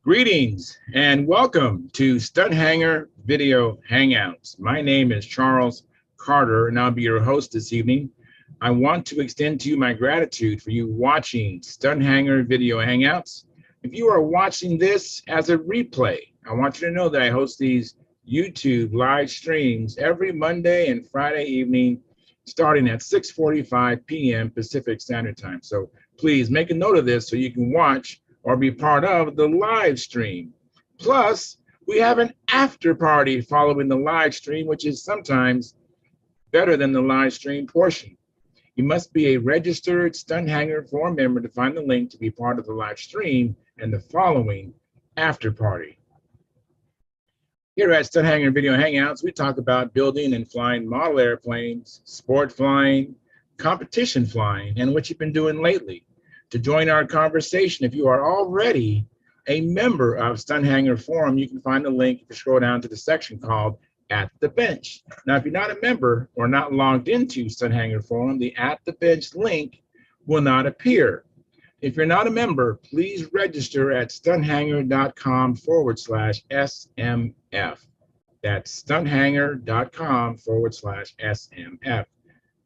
Greetings and welcome to Stunthangar Video Hangouts. My name is Charles Carter and I'll be your host this evening. I want to extend to you my gratitude for you watching Stunthangar Video Hangouts. If you are watching this as a replay, I want you to know that I host these YouTube live streams every Monday and Friday evening starting at 6:45 p.m. Pacific Standard Time. So please make a note of this so you can watch or be part of the live stream. Plus, we have an after party following the live stream, which is sometimes better than the live stream portion. You must be a registered Stunthangar Forum member to find the link to be part of the live stream and the following after party. Here at Stunthangar Video Hangouts, we talk about building and flying model airplanes, sport flying, competition flying, and what you've been doing lately. To join our conversation, if you are already a member of Stunthangar Forum, you can find the link if you scroll down to the section called At the Bench. Now, if you're not a member or not logged into Stunthangar Forum, the At the Bench link will not appear. If you're not a member, please register at stunthangar.com/SMF. That's stunthangar.com/SMF.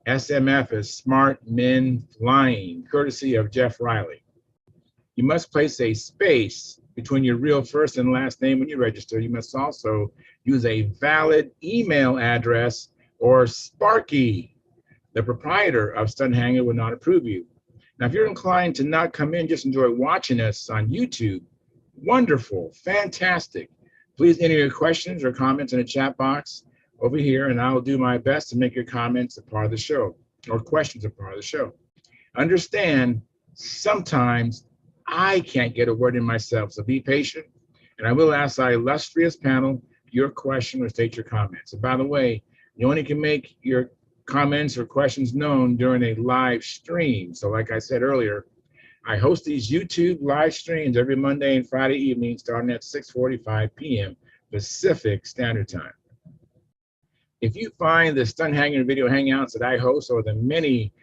SMF is Smart Men Flying, courtesy of Jeff Riley. You must place a space between your real first and last name when you register. You must also use a valid email address or Sparky. The proprietor of Stunthangar will not approve you. Now, if you're inclined to not come in, just enjoy watching us on YouTube, wonderful, fantastic. Please enter your questions or comments in the chat box over here, and I will do my best to make your comments a part of the show, or questions a part of the show. Understand, sometimes I can't get a word in myself, so be patient, and I will ask our illustrious panel your question or state your comments. And by the way, you only can make your comments or questions known during a live stream. So like I said earlier, I host these YouTube live streams every Monday and Friday evening starting at 6:45 p.m. Pacific Standard Time. If you find the Stunthangar Video Hangouts that I host or the many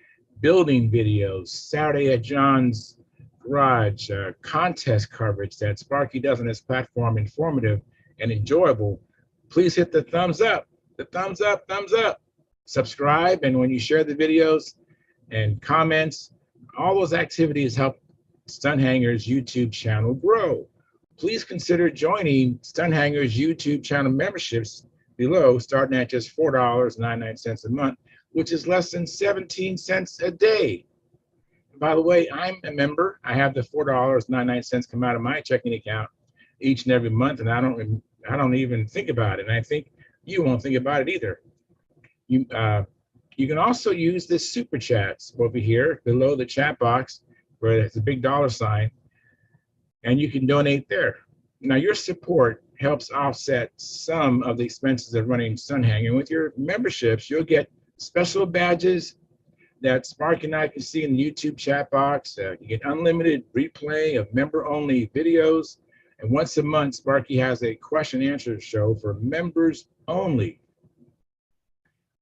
building videos, Saturday at John's Garage, contest coverage that Sparky does on his platform informative and enjoyable, please hit the thumbs up, thumbs up. Subscribe, and when you share the videos and comments, all those activities help Stunthangar's YouTube channel grow. Please consider joining Stunthangar's YouTube channel memberships below, starting at just $4.99 a month, which is less than 17 cents a day. And by the way, I'm a member. I have the $4.99 come out of my checking account each and every month, and I don't even think about it. And I think you won't think about it either. You can also use this super chats over here below the chat box where it's a big dollar sign, and you can donate there. Now, your support helps offset some of the expenses of running Stunthangar. And with your memberships, you'll get special badges that Spark and I can see in the YouTube chat box. You get unlimited replay of member-only videos. And once a month, Sparky has a question and answer show for members only.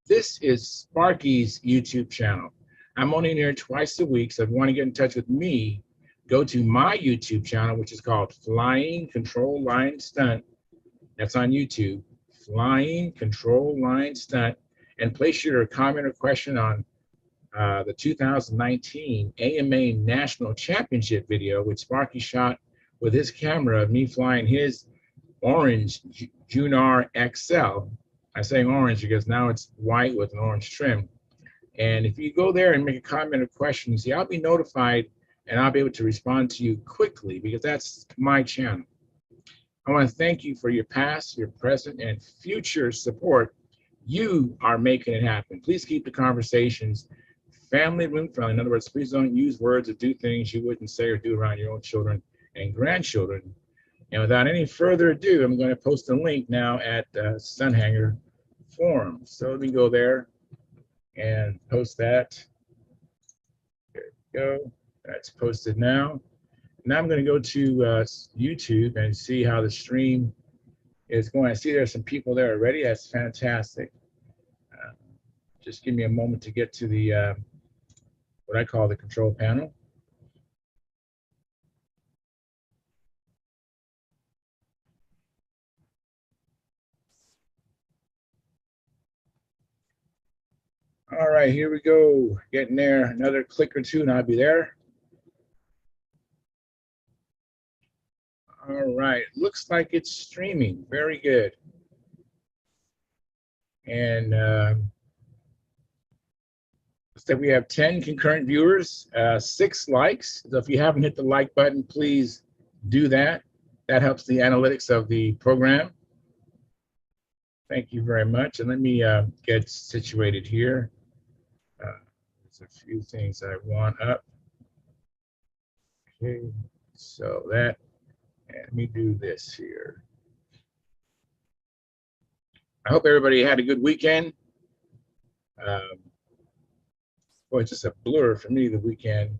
This is Sparky's YouTube channel. I'm only here twice a week, so if you want to get in touch with me, go to my YouTube channel, which is called Flying Control Line Stunt. That's on YouTube, Flying Control Line Stunt, and place your comment or question on the 2019 AMA National Championship video, which Sparky shot with his camera of me flying his orange Junar XL. I'm saying orange because now it's white with an orange trim. And if you go there and make a comment or question, see, I'll be notified and I'll be able to respond to you quickly because that's my channel. I want to thank you for your past, your present, and future support. You are making it happen. Please keep the conversations family room friendly. In other words, please don't use words or do things you wouldn't say or do around your own children and grandchildren. And without any further ado, I'm going to post a link now at Stunthangar Forum. So let me go there and post that. There we go. That's posted now. Now I'm going to go to YouTube and see how the stream is going. I see there's some people there already. That's fantastic. Just give me a moment to get to the what I call the control panel. All right, here we go. Getting there. Another click or two, and I'll be there. All right, looks like it's streaming. Very good. And looks like we have 10 concurrent viewers, 6 likes. So if you haven't hit the like button, please do that. That helps the analytics of the program. Thank you very much. And let me get situated here. There's a few things I want up. Okay, so that, and let me do this here. I hope everybody had a good weekend. Boy, it's just a blur for me, the weekend.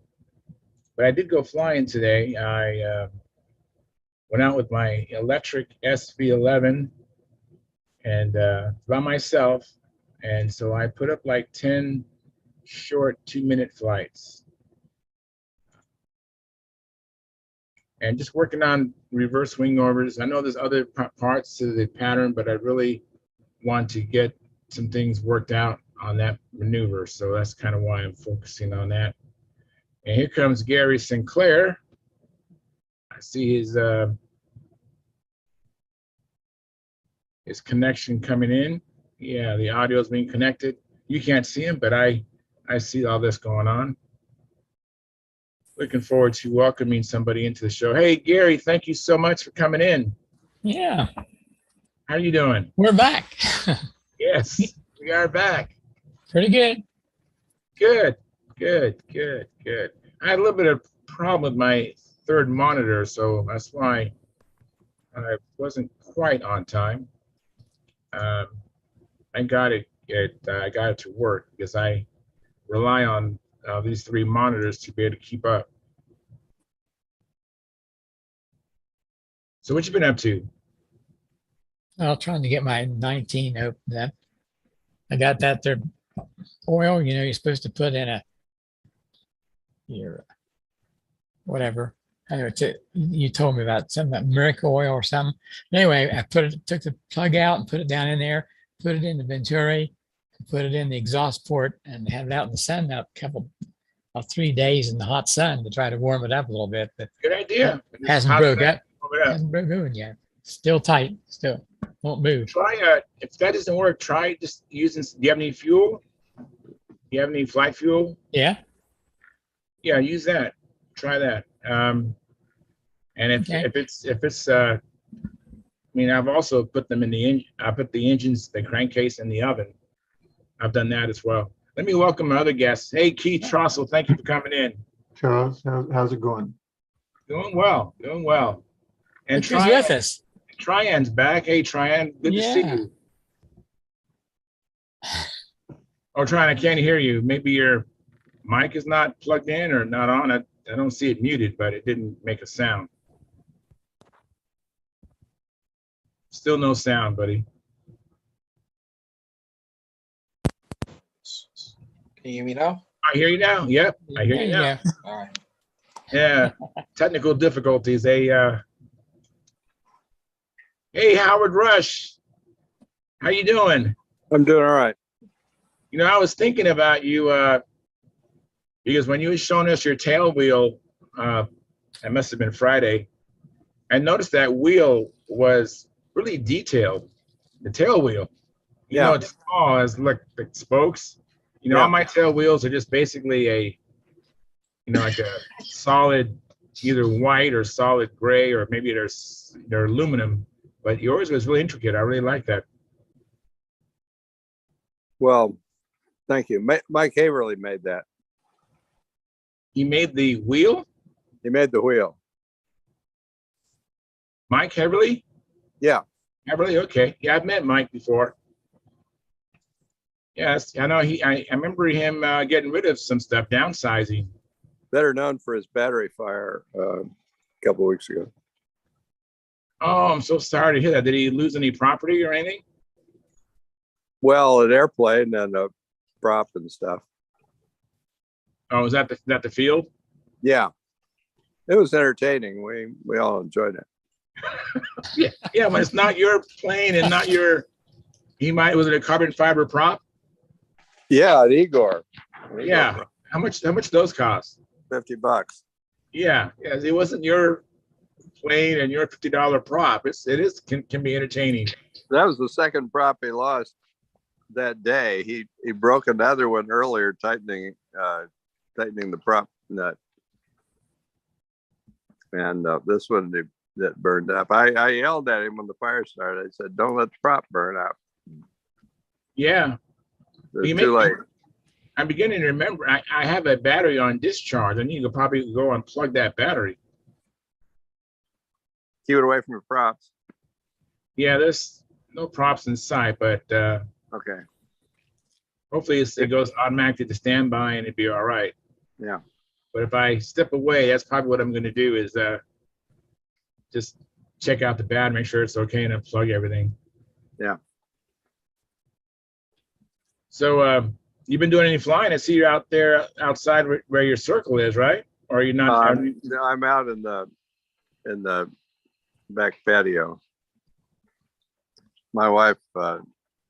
But I did go flying today. I went out with my electric SV11 and by myself. And so I put up like 10 short 2-minute flights. And just working on reverse wing orbiters. I know there's other parts to the pattern, but I really want to get some things worked out on that maneuver. So that's kind of why I'm focusing on that. And here comes Gary Sinclair. I see his connection coming in. Yeah, the audio is being connected. You can't see him, but I see all this going on. Looking forward to welcoming somebody into the show. Hey, Gary, thank you so much for coming in. Yeah. How are you doing? We're back. Yes, we are back. Pretty good. Good. I had a little bit of problem with my third monitor, so that's why I wasn't quite on time. I got it to work because I rely on these 3 monitors to be able to keep up. So what you been up to? I'm trying to get my 19 opened up. I got that there oil, you're supposed to put in your whatever. Anyway, you told me about something about miracle oil or something. Anyway, I took the plug out and put it down in there, put it in the Venturi, put it in the exhaust port, and had it out in the sun now about 3 days in the hot sun to try to warm it up a little bit. But good idea. Hasn't broke up. Hasn't broke up yet. Still tight. Still won't move. Try if that doesn't work, try just using. Do you have any fuel? Do you have any flight fuel? Yeah. Yeah, use that. Try that. And if it's I mean, I've also put them in the engine. I put the engines, the crankcase in the oven. I've done that as well. Let me welcome my other guests. Hey, Keith Trossel, thank you for coming in. Charles, how's it going? Doing well. And Who's with us? Tryan's back. Hey, Tryan, good to see you. Oh, Tryan, I can't hear you. Maybe your mic is not plugged in or not on. I don't see it muted, but it didn't make a sound. Still no sound, buddy. Can you hear me now? I hear you now. Yep, I hear you now. Yeah. All right. Yeah, technical difficulties. Hey, Howard Rush, how you doing? I'm doing all right. You know, I was thinking about you because when you were showing us your tail wheel, it must have been Friday, I noticed that wheel was really detailed, the tail wheel. You know, it's small as like spokes. You know, all my tail wheels are just basically like a solid, either white or solid gray, or maybe they're aluminum. But yours was really intricate. I really like that. Well, thank you. Mike Haverly made that. He made the wheel? He made the wheel. Mike Haverly? Yeah. Haverly, okay. Yeah, I've met Mike before. Yes, I know I remember him getting rid of some stuff, downsizing. Better known for his battery fire a couple of weeks ago. Oh, I'm so sorry to hear that. Did he lose any property or anything? Well, an airplane and a prop and stuff. Oh, is that the field? Yeah. It was entertaining. We all enjoyed it. Yeah, when it's not your plane and not your, was it a carbon fiber prop? Yeah, at Igor. Yeah. How much those cost? $50. Yeah. Yeah. It wasn't your plane and your $50 prop. Can be entertaining. That was the second prop he lost that day. He broke another one earlier, tightening the prop nut. And this one that burned up. I yelled at him when the fire started. I said, "Don't let the prop burn up." Yeah. It's too late. I'm beginning to remember. I have a battery on discharge. I need to probably go unplug that battery. Keep it away from your props. Yeah, there's no props in sight, but Okay. hopefully it goes automatically to standby and it'd be all right. Yeah. But if I step away, that's probably what I'm going to do is just check out the battery, make sure it's okay, and unplug everything. Yeah. So you've been doing any flying? I see you're out there outside where your circle is, right? Or are you not? No, I'm out in the back patio. My wife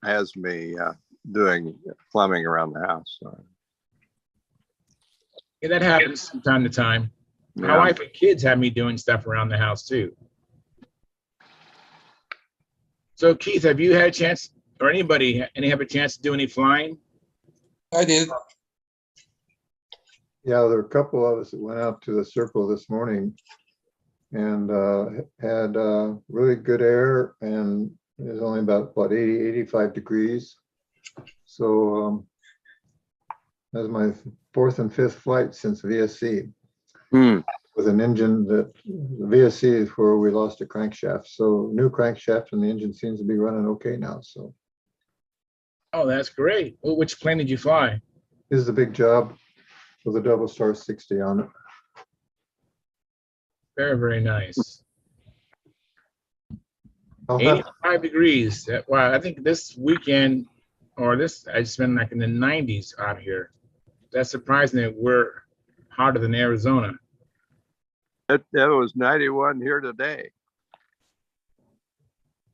has me doing plumbing around the house. So. Yeah, that happens from time to time. Yeah. My wife and kids have me doing stuff around the house too. So Keith, have you had a chance, or anybody have a chance to do any flying? I did. Yeah, there were a couple of us that went out to the circle this morning and had really good air, and it was only about 80, 85 degrees. So that was my fourth and fifth flight since VSC with an engine that the VSC is where we lost a crankshaft. So new crankshaft, and the engine seems to be running okay now. So. Oh, that's great. Well, which plane did you fly? This is a big job with a double star 60 on it. Very, very nice. I'll have 85 degrees. Wow, I think this weekend, I just been like in the 90s out here. That's surprising that we're hotter than Arizona. It was 91 here today.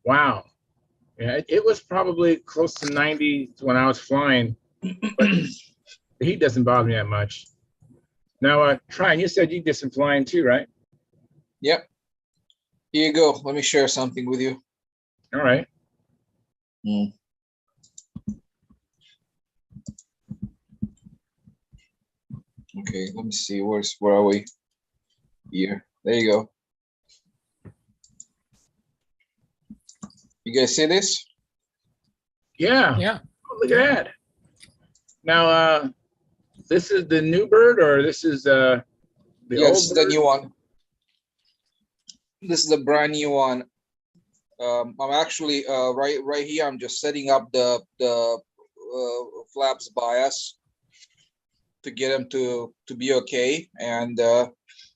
Wow. Yeah, it was probably close to 90 when I was flying, but the heat doesn't bother me that much. Now, Tryon, you said you did some flying too, right? Yep. Here you go. Let me share something with you. All right. Okay, let me see. Where are we? Here. There you go. You guys see this? Yeah. Yeah. Oh, look at that. Now, this is the new bird, or this is the Yeah, this old is the bird? new one. This is the brand new one. I'm actually right here. I'm just setting up the flaps bias to get them to be okay, and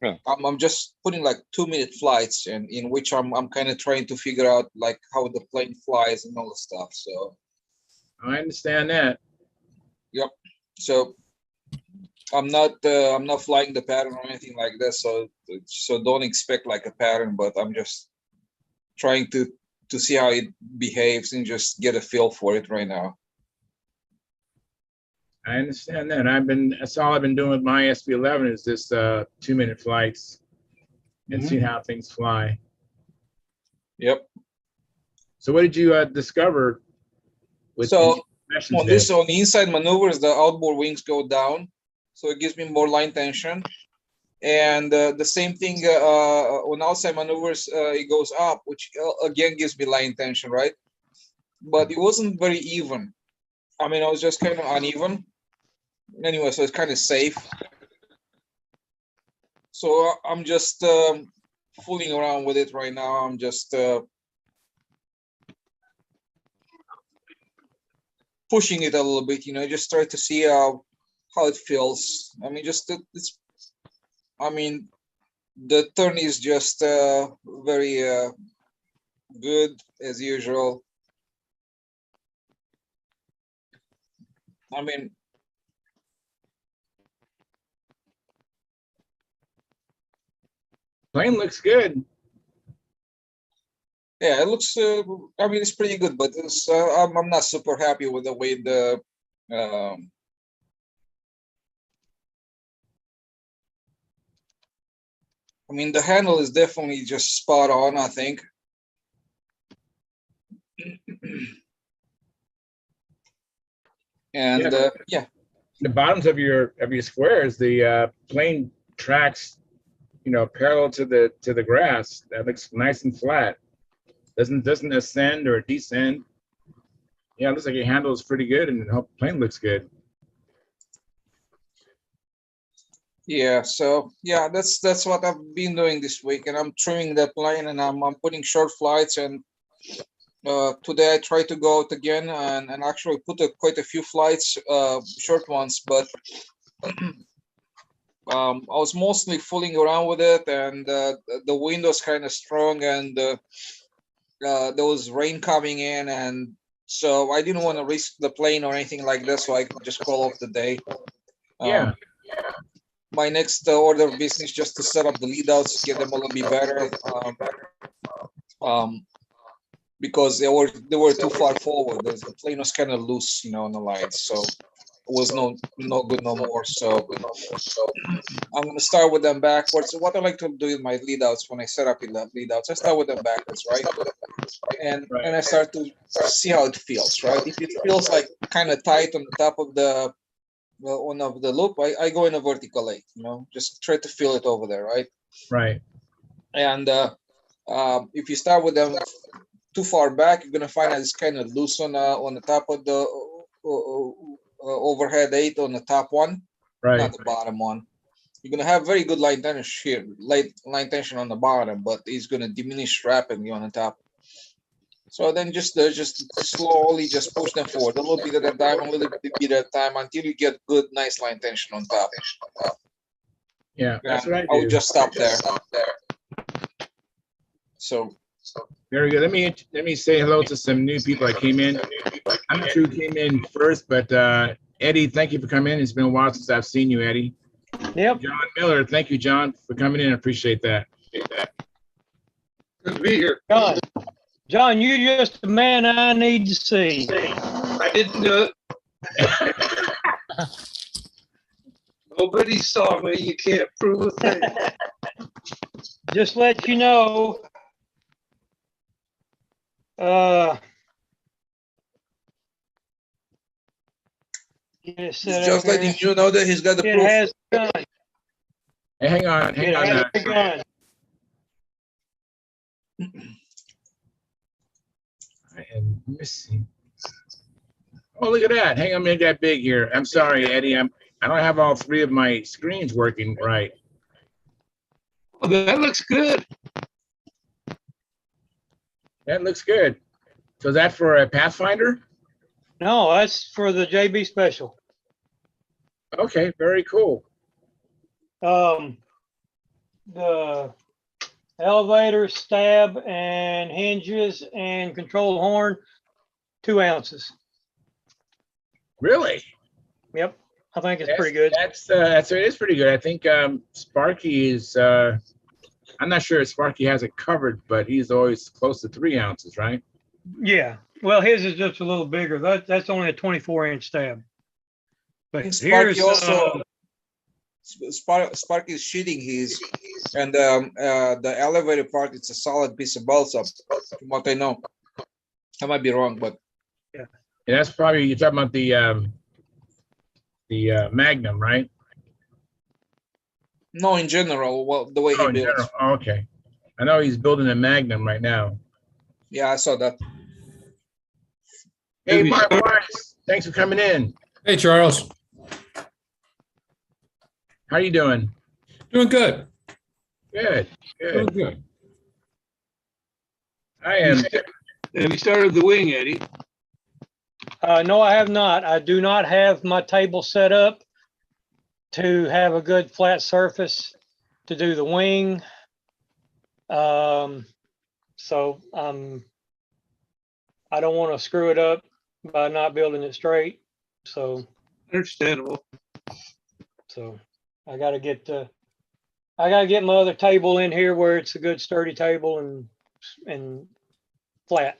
I'm just putting like 2-minute flights, and in which I'm kind of trying to figure out like how the plane flies and all the stuff. So I understand that. yep. So I'm not flying the pattern or anything like this. So don't expect like a pattern, but I'm just trying to see how it behaves and just get a feel for it right now. I understand that. That's all I've been doing with my SB11 is this 2-minute flights and seeing how things fly. Yep. So what did you discover with So the on this, on the inside maneuvers, the outboard wings go down, so it gives me more line tension. And the same thing on outside maneuvers, it goes up, which again gives me line tension, right? But it wasn't very even. I mean, I was just kind of uneven. Anyway, so it's kind of safe. So I'm just fooling around with it right now. I'm just pushing it a little bit, just try to see how it feels. I mean, the turn is just very good as usual. I mean, plane looks good. yeah, it looks. I mean, it's pretty good, but I'm not super happy with the way the I mean, the handle is definitely just spot on, I think. And yeah, The bottoms of your squares, the plane tracks, parallel to the grass. That looks nice and flat. Doesn't ascend or descend. Yeah, it looks like your handle is pretty good, and the plane looks good. yeah. So yeah, that's what I've been doing this week, and I'm trimming the plane, and I'm putting short flights. And today I tried to go out again and actually put quite a few flights, short ones, but I was mostly fooling around with it, and the wind was kind of strong, and there was rain coming in, and so I didn't want to risk the plane or anything like that, so I could just call off the day. Yeah. My next order of business just to set up the lead outs, get them a little bit better, because they were too far forward. The plane was kind of loose, on the lights, so it was no good no more. So I'm gonna start with them backwards. So what I like to do with my lead outs when I set up the lead outs, I start with them backwards, right? And I start to see how it feels, right? If it feels like kind of tight on the top of the one of the loop, I go in a vertical 8, just try to feel it over there, right? Right. And if you start with them too far back, you're gonna find that it's kind of loose on the top of the overhead 8 on the top one, Right. not the bottom one. You're gonna have very good line tension here, line tension on the bottom, but it's gonna diminish rapidly on the top. So then just slowly just push them forward a little bit at a time, a little bit at a time until you get good, nice line tension on top. Yeah, that's what I do. I would just stop there. So very good. Let me say hello to some new people that came in. I'm not sure who came in first, but Eddie, thank you for coming in. It's been a while since I've seen you, Eddie. Yep. John Miller, thank you, John, for coming in. I appreciate that. Good to be here. John, you're just the man I need to see. I didn't do it. Nobody saw me. You can't prove a thing. Just let you know. just letting you know that he's got the it proof. has begun. Hey, hang on. It has begun. I am missing. Oh, look at that. Hang on, made that big here. I'm sorry, Eddie. I don't have all three of my screens working right. Well, that looks good. That looks good. So is that for a Pathfinder? No, that's for the JB special. Okay, very cool. The elevator, stab, and hinges and control horn, 2 ounces. Really? Yep, I think it's pretty good. It is pretty good. I think Sparky is. I'm not sure if Sparky has it covered, but he's always close to 3 ounces, right? Yeah. Well, his is just a little bigger. That's only a 24-inch stab. But Sparky here's also. Spark is shooting his, and the elevator part, it's a solid piece of balsa, from what I know. I might be wrong, but yeah, that's probably, you're talking about the Magnum, right? No, in general, well, the way he builds. Oh, okay. I know he's building a Magnum right now. Yeah, I saw that. Hey, Mark Weiss, thanks for coming in. Hey, Charles. How you doing? Doing good. Good. Doing good. I am. Have you started the wing, Eddie? No, I have not. I do not have my table set up to have a good flat surface to do the wing. So I don't want to screw it up by not building it straight. So Understandable. I gotta get my other table in here where it's a good sturdy table and flat.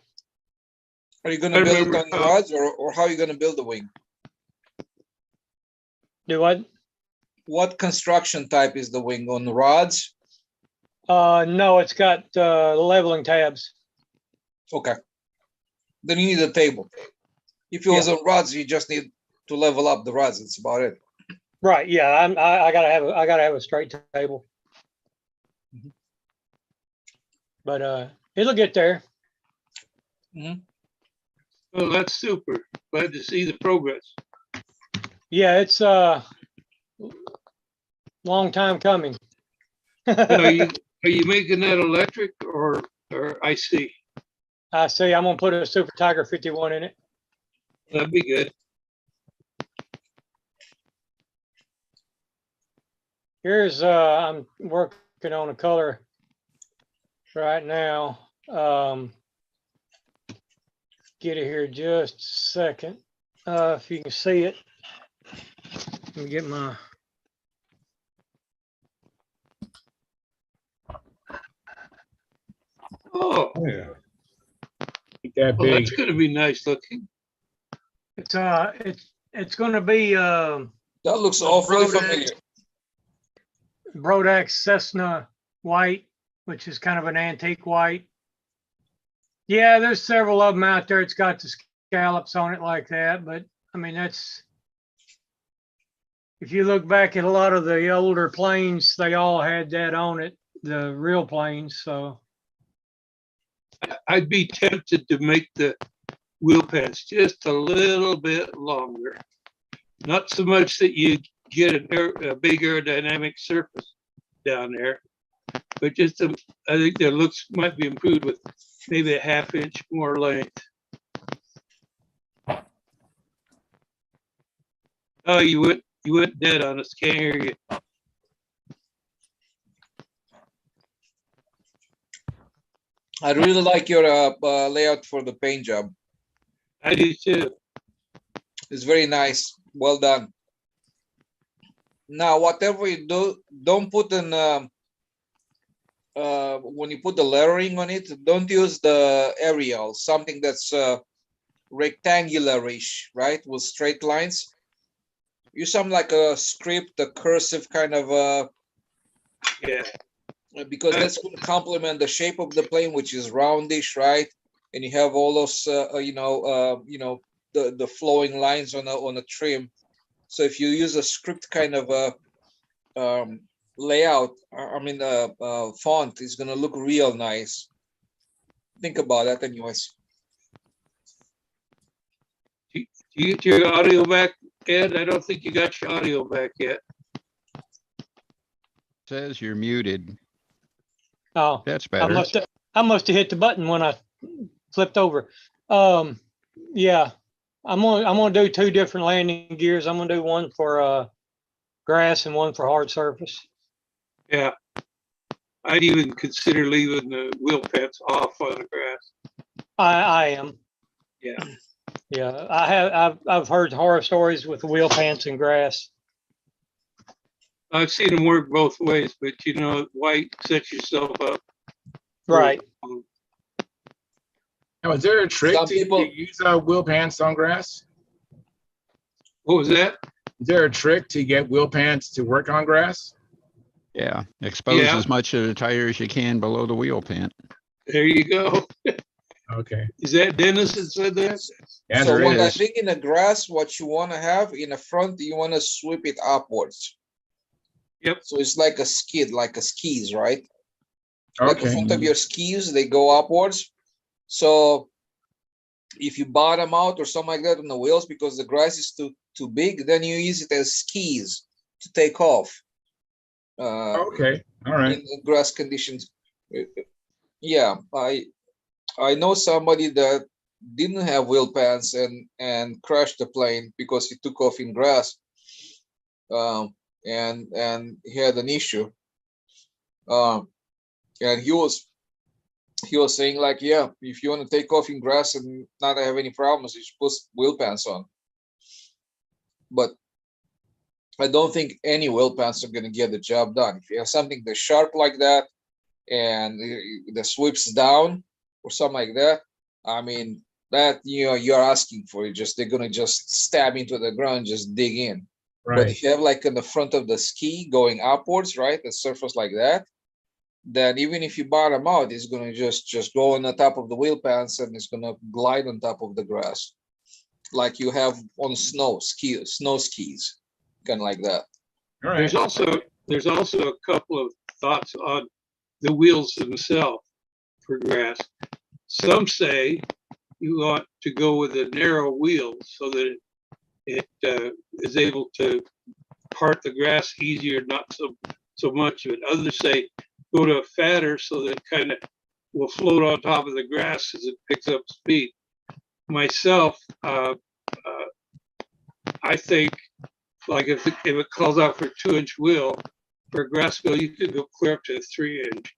Are you going to build it on the rods, or how are you going to build the wing? Do what? What construction type is the wing, on rods? No, it's got leveling tabs. Okay. Then you need a table. If it was on rods, you just need to level up the rods. That's about it. Right. Yeah. I gotta have a straight table. But it'll get there. Well, that's super. Glad to see the progress. Yeah, it's long time coming. Are you making that electric or IC? I see. I'm gonna put a Super Tiger 51 in it. That'd be good. Here's I'm working on a color right now. Get it here just a second. If you can see it. Let me get my. Oh, Yeah. Make that well, big. that's going to be nice looking. It's going to be That looks awfully familiar. Brodax Cessna white, which is kind of an antique white. Yeah, there's several of them out there. It's got the scallops on it like that, but I mean that's. If you look back at a lot of the older planes, they all had that on it, the real planes. So I'd be tempted to make the wheel pants just a little bit longer. Not so much that you get a big aerodynamic surface down there, but just I think their looks might be improved with maybe a half-inch more length. Oh, you went dead on us. Can't hear you. I really like your layout for the paint job. I do too. It's very nice. Well done. Now, whatever you do, don't put an when you put the lettering on it, don't use the Arial, something that's rectangular-ish, right, with straight lines. Use something like a script, a cursive kind of Yeah. because that's going to complement the shape of the plane, which is roundish, right? And you have all those, the flowing lines on a trim. So if you use a script kind of a layout, font, is going to look real nice. Think about that, anyways. Do you get your audio back, Ed? I don't think you got your audio back yet. Says you're muted. oh, That's I better. must have hit the button when I flipped over. Yeah, I'm gonna do two different landing gears. I'm gonna do one for grass and one for hard surface. Yeah. I'd even consider leaving the wheel pants off on the grass. I am. Yeah. Yeah, I've heard horror stories with wheel pants and grass. I've seen them work both ways, but white sets yourself up. Right. Now, is there a trick Some to people- use wheel pants on grass? What was that? Is there a trick to get wheel pants to work on grass? Yeah. Expose Yeah. as much of the tire as you can below the wheel pant. There you go. Okay. Is that Dennis that said that? Yeah, So there what I is. think in the grass, what you want to have in the front, you want to sweep it upwards. Yep. So it's like a skid, like a skis, right? Like the Okay. front of your skis, they go upwards. So if you bottom out or something like that on the wheels because the grass is too big, then you use it as skis to take off. Okay. All right. In the grass conditions. Yeah, I know somebody that didn't have wheel pants and crashed the plane because he took off in grass, and he had an issue. And he was saying like, yeah, if you want to take off in grass and not have any problems, you should put wheel pants on. But I don't think any wheel pants are going to get the job done. If you have something that's sharp like that and the sweeps down or something like that, I mean, that you're asking for it. They're gonna just stab into the ground, just dig in. But Right. if you have like in the front of the ski going upwards, right, a surface like that, then even if you bottom out, it's gonna just go on the top of the wheel pants and it's gonna glide on top of the grass, like you have on snow skis, kind of like that. All right. There's also a couple of thoughts on the wheels themselves for grass. Some say you want to go with a narrow wheel so that it is able to part the grass easier, not so much of it. Others say go to a fatter so that it kind of will float on top of the grass as it picks up speed. Myself, I think like if it calls out for 2-inch wheel, for a grass wheel, you could go clear up to a 3-inch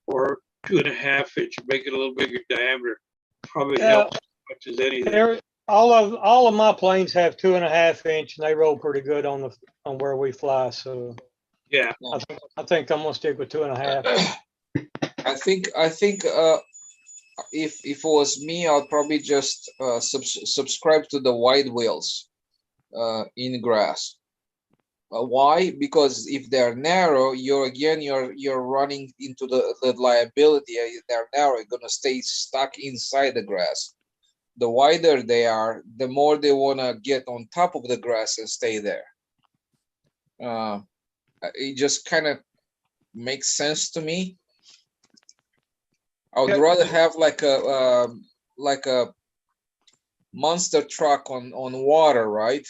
or 2.5-inch, make it a little bigger diameter. Probably Yeah. helps as much as anything. All of my planes have 2.5-inch and they roll pretty good on where we fly. So Yeah. I think I'm gonna stick with 2.5. I think if it was me, I'll probably just subscribe to the wide wheels in grass. Why? Because if they're narrow, you're running into the liability. They're narrow, you're gonna stay stuck inside the grass. The wider they are, the more they wanna get on top of the grass and stay there. It just kind of makes sense to me. I would rather have like a monster truck on water, right?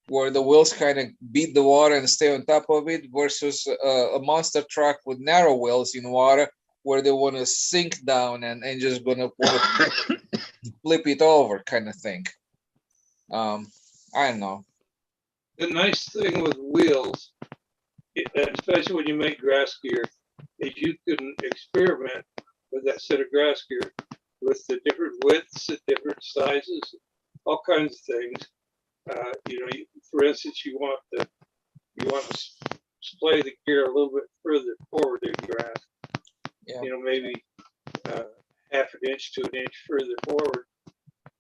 Where the wheels kind of beat the water and stay on top of it, versus a monster truck with narrow wheels in water where they want to sink down and just gonna flip it over, kind of thing. I don't know. The nice thing with wheels, especially when you make grass gear, is you can experiment with that set of grass gear with the different widths and different sizes, all kinds of things. For instance, you want to splay the gear a little bit further forward in grass. Yeah. Maybe 1/2 inch to 1 inch further forward,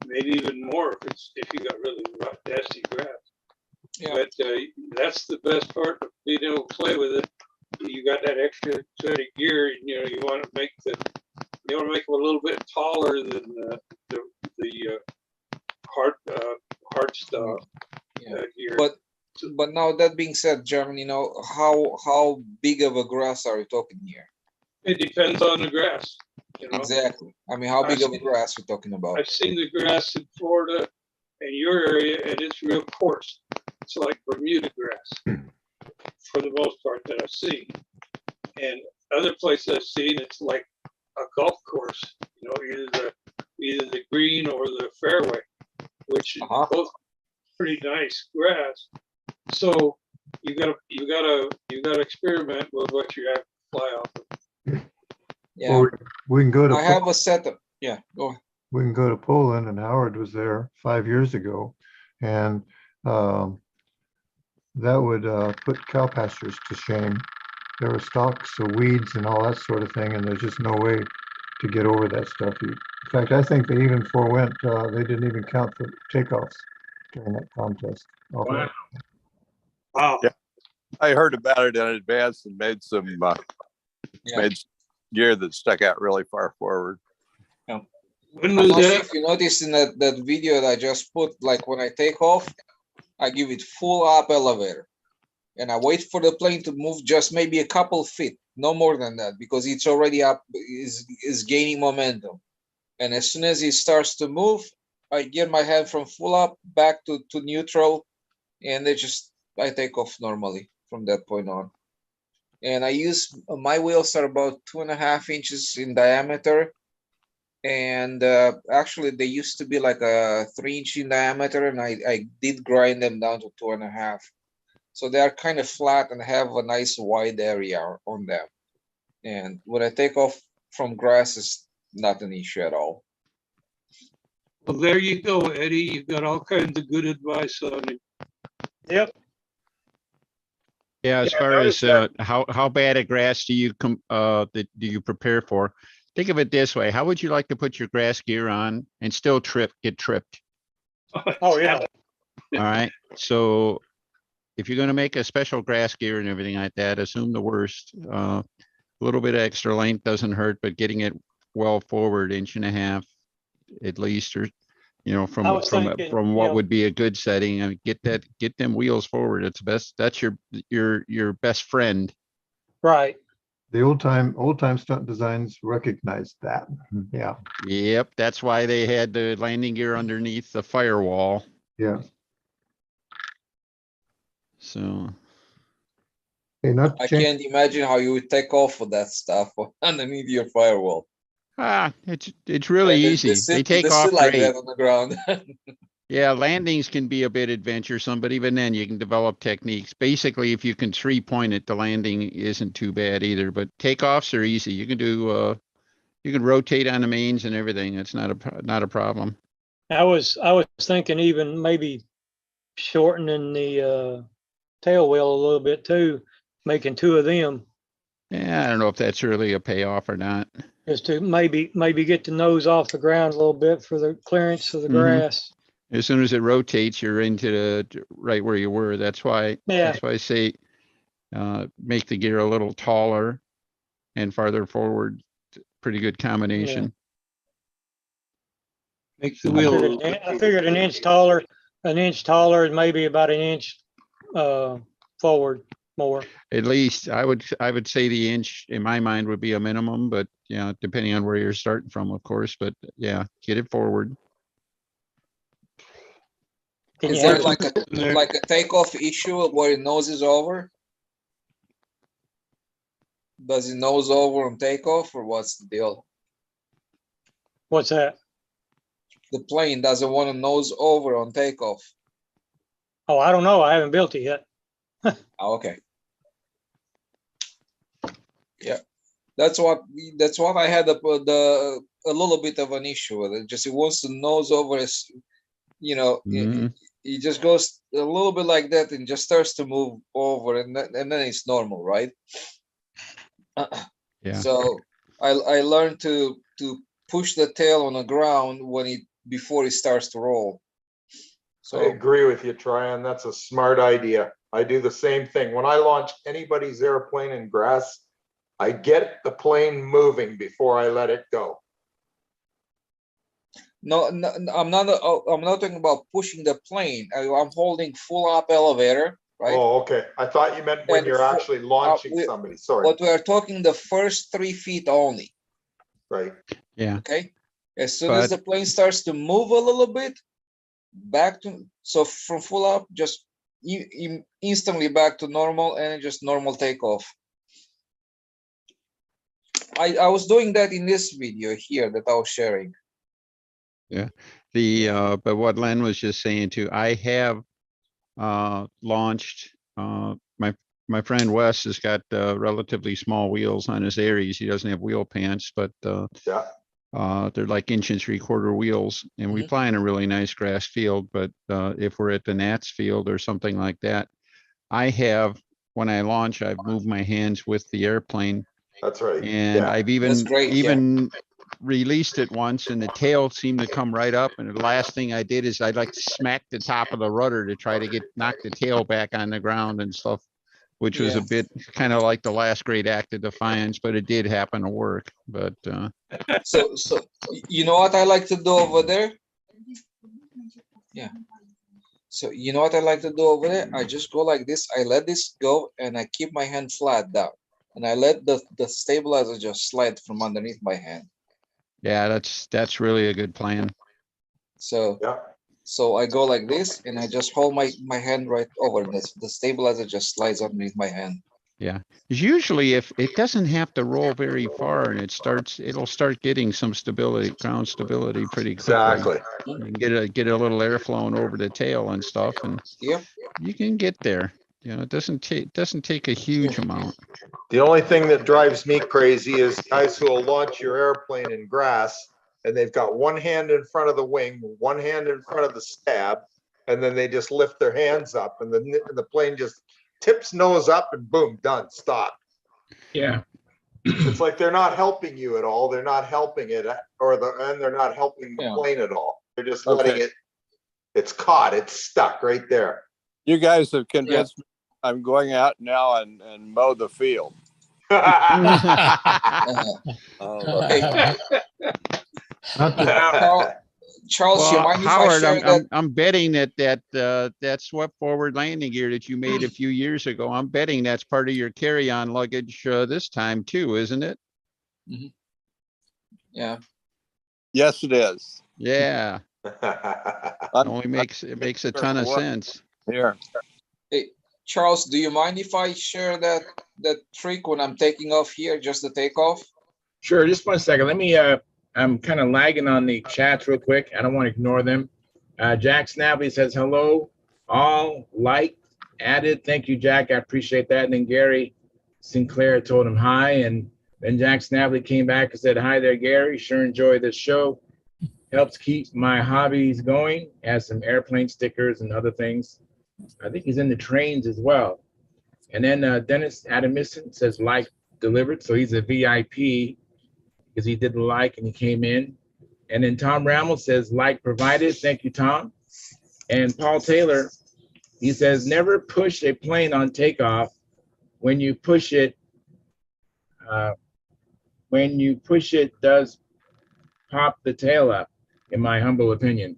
maybe even more if you got really rough, nasty grass. Yeah. But that's the best part of being able to play with it. You got that extra set of gear, and you want to make them a little bit taller than the hard stuff. Gear. But now that being said, Jeremy, how big of a grass are we talking here? It depends on the grass. Exactly. I mean, how big of a grass we're talking about? I've seen the grass in Florida and your area, and it's real coarse. It's like Bermuda grass for the most part that I've seen. And other places I've seen, it's like a golf course. Either the green or the fairway, which is both pretty nice grass. So you gotta experiment with what you have to fly off of. Yeah. Well, we can go to. I have a setup. Yeah, go ahead. We can go to Poland, and Howard was there 5 years ago, and that would put cow pastures to shame. There were stalks of weeds and all that sort of thing, and there's just no way to get over that stuff. In fact, I think they even forewent, they didn't even count for takeoffs during that contest. Wow. Wow. Yeah. I heard about it in advance and made some gear that stuck out really far forward. When was that? If you notice in that video that I just put, like when I take off, I give it full up elevator. And I wait for the plane to move just maybe a couple feet, no more than that, because it's already up, is gaining momentum. And as soon as it starts to move, I get my hand from full up back to neutral, and I take off normally from that point on. And I use, my wheels are about 2.5 inches in diameter. And actually they used to be like a 3-inch in diameter, and I did grind them down to 2.5. So they are kind of flat and have a nice wide area on them. And when I take off from grass, it's not an issue at all. Well, there you go, Eddie. You've got all kinds of good advice on it. Yep. Yeah, as far as how bad a grass do you prepare for? Think of it this way. How would you like to put your grass gear on and still get tripped? Oh yeah. All right. So if you're gonna make a special grass gear and everything like that, assume the worst. A little bit of extra length doesn't hurt, but getting it well forward, 1.5 inches at least, or I was thinking, from what would be a good setting. I mean, get them wheels forward. It's best. That's your best friend. right. The old time stunt designs recognized that. Yeah, Yep, that's why they had the landing gear underneath the firewall. yeah. So Hey, not to I change, can't imagine how you would take off with that stuff underneath your firewall. it's really And easy. They take sit off like great. that on the ground. Yeah, landings can be a bit adventuresome, but even then you can develop techniques. Basically, if you can 3-point it, the landing isn't too bad either, but takeoffs are easy. You can do, you can rotate on the mains and everything. It's not a problem. I was thinking even maybe shortening the tail wheel a little bit too, making 2 of them, Yeah, I don't know if that's really a payoff or not. just to maybe get the nose off the ground a little bit for the clearance of the grass. As soon as it rotates, you're into right where you were. That's why I say, make the gear a little taller and farther forward. Pretty good combination. Make the I wheel. figured an inch taller, and maybe about an inch forward more. At least I would say the inch in my mind would be a minimum, but depending on where you're starting from, of course, but yeah, get it forward. Can Is you there have like a takeoff issue where it noses over? Does it nose over on takeoff, or what's the deal? what's that? The plane doesn't want to nose over on takeoff. Oh, I don't know. I haven't built it yet. Oh, okay. Yeah, that's what I had a little bit of an issue with it. Just it wants to nose over as it just goes a little bit like that and just starts to move over, and then it's normal, right? Yeah. So I learned to push the tail on the ground before it starts to roll. So I agree with you, Tryon. That's a smart idea. I do the same thing. When I launch anybody's airplane in grass, I get the plane moving before I let it go. no, I'm not talking about pushing the plane. I'm holding full up elevator, right? Oh, okay. I thought you meant when And you're actually launching somebody. Sorry. But we are talking the first 3 feet only. Right. Yeah. Okay. As soon as the plane starts to move a little bit, from full up, just instantly back to normal, and just normal takeoff. I was doing that in this video here that I was sharing. Yeah. But what Len was just saying too, I have launched, my friend Wes has got relatively small wheels on his Aries. He doesn't have wheel pants, but they're like 1 3/4 wheels, and we fly in a really nice grass field. But if we're at the Nats field or something like that, when I launch, I've moved my hands with the airplane. That's right. And I've even released it once, and the tail seemed to come right up. And the last thing I did is I'd like to smack the top of the rudder to try to knock the tail back on the ground and stuff, which was a bit kind of like the last great act of defiance, but it did happen to work. But so you know what I like to do over there? Yeah. So you know what I like to do over there? I just go like this. I let this go, and I keep my hand flat down, and I let the stabilizer just slide from underneath my hand. yeah, that's really a good plan. So so I go like this, and I just hold my hand right over this. The stabilizer just slides underneath my hand. Yeah, usually if it doesn't have to roll very far, and it'll start getting some stability, ground stability pretty quickly. Exactly. You can get a little air flowing over the tail and stuff, and you can get there. It doesn't take a huge amount. The only thing that drives me crazy is guys who will launch your airplane in grass, and they've got one hand in front of the wing, one hand in front of the stab, and then they just lift their hands up, and the plane just tips nose up, and boom, done, stop. Yeah. It's like they're not helping you at all. They're not helping it, and they're not helping the plane at all. They're just letting it's caught. It's stuck right there. You guys have convinced me I'm going out now and mow the field. Okay. Not the, Charles, you Well, mind if I Howard, share that? I'm betting that swept forward landing gear that you made a few years ago, I'm betting that's part of your carry-on luggage this time too, isn't it? Yeah. Yes, it is. Yeah, it makes a ton of sense. Here. Hey, Charles, do you mind if I share that trick when I'm taking off here, just the takeoff? Sure, just 1 second. Let me, I'm kind of lagging on the chats real quick. I don't want to ignore them. Jack Snappy says, hello, all like added. Thank you, Jack. I appreciate that. And then Gary Sinclair told him hi. And then Jack Snappy came back and said, hi there, Gary. Sure enjoy this show. Helps keep my hobbies going. Has some airplane stickers and other things. I think he's into trains as well. And then Dennis Adamison says, like delivered. So he's a VIP because he did the like and he came in. And then Tom Rammel says, like provided. Thank you, Tom. And Paul Taylor, he says, never push a plane on takeoff. When you push it, does pop the tail up, in my humble opinion.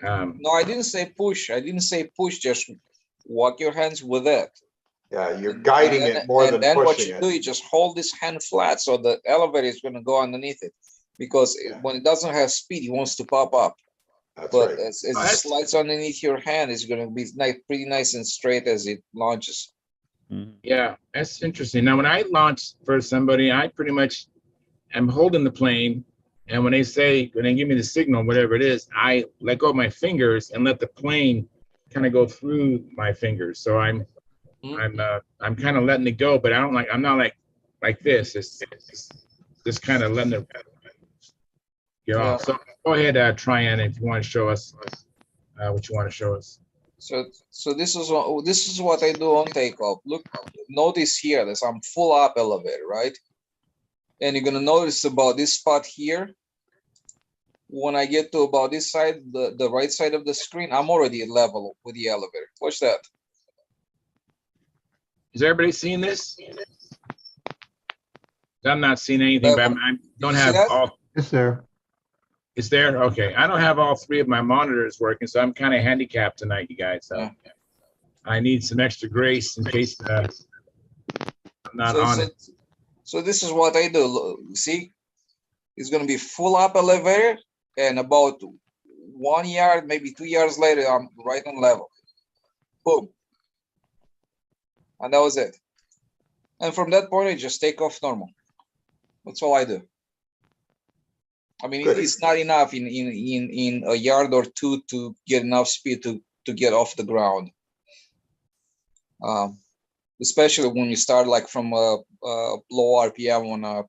No, I didn't say push. I didn't say push. Just walk your hands with it. Yeah, you're guiding it more than and then what pushing you do, you just hold this hand flat so the elevator is going to go underneath it. Because when it doesn't have speed, it wants to pop up. That's But right. as it slides underneath your hand, it's going to be pretty nice and straight as it launches. Yeah, that's interesting. Now, when I launch for somebody, I pretty much am holding the plane. And when they give me the signal, whatever it is, I let go of my fingers and let the plane kind of go through my fingers. So I'm kind of letting it go, but I'm not like this. It's just kind of letting it get off. So go ahead, Tryon, if you want to show us what you want to show us. So this is what I do on takeoff. Look, notice here that I'm full up elevator, right? And you're gonna notice about this spot here. When I get to about this side, the right side of the screen, I'm already at level with the elevator. Watch that. Is everybody seeing this? I'm not seeing anything, but I don't have all. It's there. It's there? Okay. I don't have all three of my monitors working, so I'm kind of handicapped tonight, you guys. So I need some extra grace in case I'm not on it. So this is what I do. See, it's going to be full up elevator, and about 1 yard, maybe 2 yards later, I'm right on level. Boom. And that was it. And from that point, I just take off normal. That's all I do. I mean, it's not enough in a yard or two to get enough speed to get off the ground. Especially when you start like from a low RPM on a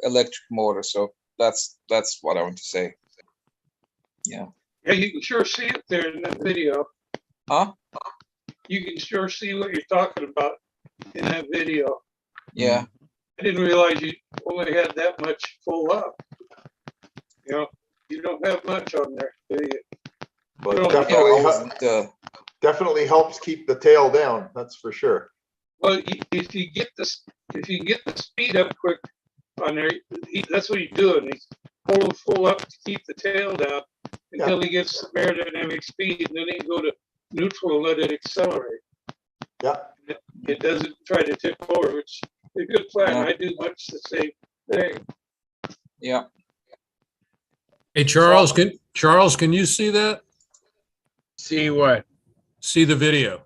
electric motor. So that's what I want to say. Yeah. Yeah, you can sure see it there in that video. Huh? You can sure see what you're talking about in that video. Yeah. I didn't realize you only had that much full up. You know, you don't have much on there, do you? But definitely helps keep the tail down. That's for sure. Well, if you get the speed up quick on there, that's what he's doing. He's pulling full up to keep the tail down until he gets the aerodynamic speed, and then he can go to neutral and let it accelerate. Yeah. It doesn't try to tip forward, which is a good plan. I do much the same thing. Yeah. hey, Charles, can you see that? See what? See the video.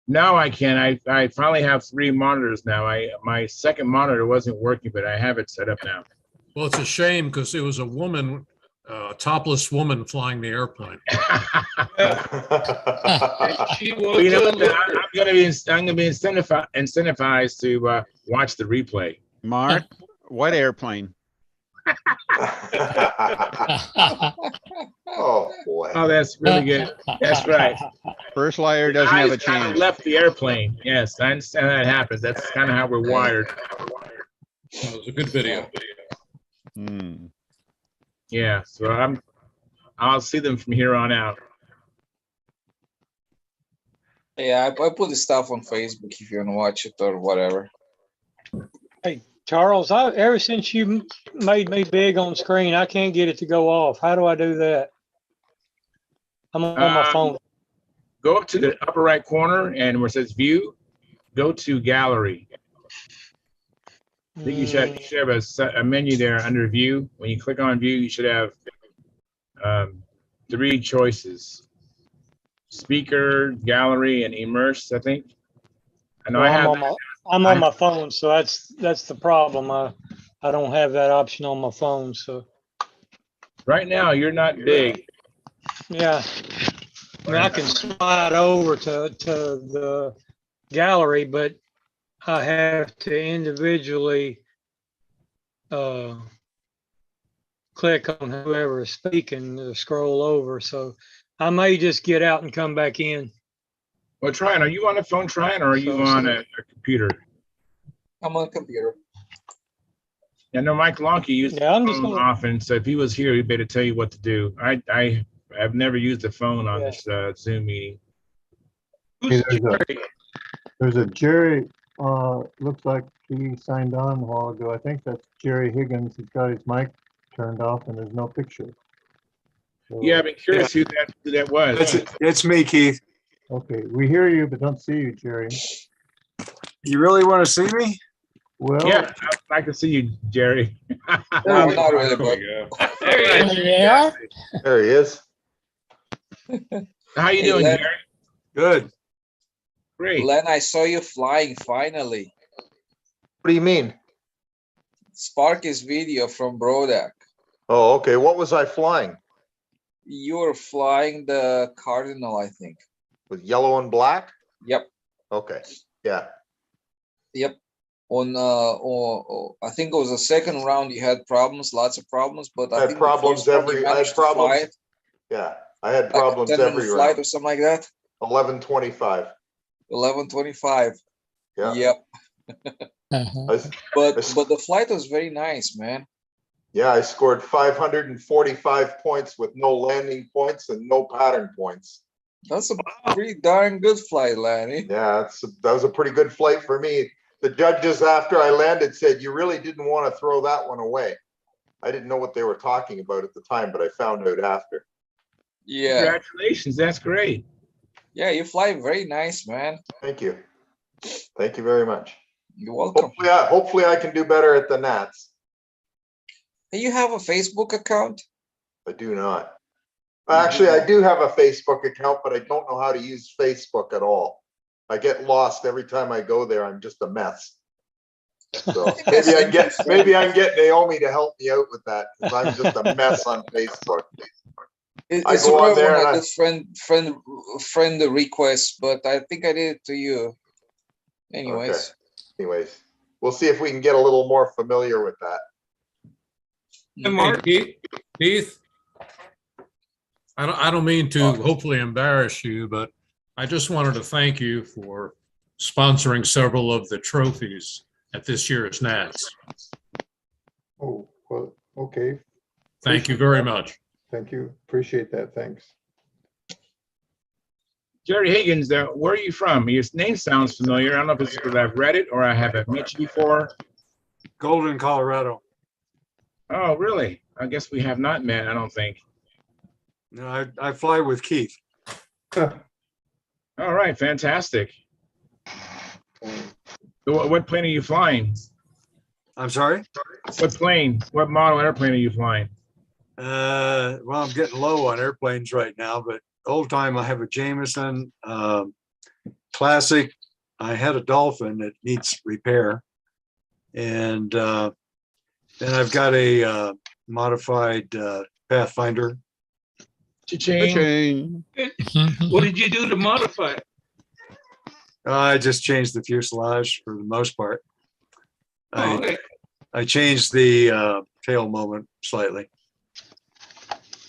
Now I can. I finally have three monitors now. My second monitor wasn't working, but I have it set up now. Well, it's a shame because it was a woman, a topless woman flying the airplane. She I'm gonna be incentivized to watch the replay. Mark, what airplane? Oh boy. Oh, that's really good. That's right. First liar doesn't have a Eyes kinda chance. left the airplane. Yes, I understand that happens. That's kind of how we're wired. It was a good video. Yeah, so I'll see them from here on out. Yeah, I put the stuff on Facebook if you want to watch it or whatever. Hey, Charles, ever since you made me big on screen, I can't get it to go off. How do I do that? I'm on my phone. Go up to the upper right corner and where it says view, go to gallery. I think you should have a menu there under view. When you click on view, you should have 3 choices: speaker, gallery, and immerse. I think. I know Well, I'm on my phone, so that's the problem. I don't have that option on my phone. So right now you're not big. yeah, I mean, I can slide over to the gallery, but I have to individually click on whoever is speaking to scroll over. So I may just get out and come back in. Well, Tryon, are you on a phone, Tryon, or are you on a computer? I'm on a computer. I know Mike Lonke used the phone often, so if he was here, he'd better tell you what to do. I've never used a phone on this Zoom meeting. Hey, there's a Jerry, looks like he signed on a while ago. I think that's Jerry Higgins. He's got his mic turned off and there's no picture. So, Yeah, I've been curious who that was. It's me, Keith. okay, we hear you, but don't see you, Jerry. You really want to see me? Well, yeah, I'd like to see you, Jerry. No, not really, but There he is. How you doing, Len, Jerry? Good. Great. Len, I saw you flying finally. What do you mean? Sparky's video from Brodak. Oh, okay. What was I flying? You were flying the Cardinal, I think. With yellow and black? Yep. Okay. Yeah. Yep. I think it was the second round. You had problems, lots of problems, but I think problems I had problems. Yeah, I had problems every round. Flight or something like that. 11:25. 11:25. Yeah. Yep. Uh-huh. But the flight was very nice, man. Yeah, I scored 545 points with no landing points and no pattern points. That's a pretty darn good flight, Lanny. Yeah, that was a pretty good flight for me. The judges, after I landed, said, you really didn't want to throw that one away. I didn't know what they were talking about at the time, but I found out after. Yeah. Congratulations. That's great. Yeah, you fly very nice, man. Thank you. Thank you very much. You're welcome. Hopefully I can do better at the Nats. Do you have a Facebook account? I do not. Actually, I do have a Facebook account, but I don't know how to use Facebook at all. I get lost every time I go there. I'm just a mess. So maybe I can get Naomi to help me out with that, because I'm just a mess on Facebook. It's go on there and friend request, but I think I did it to you. Anyways. Okay. Anyways, we'll see if we can get a little more familiar with that. Hey, Keith, I don't mean to hopefully embarrass you, but I just wanted to thank you for sponsoring several of the trophies at this year's Nats. oh, well, okay. Thank you very much. Thank you. Appreciate that. Thanks. Jerry Higgins, where are you from? Your name sounds familiar. I don't know if it's because I've read it or I haven't met you before. Golden, Colorado. Oh, really? I guess we have not met, I don't think. No, I fly with Keith. All right, fantastic. What plane are you flying? I'm sorry? What plane? What model airplane are you flying? Well, I'm getting low on airplanes right now, but old time I have a Jameson Classic. I had a Dolphin that needs repair. And then I've got a modified Pathfinder. Cha-ching. What did you do to modify it? I just changed the fuselage for the most part. Okay. I changed the tail moment slightly.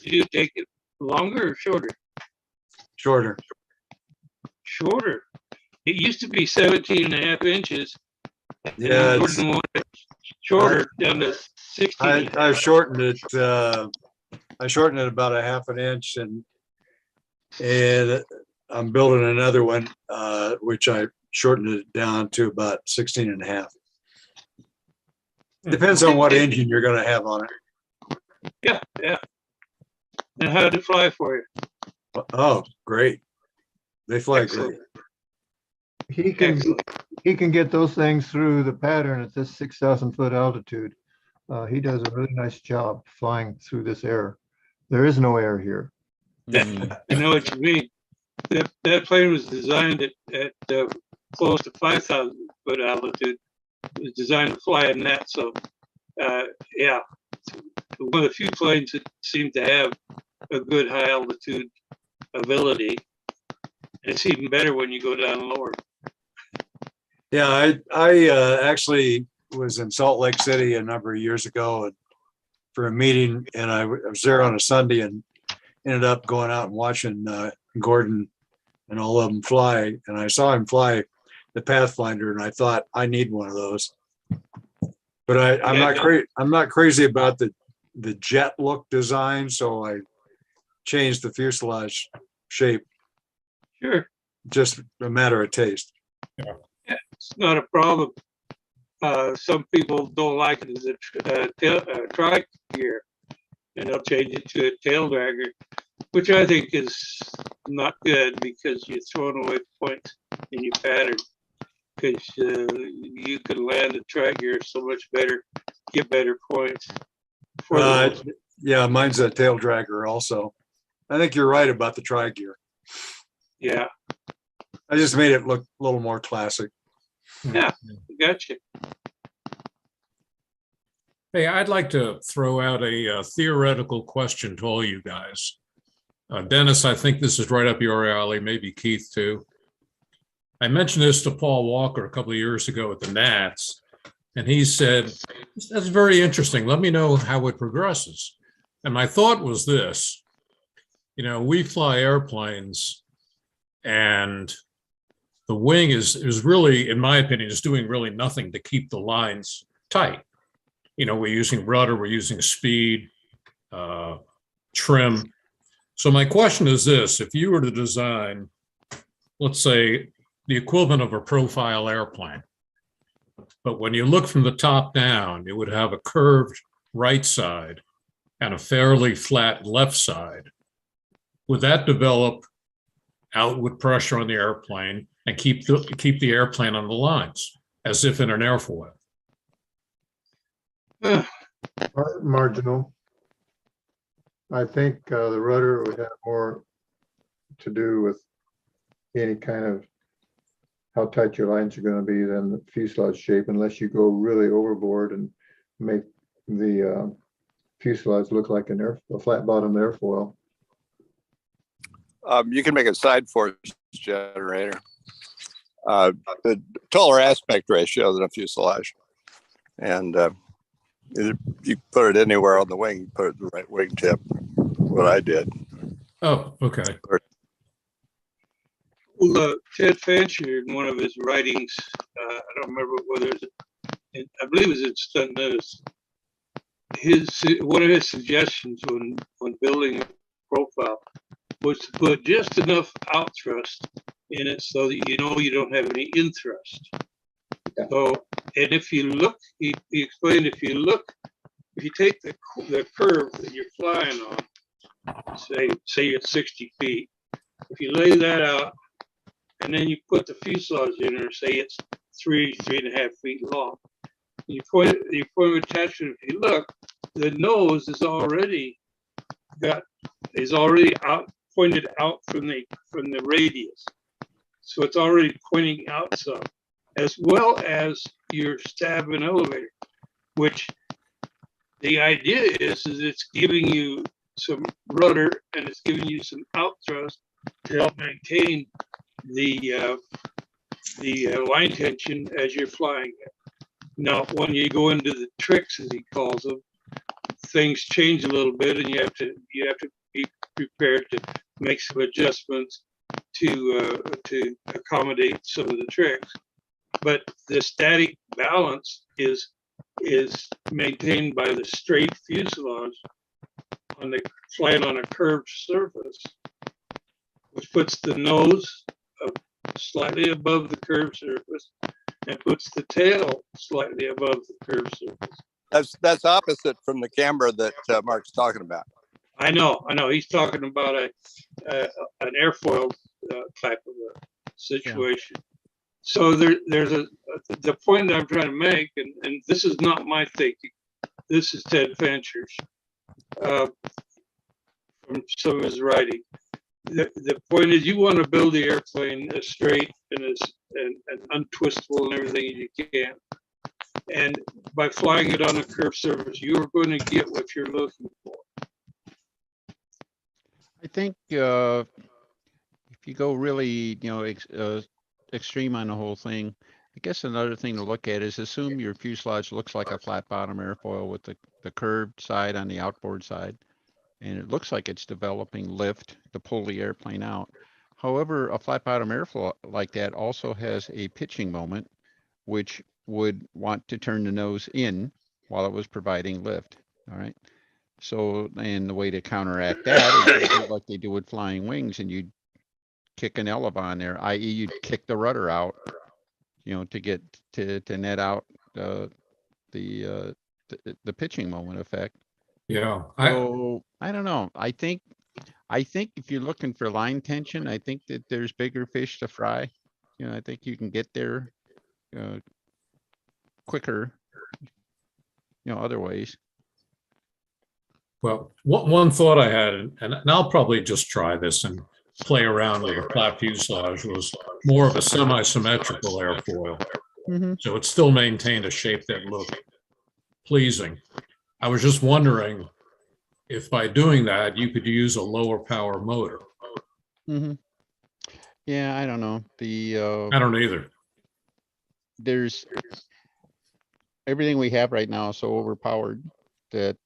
Did you take it longer or shorter? Shorter. Shorter. It used to be 17.5 inches. Yeah, shorter down to 16. I've shortened it. I shortened it about a half an inch, and I'm building another one, which I shortened it down to about 16 and a half. Depends on what engine you're going to have on it. Yeah, yeah. And how did it fly for you? Oh, great. They fly Excellent. great. He can get those things through the pattern at this 6,000 foot altitude. He does a really nice job flying through this air. There is no air here. I know what you mean. That plane was designed at close to 5,000 foot altitude. It was designed to fly in that. So, yeah, one of the few planes that seem to have a good high altitude ability. It's even better when you go down lower. Yeah, I actually was in Salt Lake City a number of years ago for a meeting, and I was there on a Sunday and ended up going out and watching Gordon and all of them fly. And I saw him fly the Pathfinder, and I thought, I need one of those. But I'm not crazy about the jet look design, so I changed the fuselage shape. Sure. Just a matter of taste. Yeah, it's not a problem. Some people don't like it as a tri gear, and they'll change it to a tail dragger, which I think is not good because you're throwing away points in your pattern. Because you can land a tri gear so much better, get better points. Yeah, mine's a tail dragger also. I think you're right about the tri gear. Yeah. I just made it look a little more classic. Yeah, gotcha. Hey, I'd like to throw out a theoretical question to all you guys. Dennis, I think this is right up your alley, maybe Keith too. I mentioned this to Paul Walker a couple of years ago at the Nats, and he said, that's very interesting. Let me know how it progresses. And my thought was this, we fly airplanes, and the wing is really, in my opinion, is doing really nothing to keep the lines tight. We're using rudder, we're using speed, trim. So my question is this: if you were to design, let's say, the equivalent of a profile airplane, but when you look from the top down, it would have a curved right side and a fairly flat left side. Would that develop outward pressure on the airplane and keep the airplane on the lines as if in an airfoil? Marginal. I think the rudder would have more to do with any kind of how tight your lines are going to be than the fuselage shape, unless you go really overboard and make the fuselage look like a flat bottom airfoil. You can make a side force generator. The taller aspect ratio than a fuselage. And you put it anywhere on the wing, you put it the right wingtip, what I did. Oh, okay. Well, Ted Fancher, in one of his writings, I don't remember whether I believe it was in Stunt News, one of his suggestions when building a profile was to put just enough out thrust in it so that you don't have any in thrust. Yeah. So, and if you look, he explained, if you take the curve that you're flying on, say it's 60 feet, if you lay that out, and then you put the fuselage in there, say it's 3.5 feet long. You point of attachment, if you look, the nose is already out, pointed out from the radius. So it's already pointing out some, as well as your stab and elevator, which the idea is it's giving you some rudder and it's giving you some out thrust to help maintain the line tension as you're flying it. Now, when you go into the tricks, as he calls them, things change a little bit, and you have to be prepared to make some adjustments to accommodate some of the tricks. But the static balance is maintained by the straight fuselage flying on a curved surface, which puts the nose slightly above the curved surface and puts the tail slightly above the curved surface. That's opposite from the camber that Mark's talking about. I know. He's talking about an airfoil type of a situation. Yeah. So there's the point that I'm trying to make, and this is not my thinking. This is Ted Fancher's from some of his writing. The point is, you want to build the airplane as straight and as and untwistable and everything as you can. And by flying it on a curved surface, you're going to get what you're looking for. I think if you go really, extreme on the whole thing, I guess another thing to look at is assume your fuselage looks like a flat bottom airfoil with the curved side on the outboard side. And it looks like it's developing lift to pull the airplane out. However, a flat bottom airfoil like that also has a pitching moment, which would want to turn the nose in while it was providing lift. All right. So, and the way to counteract that is you do like they do with flying wings, and you'd kick an elevon there, i.e. you'd kick the rudder out, to get to net out the pitching moment effect. Yeah. So I don't know. I think if you're looking for line tension, I think that there's bigger fish to fry. I think you can get there quicker, other ways. Well, one thought I had, and I'll probably just try this and play around with a flat fuselage, was more of a semi-symmetrical airfoil. Mm-hmm. So it still maintained a shape that looked pleasing. I was just wondering if by doing that, you could use a lower power motor. Mm-hmm. Yeah, I don't know. I don't either. There's everything we have right now is so overpowered that,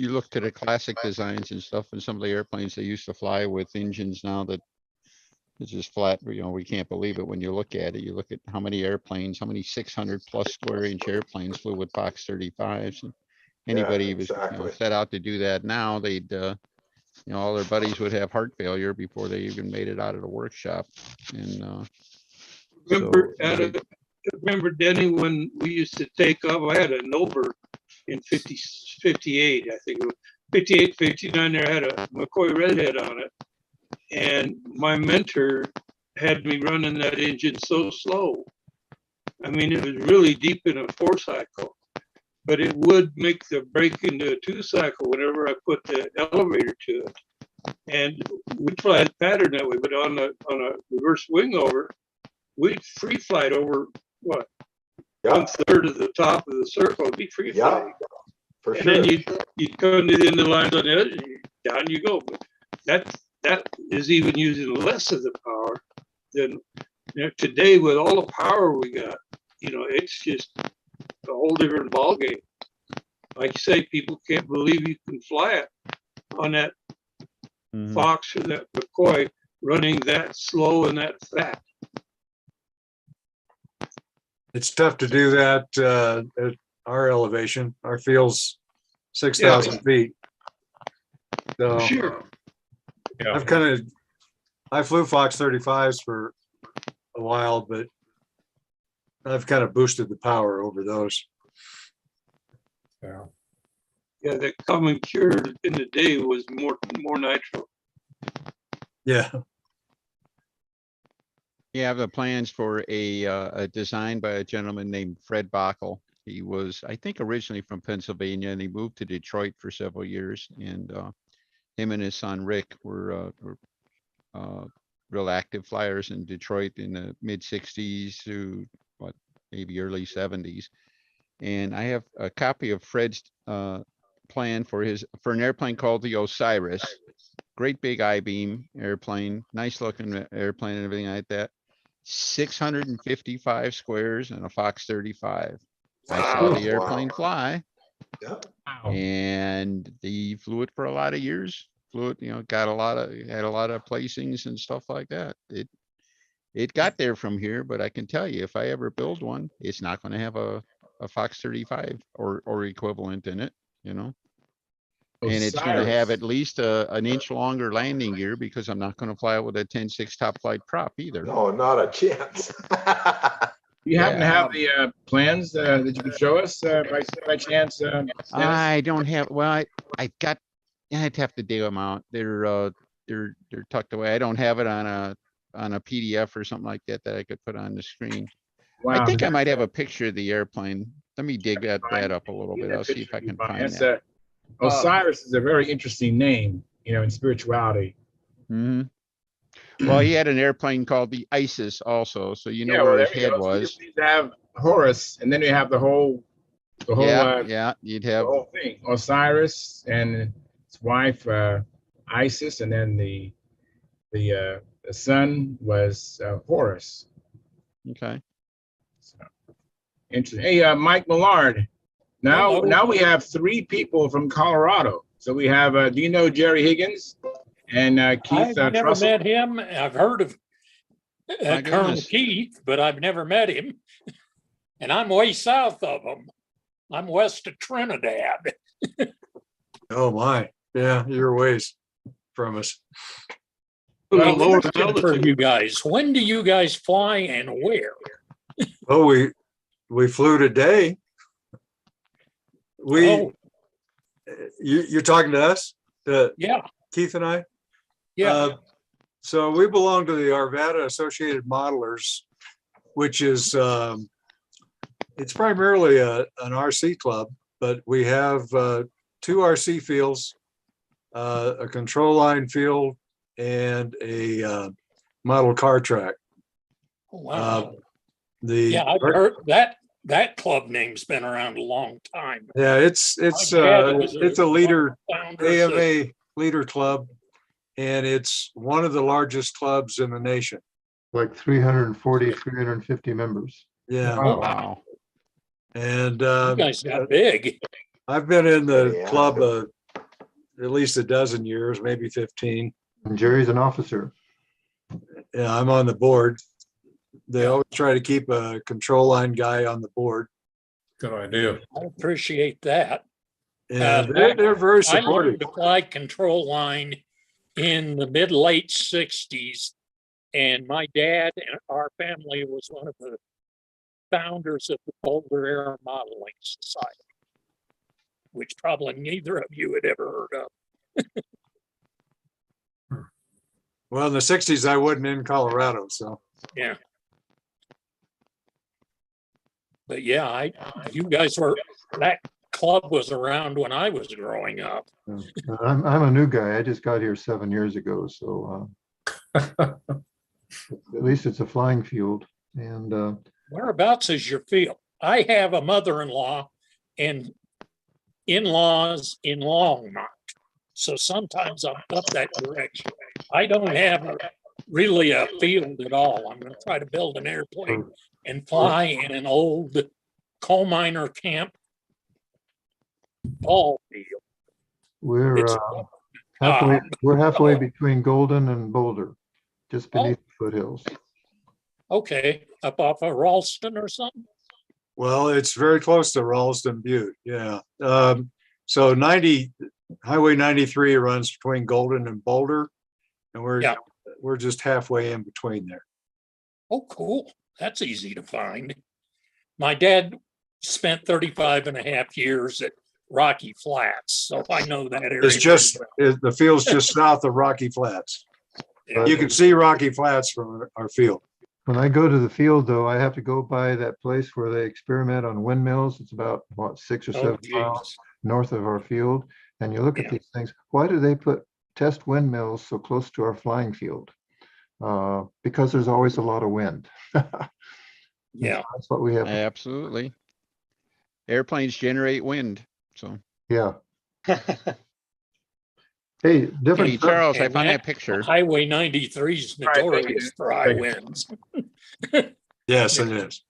you look to the classic designs and stuff, and some of the airplanes they used to fly with engines now that it's just flat. We can't believe it when you look at it. You look at how many airplanes, how many 600 plus square inch airplanes flew with Fox 35s. And anybody was set out to do that now, they'd, all their buddies would have heart failure before they even made it out of the workshop. And remember, Denny, when we used to take off, I had a Nova in 58, I think it was 58, 59, there had a McCoy Redhead on it. And my mentor had me running that engine so slow. I mean, it was really deep in a 4-cycle, but it would make the break into a 2-cycle whenever I put the elevator to it. And we'd fly the pattern that way, but on a reverse wing over, we'd free flight over what? Yeah. 1/3 of the top of the circle would be free flying. For and sure. then you'd come to the end of the lines on the edge, and down you go. But that is even using less of the power than today with all the power we got. It's just a whole different ballgame. Like you say, people can't believe you can fly it on that Fox or that McCoy running that slow and that fat. It's tough to do that at our elevation. Our field's 6,000 feet. So Sure. Yeah. I flew Fox 35s for a while, but I've kind of boosted the power over those. Yeah. Yeah, the common cure in the day was more nitro. Yeah. You have the plans for a design by a gentleman named Fred Bockel. He was, I think, originally from Pennsylvania, and he moved to Detroit for several years. And him and his son Rick were real active flyers in Detroit in the mid 60s to maybe early 70s. And I have a copy of Fred's plan for an airplane called the Osiris. Great big I-beam airplane, nice looking airplane and everything like that. 655 squares and a Fox 35. I saw the airplane fly. Yep. And he flew it for a lot of years. Flew it, had a lot of placings and stuff like that. It got there from here, but I can tell you, if I ever build one, it's not going to have a Fox 35 or equivalent in it, And it's gonna have Osiris. at least an inch longer landing gear because I'm not gonna fly it with a 10-6 top flight prop either. No, not a chance. You happen to Yeah. have the plans that you could show us by chance, Dennis? I don't have, well, I've got, I'd have to dig them out. They're tucked away. I don't have it on a PDF or something like that I could put on the screen. I Wow. think I might have a picture of the airplane. Let me dig that up a little Get bit. that I'll see if picture I you can find. find That's that. Osiris is a very interesting name, in spirituality. Hmm. Well, he had an airplane called the Isis also, so you know Yeah, where well, his there you head go. So you was. just need to have Horus, and then you have the Yeah, you'd have, whole thing. Osiris and his wife Isis, and then the son was Horus. okay. So, interesting. Hey, Mike Millard. Hello. Now we have 3 people from Colorado. So we have, do you know Jerry Higgins and Keith I've never Trussell? met him. I've heard of My Colonel goodness. Keith, but I've never met him. And I'm way south of him. I'm west of Trinidad. Oh, my. Yeah, you're ways from us. A Well, little lower question for altitude. you guys. When do you guys fly and where? Oh, we flew today. Oh, You're talking to us, yeah, Keith and I? yeah. So we belong to the Arvada Associated Modelers, which is, it's primarily an RC club, but we have 2 RC fields, a control line field, and a model car track. Wow. The Yeah, I've heard that club name's been around a long time. Yeah, it's My dad was a leader, founders of- AMA leader club, and it's one of the largest clubs in the nation. Like 340, 350 members. Yeah, Oh, Wow. and you guys got big. I've been in the Yeah. club at least a dozen years, maybe 15. And Jerry's an officer. Yeah, I'm on the board. They Yeah. always try to keep a control line guy on the board, Good idea. I appreciate that. and they're very I supportive. learned to fly control line in the mid-late 60s. And my dad and our family was one of the founders of the Boulder Air Modeling Society, which probably neither of you had ever heard of. Well, in the 60s, I wasn't in Colorado, so. Yeah. But yeah, you guys were, that club was around when I was growing up. I'm a new guy. I just got here 7 years ago, so at least it's a flying field. And Whereabouts is your field? I have a mother-in-law and in-laws in Longmont. So sometimes I'm up that direction. I don't have really a field at all. I'm going to try to build an airplane and fly in an old coal miner camp ball field. we're It's halfway between Golden and Boulder, just beneath the foothills. okay, up off of Ralston or something. Well, it's very close to Ralston Butte, yeah. So Highway 93 runs between Golden and Boulder, and we're just halfway in between there. Oh, cool. That's easy to find. My dad spent 35 and a half years at Rocky Flats, so I know that area. The field's just south of Rocky Flats. Yeah. You can see Rocky Flats from our field. When I go to the field, though, I have to go by that place where they experiment on windmills. It's about, 6 or 7 miles geez. north of our field. And you look at these things, why do they put test windmills so close to our flying field? Because there's always a lot of wind. Yeah. That's what we have. Absolutely. Airplanes generate wind, so. Yeah. Hey, different. Hey, Charles, I And found that picture. Highway 93 is notorious for high winds. Yes, it is.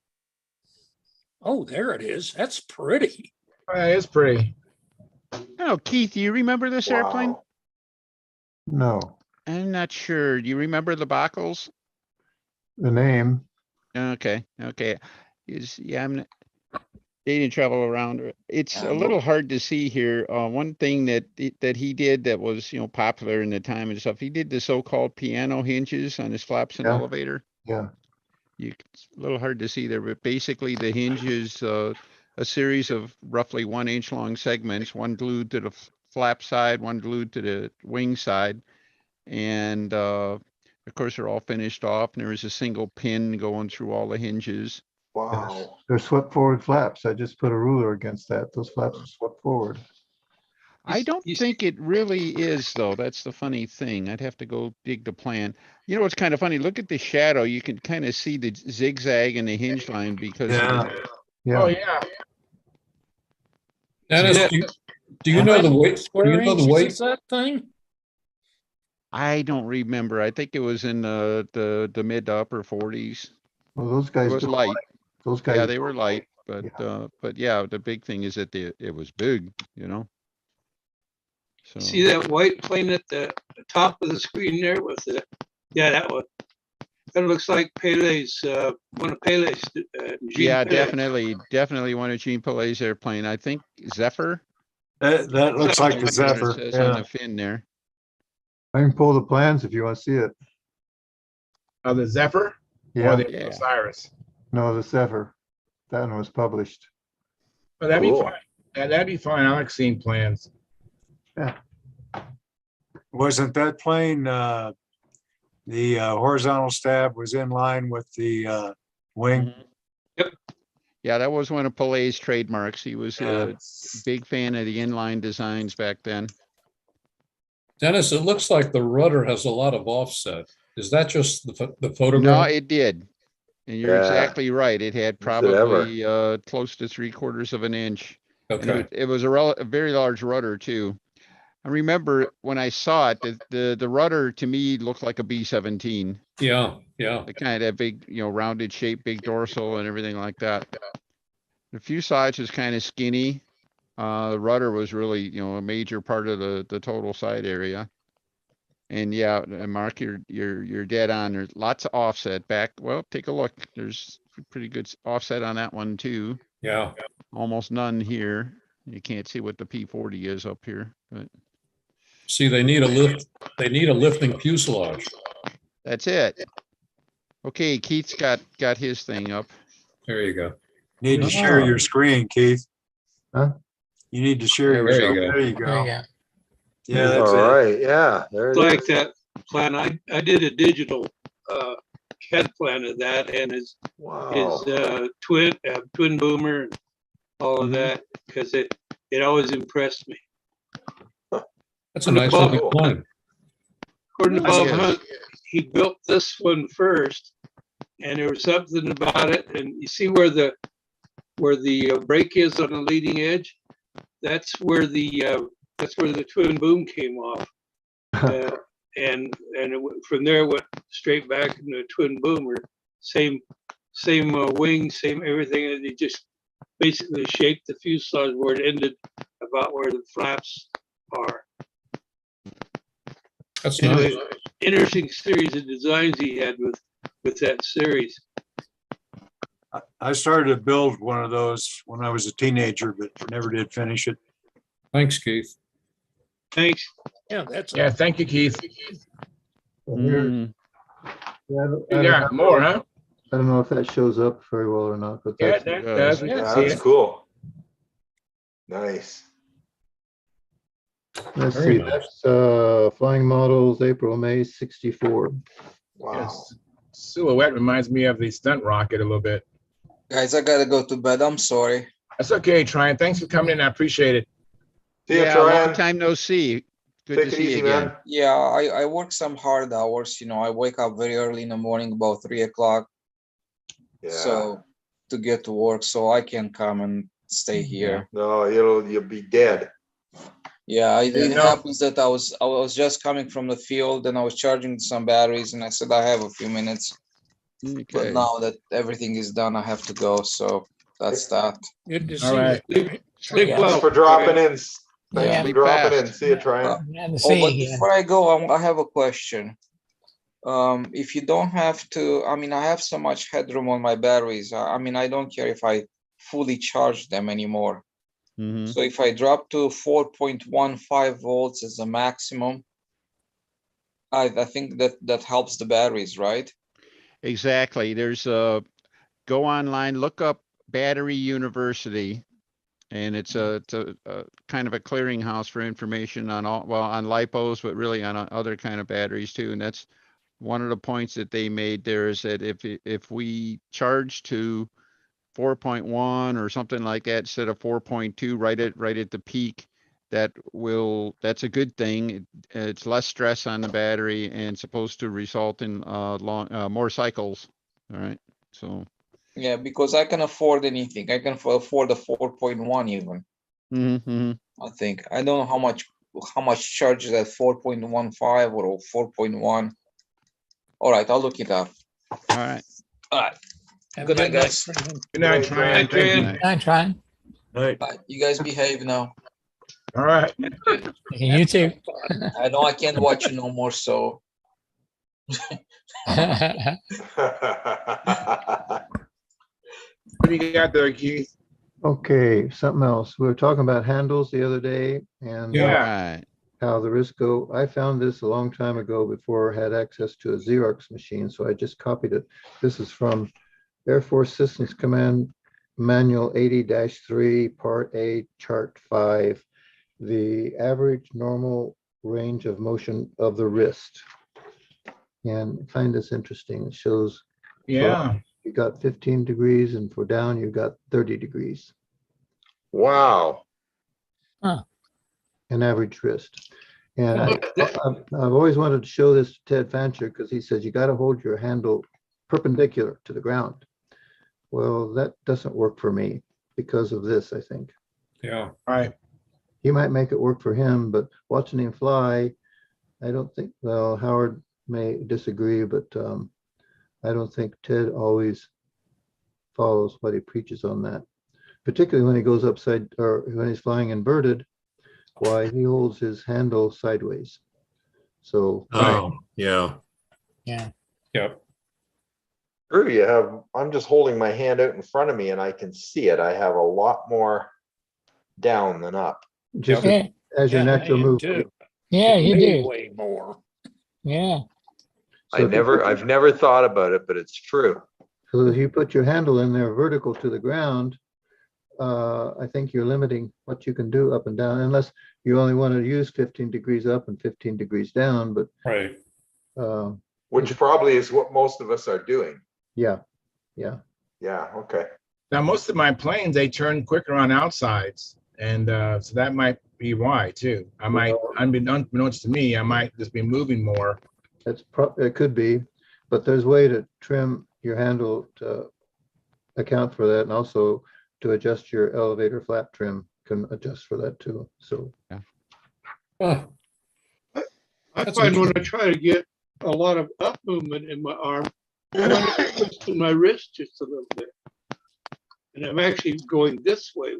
Oh, there it is. That's pretty. It's pretty. Oh, Keith, do you remember this airplane? Wow. No, I'm not sure. Do you remember the Bockels? the name. Okay. They didn't travel around. It's a little hard to see here. One thing that he did that was, popular in the time and stuff, he did the so-called piano hinges on his flaps and Yeah. elevator. Yeah. It's a little hard to see there, but basically the hinge is a series of roughly 1 inch long segments, one glued to the flap side, one glued to the wing side. And of course, they're all finished off, and there is a single pin going through all the hinges. Wow. They're swept forward flaps. I just put a ruler against that. Those flaps are swept forward. I don't think it really is, though. That's the funny thing. I'd have to go dig the plan. You know what's kind of funny? Look at the shadow. You can kind of see the zigzag in the hinge line because of the, Yeah. Oh, yeah. Dennis, do you know the weight? Do Square you know the inches weight? is that thing? I don't remember. I think it was in the mid to upper 40s. Well, those It guys. was light. Those guys. Yeah, they were light, but yeah, the big thing is that it was big, So See that white plane at the top of the screen there with the, yeah, that one. That looks like Pele's, one of Pele's. yeah, Pele. definitely one of Gene Pele's airplane. I think Zephyr. That looks like the It Zephyr. says on Yeah. the fin there. I can pull the plans if you want to see it. The Zephyr Yeah. or the Yeah. Osiris? No, the Zephyr. That one was published. Well, that'd Cool. be fine. Yeah, that'd be fine. I like seeing plans. Wasn't that plane, the horizontal stab was in line with the wing? Yeah, that was one of Pele's trademarks. He was Yeah. a big fan of the inline designs back then. Dennis, it looks like the rudder has a lot of offset. Is that just the No, photograph? it did. And you're Yeah. exactly right. It had Is it ever? probably close to 3/4 of an inch. And Okay. it was a very large rudder too. I remember when I saw it, the rudder to me looked like a B-17. Yeah. The kind of that big, rounded shape, big dorsal and everything like that. The fuselage is kind of skinny. The rudder was really, a major part of the total side area. And yeah, and Mark, you're dead on. There's lots of offset back. Well, take a look. There's pretty good offset on that one too. Yeah. Almost none here. You can't see what the P40 is up here, but See, they need a lift. They need a lifting fuselage. that's it. Okay, Keith's got his thing up. There you go. Need to share your screen, Keith. Huh? You need to share There you yourself. go. There you There go. you go. Yeah, that's All it. right. Yeah. There it Like is. that plan. I did a digital CAD plan of that and his Wow. twin boomer and all of Mhm. that, because it always impressed me. That's a nice looking Cool. plane. According to Yes, Bob yes. Hunt, he built this one first, and there was something about it. And you see where the brake is on the leading edge? That's where the twin boom came off, and from there it went straight back into a twin boomer. Same wing, same everything, and it just basically shaped the fuselage where it ended, about where the flaps are. That's Anyway, nice. interesting series of designs he had with that series. I started to build one of those when I was a teenager, but never did finish it. Thanks, Keith. Thanks. Yeah, that's. Yeah, thank you, Keith. Mm, You got more, huh? I don't know if that shows up very well or not, but Yeah, that's, that does. does. We Yeah, can see that's it. cool. Nice. let's Very see, nice. that's Flying Models, April, May 64. Wow. Yes. Silhouette reminds me of the stunt rocket a little bit. Guys, I gotta go to bed. I'm sorry. That's okay, Tryon. Thanks for coming in. I appreciate it. See you, yeah, long Tryon. time no see. Good Take to it see easy, you again. man. Yeah, I work some hard hours. I wake up very early in the morning, about 3 o'clock. Yeah. So to get to work, so I can come and stay here. No, you'll be dead. Yeah, it Yeah, no. happens that I was just coming from the field and I was charging some batteries and I said I have a few minutes. But Okay. now that everything is done, I have to go. So that's that. Good to All see right. you. Sleep Yeah. well. Thanks for dropping in. Thanks Yeah. for Be dropping fast. in. See you, Tryon. Glad to Oh, see but you again. before I go, I have a question. If you don't have to, I have so much headroom on my batteries. I don't care if I fully charge them anymore. Mhm. So if I drop to 4.15 volts as a maximum, I think that helps the batteries, right? Exactly. There's go online, look up Battery University, and it's a kind of a clearinghouse for information on on lipos, but really on other kind of batteries too. And that's one of the points that they made there, is that if we charge to 4.1 or something like that instead of 4.2 right at the peak, that's a good thing. It's less stress on the battery and supposed to result in more cycles. All right. So Yeah, because I can afford anything. I can afford the 4.1 even. mm-hmm. I think. I don't know how much charges at 4.15 or 4.1. All right, I'll look it up. All right. All right. Have Good night, guys. Good night, Good Tryon. night, Thank you. Tryon. I'm trying. Right. All right, you guys behave now. All right. You too. I know I can't watch you no more, so What do you got there, Keith? Okay, something else. We were talking about handles the other day and Yeah. Right. how the wrists go. I found this a long time ago before I had access to a Xerox machine, so I just copied it. This is from Air Force Systems Command Manual 80-3, Part A, Chart 5, the average normal range of motion of the wrist. And I find this interesting. It shows Yeah. you got 15 degrees, and for down, you got 30 degrees, Wow. an average wrist. And That- I've always wanted to show this to Ted Fancher, because he says you got to hold your handle perpendicular to the ground. Well, that doesn't work for me because of this, I think. Yeah. Right. He might make it work for him, but watching him fly, I don't think, well, Howard may disagree, but I don't think Ted always follows what he preaches on that, particularly when he goes upside, or when he's flying inverted, why he holds his handle sideways. So Oh, yeah. Yeah. Yep. True, I'm just holding my hand out in front of me and I can see it. I have a lot more down than up. just Yeah. as your Yeah, natural I move. do. Yeah, you Way, do. way more. Yeah. So if you put- I've never thought about it, but it's true. So if you put your handle in there vertical to the ground, I think you're limiting what you can do up and down, unless you only want to use 15 degrees up and 15 degrees down, but Right. Which probably is what most of us are doing. yeah. Yeah, okay. Now, most of my planes, they turn quicker on outsides. And so that might be why too. I might, unbeknownst to me, I might just be moving more. It could be, but there's a way to trim your handle to account for that, and also to adjust your elevator flap trim can adjust for that too. So I find when I try to get a lot of up movement in my arm, I want to twist my wrist just a little bit. And I'm actually going this way.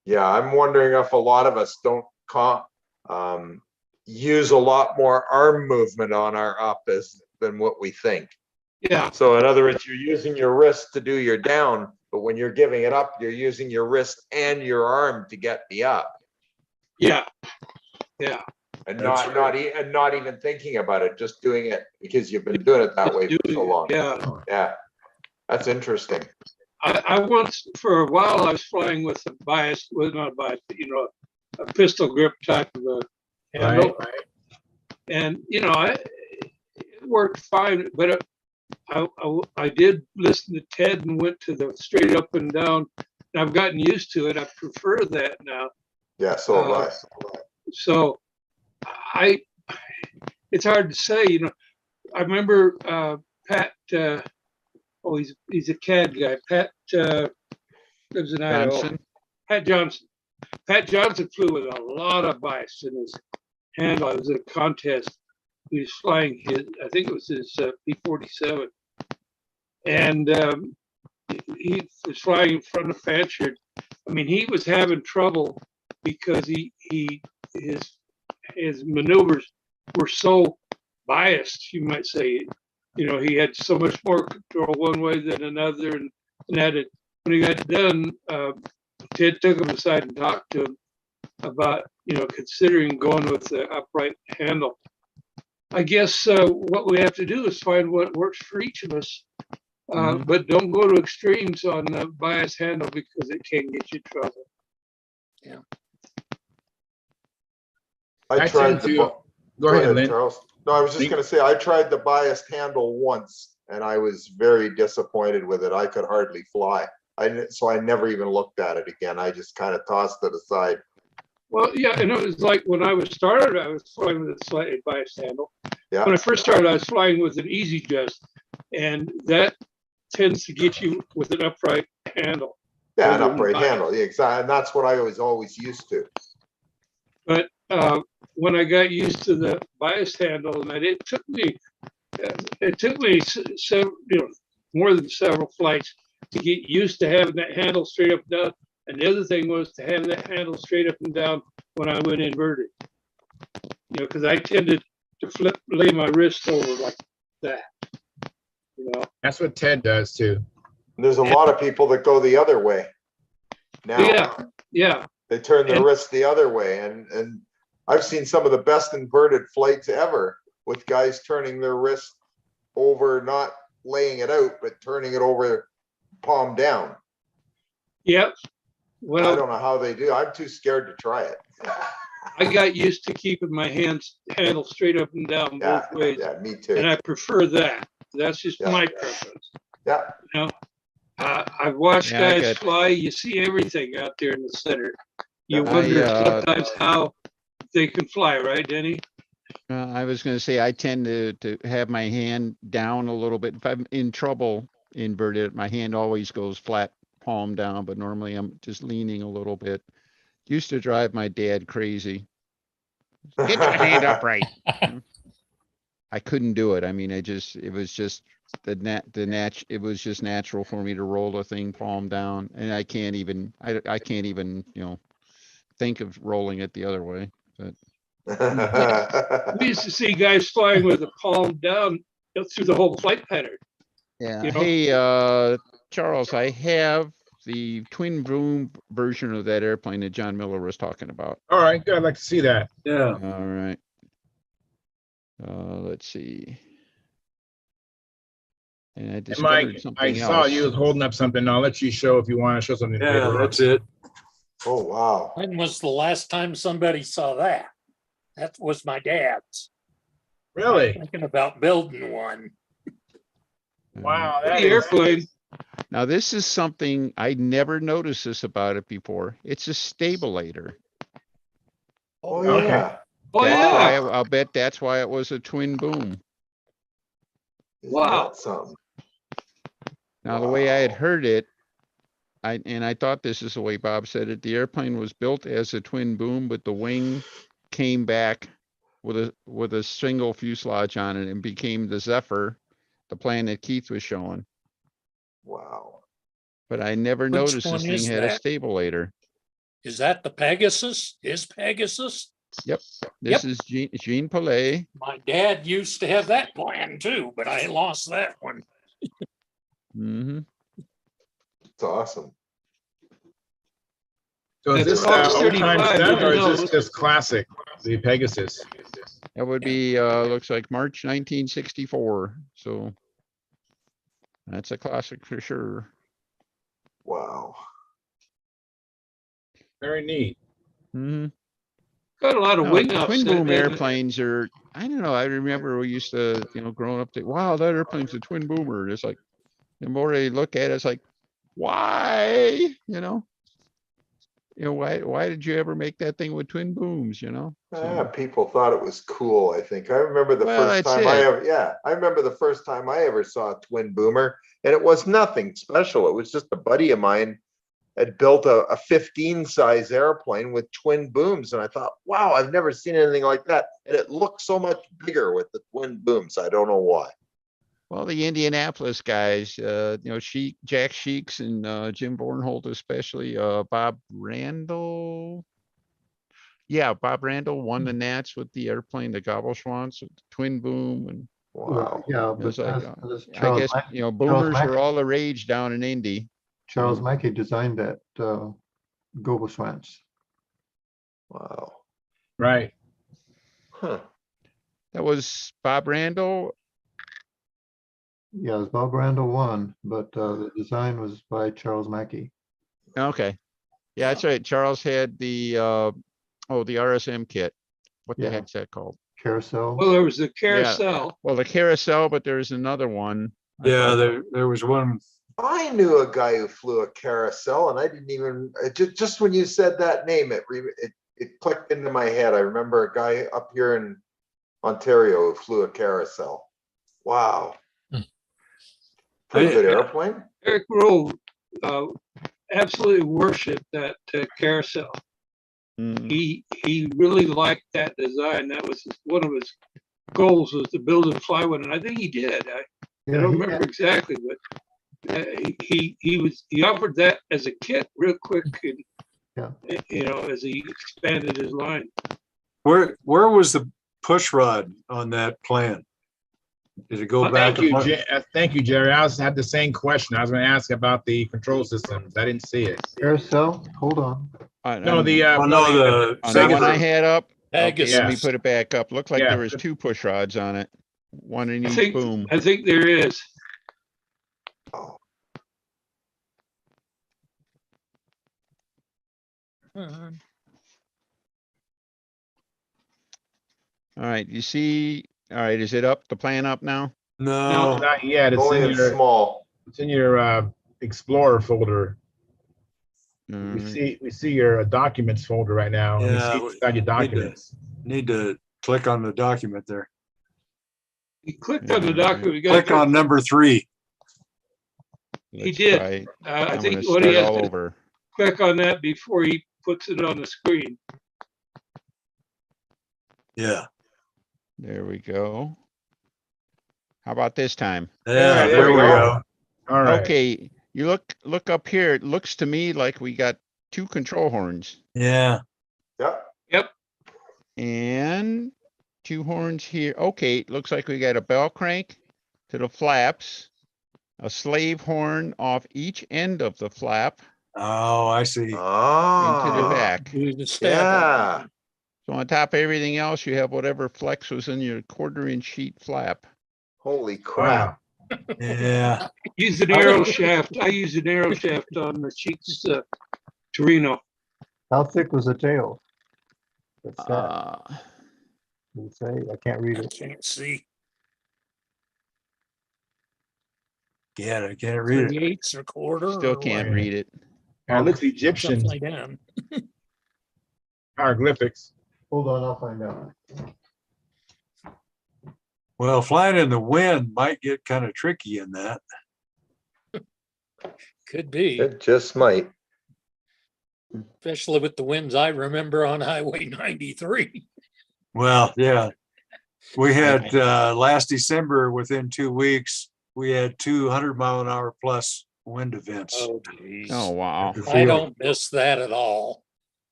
Yeah, I'm wondering if a lot of us don't use a lot more arm movement on our up than what we think. Yeah. So in other words, you're using your wrist to do your down, but when you're giving it up, you're using your wrist and your arm to get the up. Yeah. Yeah. And That's not even thinking about it, just doing it because you've been doing it that way for so long. Yeah. Yeah. That's interesting. I once, for a while, I was flying with a bias, well, not a bias, but, a pistol grip type of a handle. Right. And, it worked fine, but I did listen to Ted and went to the straight up and down. And I've gotten used to it. I prefer that now. Yeah, so have I. So it's hard to say, I remember Pat, he's a CAD guy. Pat lives in Idaho. Johnson. Pat Johnson. Pat Johnson flew with a lot of bias in his handle. It was a contest. He was flying I think it was his P-47. And he was flying in front of Fancher. I mean, he was having trouble because his maneuvers were so biased, you might say. He had so much more control one way than another, and had to when he got done, Ted took him aside and talked to him about, considering going with the upright handle. I guess what we have to do is find what works for each of us. But don't go to extremes on the bias handle because it can get you in trouble. Yeah. I tried go ahead, Lynn. Charles. No, I was just going to say, I tried the biased handle once and I was very disappointed with it. I could hardly fly. So I never even looked at it again. I just kind of tossed it aside. Well, yeah, and it was like when I was started, I was flying with a slightly biased handle. Yeah. When I first started, I was flying with an easy adjust, and that tends to get you with an upright handle. Yeah, an upright handle. Yeah, exactly. And that's what I was always used to. But when I got used to the biased handle, and it took me several, more than several flights to get used to having that handle straight up and down. And the other thing was to have that handle straight up and down when I went inverted. Because I tended to lay my wrist over like that. That's what Ted does too. And there's a lot of people that go the other way now. Yeah. They turn their wrist the other way. And I've seen some of the best inverted flights ever with guys turning their wrist over, not laying it out, but turning it over palm down. Yep. Well, I don't know how they do. I'm too scared to try it. I got used to keeping my hands handle straight up and down both ways. Yeah, me too. And I prefer that. That's just my preference. Yeah. I've watched guys fly. You see everything out there in the center. You wonder sometimes how they can fly, right, Denny? I was going to say, I tend to have my hand down a little bit. If I'm in trouble inverted, my hand always goes flat, palm down, but normally I'm just leaning a little bit. Used to drive my dad crazy. Get your hand upright. I couldn't do it. I mean, it was just it was just natural for me to roll the thing palm down, and I can't even think of rolling it the other way. But we used to see guys flying with the palm down through the whole flight pattern. Yeah. Hey, Charles, I have the twin boom version of that airplane that John Miller was talking about. All right, good. I'd like to see that. Yeah. All right. Let's see. And I discovered Mike, something I else. saw you holding up something. I'll let you show if you want to show something. Yeah, that's it. Oh, wow. When was the last time somebody saw that? That was my dad's. Really? I'm thinking about building one. Wow, that airplane. Now, this is something I never noticed this about it before. It's a stabulator. Oh, yeah. Oh, yeah. I'll bet that's why it was a twin boom. Wow. Something. Now, the way I had heard it, I thought this is the way Bob said it, the airplane was built as a twin boom, but the wing came back with a single fuselage on it and became the Zephyr, the plan that Keith was showing. Wow. But I never noticed this thing had a stabulator. Is that the Pegasus? Is Pegasus? Yep. This is Jean Paulet. My dad used to have that plan too, but I lost that one. Mm-hmm. It's awesome. So is this old time stuff or is this just classic, the Pegasus? That would be, looks like March 1964. So that's a classic for sure. Wow. Very neat. Mm-hmm. Got a lot of wing ups. Twin boom airplanes are, I don't know. I remember we used to, growing up, wow, that airplane's a twin boomer. It's like, the more they look at it, it's like, why? Why did you ever make that thing with twin booms? Yeah, people thought it was cool. I think I remember the first time I remember the first time I ever saw a twin boomer, and it was nothing special. It was just a buddy of mine had built a 15 size airplane with twin booms, and I thought, wow, I've never seen anything like that, and it looked so much bigger with the twin booms. I don't know why. Well, the Indianapolis guys, Jack Sheeks and Jim Bornholt, especially Bob Randall. Yeah, Bob Randall won the Nats with the airplane, the Gobbleswans, with the twin boom, and wow. Yeah, it was but like, I guess boomers were all the rage down in Indy. Charles Mackey designed that Gobelschwanz. Wow. Right. Huh. That was Bob Randall. Yeah, it was Bob Randall one, but the design was by Charles Mackey. Okay. Yeah, that's right. Charles had the the RSM kit. What the Yeah. heck's that called? Carousel. Well, there was the carousel. Well, the carousel, but there's another one. I Yeah, thought- there was one. I knew a guy who flew a carousel, and I didn't even just when you said that name, it clicked into my head. I remember a guy up here in Ontario who flew a carousel. Wow. Pretty good airplane. Eric Rowe absolutely worshipped that carousel. Mm. He really liked that design. That was one of his goals, was to build and fly one, and I think he did. I don't remember exactly, but he offered that as a kit real quick, and, as he expanded his line. Where was the push rod on that plan? Did it go back? Thank you, Jerry. I also had the same question. I was going to ask about the control systems. I didn't see it. Carousel, hold on. No, the on the one I had up. Okay, let me Yes. put it back up. Looked like Yeah. there was 2 push rods on it. One in each boom. I think there is. All right, you see, all right, is it up, the plan up now? No, not yet. It's Only in in your small. It's in your Explorer folder. We see your documents folder right now. And we see it inside your documents. Need to click on the document there. He clicked on the document. Click on number 3. He did. Try. I I'm think gonna what he start has all to over. click on that before he puts it on the screen. Yeah. There we go. How about this time? Yeah, there we go. All right. Okay, you look up here. It looks to me like we got 2 control horns. Yeah. Yep. And 2 horns here. Okay, it looks like we got a bell crank to the flaps, a slave horn off each end of the flap Oh, I see. into the Oh, back. yeah. So on top of everything else, you have whatever flex was in your 1/4-inch sheet flap. Holy crap. Yeah. Use an arrow shaft. I use an arrow shaft on the Sheets Torino. How thick was the tail? What's that? Uh, Does it say? I can't read I it. can't see. Yeah, I can't read it. 3/8 or 1/4. Still or can't what? read it. It looks Egyptian Something like that. hieroglyphics. Hold on, I'll find out. Well, flying in the wind might get kind of tricky in that. Could be, It just might. especially with the winds I remember on Highway 93. Well, yeah. We had last December, within 2 weeks, we had 200-mile-an-hour plus wind events. Oh, geez. Oh, wow. I don't miss that at all.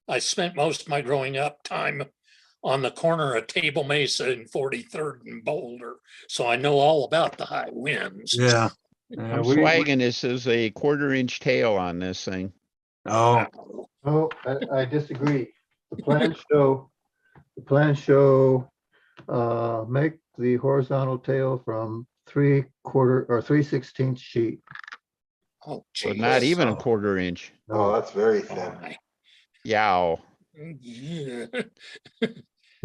I spent most of my growing up time on the corner of Table Mesa and 43rd and Boulder, so I know all about the high winds. Yeah. I'm swagging this as a 1/4-inch tail on this thing. Oh, No, I disagree. The plans show make the horizontal tail from 3/4 or 3/16 sheet. Oh, So not geez. even a 1/4-inch. Oh, that's very thin. Yow. Yeah.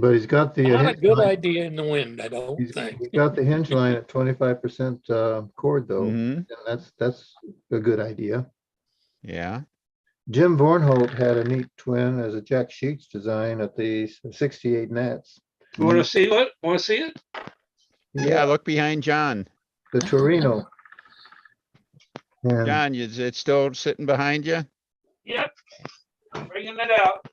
But he's got the Not a hinge good line- idea in the wind, I don't he's think. he's got the hinge line at 25% cord though. Mhm. And that's a good idea. Yeah. Jim Vornholt had a neat twin as a Jack Sheets design at the 68 Nats. You want to see what? Want to see it? Yeah, look behind John. The Torino. And John, is it still sitting behind you? Yep. Bringing it out.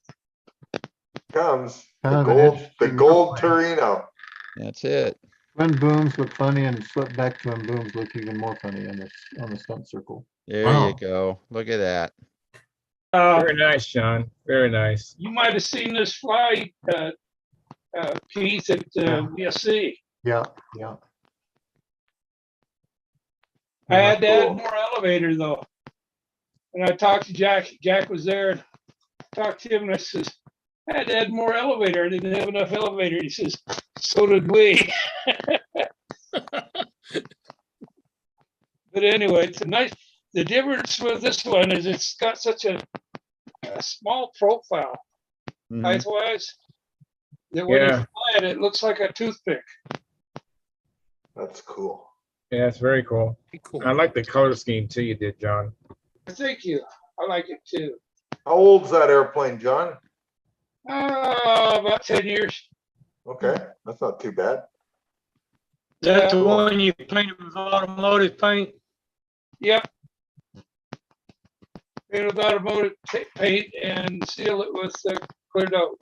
Comes Kind the of an gold, interesting gold airplane. Torino. That's it. twin booms look funny and slip back twin booms look even more funny on the stunt circle. There Wow. you go. Look at that. Very nice, Sean. Very nice. You might have seen this fly, Keith, at VSC. Yeah. I had to add Cool. more elevator though. And I talked to Jack. Jack was there and talked to him, and I says, I had to add more elevator. I didn't have enough elevator. He says, so did we. But anyway, it's a nice, the difference with this one is it's got such a small profile, Mhm. height-wise, that when you Yeah. fly it, it looks like a toothpick. That's cool. Yeah, it's very cool. Cool. I like the color scheme too you did, John. Thank you. I like it too. How old's that airplane, John? About 10 years. Okay, that's not too bad. That's the Cool. one you painted with automotive paint? Yep. Paint with automotive paint and seal it with clear dough.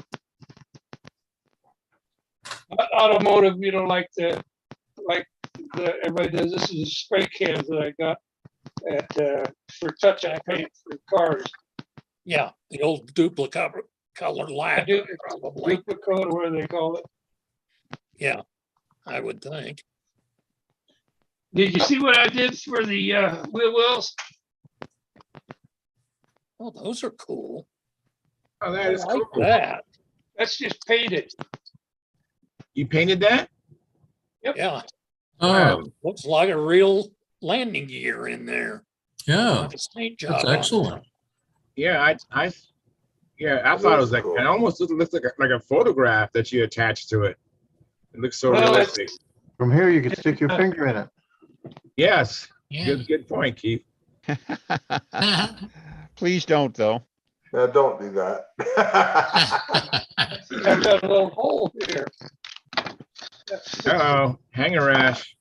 Automotive, you know, like everybody does. This is spray cans that I got at for touch-up paint for cars. Yeah, the old duplicate color lacquer, probably. Duplicate, or whatever they call it. Yeah, I would think. Did you see what I did for the wheel wells? Oh, those are cool. Oh, I that is like cool. that. That's just painted. You painted that? Yeah, Oh, looks like a real landing gear in there. yeah, Nice paint job that's on it. excellent. Yeah, I That thought it is was like cool. it almost looks like a photograph that you attached to it. It looks so Well, realistic. From here, you could stick your finger in it. Yes. Yeah. Good point, Keith. Please don't, though. Yeah, don't do that. I've got a little hole here. Uh-oh, hanger rash.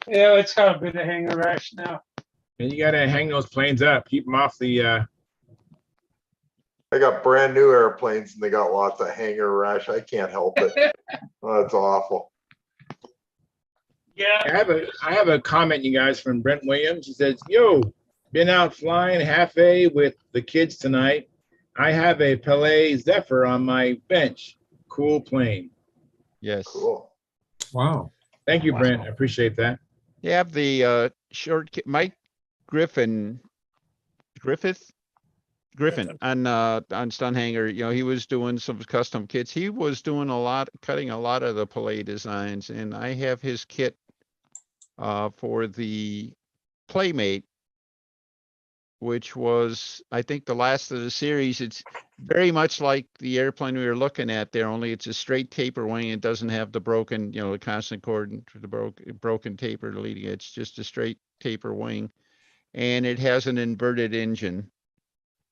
Yeah, it's got a bit of hanger rash now. And you gotta hang those planes up. Keep them off the I got brand new airplanes and they got lots of hanger rash. I can't help it. Oh, that's awful. Yeah. I have a comment, you guys, from Brent Williams. He says, yo, been out flying half A with the kids tonight. I have a Pelé Zephyr on my bench. Cool plane. Yes. Cool. Wow. Thank you, Brent. I appreciate that. You have the Mike Griffin Griffin on Stunthangar. You know, he was doing some custom kits. He was doing cutting a lot of the Pelé designs, and I have his kit for the Playmate, which was, I think, the last of the series. It's very much like the airplane we were looking at there, only it's a straight taper wing. It doesn't have the broken, the constant cord and the broken taper leading. It's just a straight taper wing, and it has an inverted engine,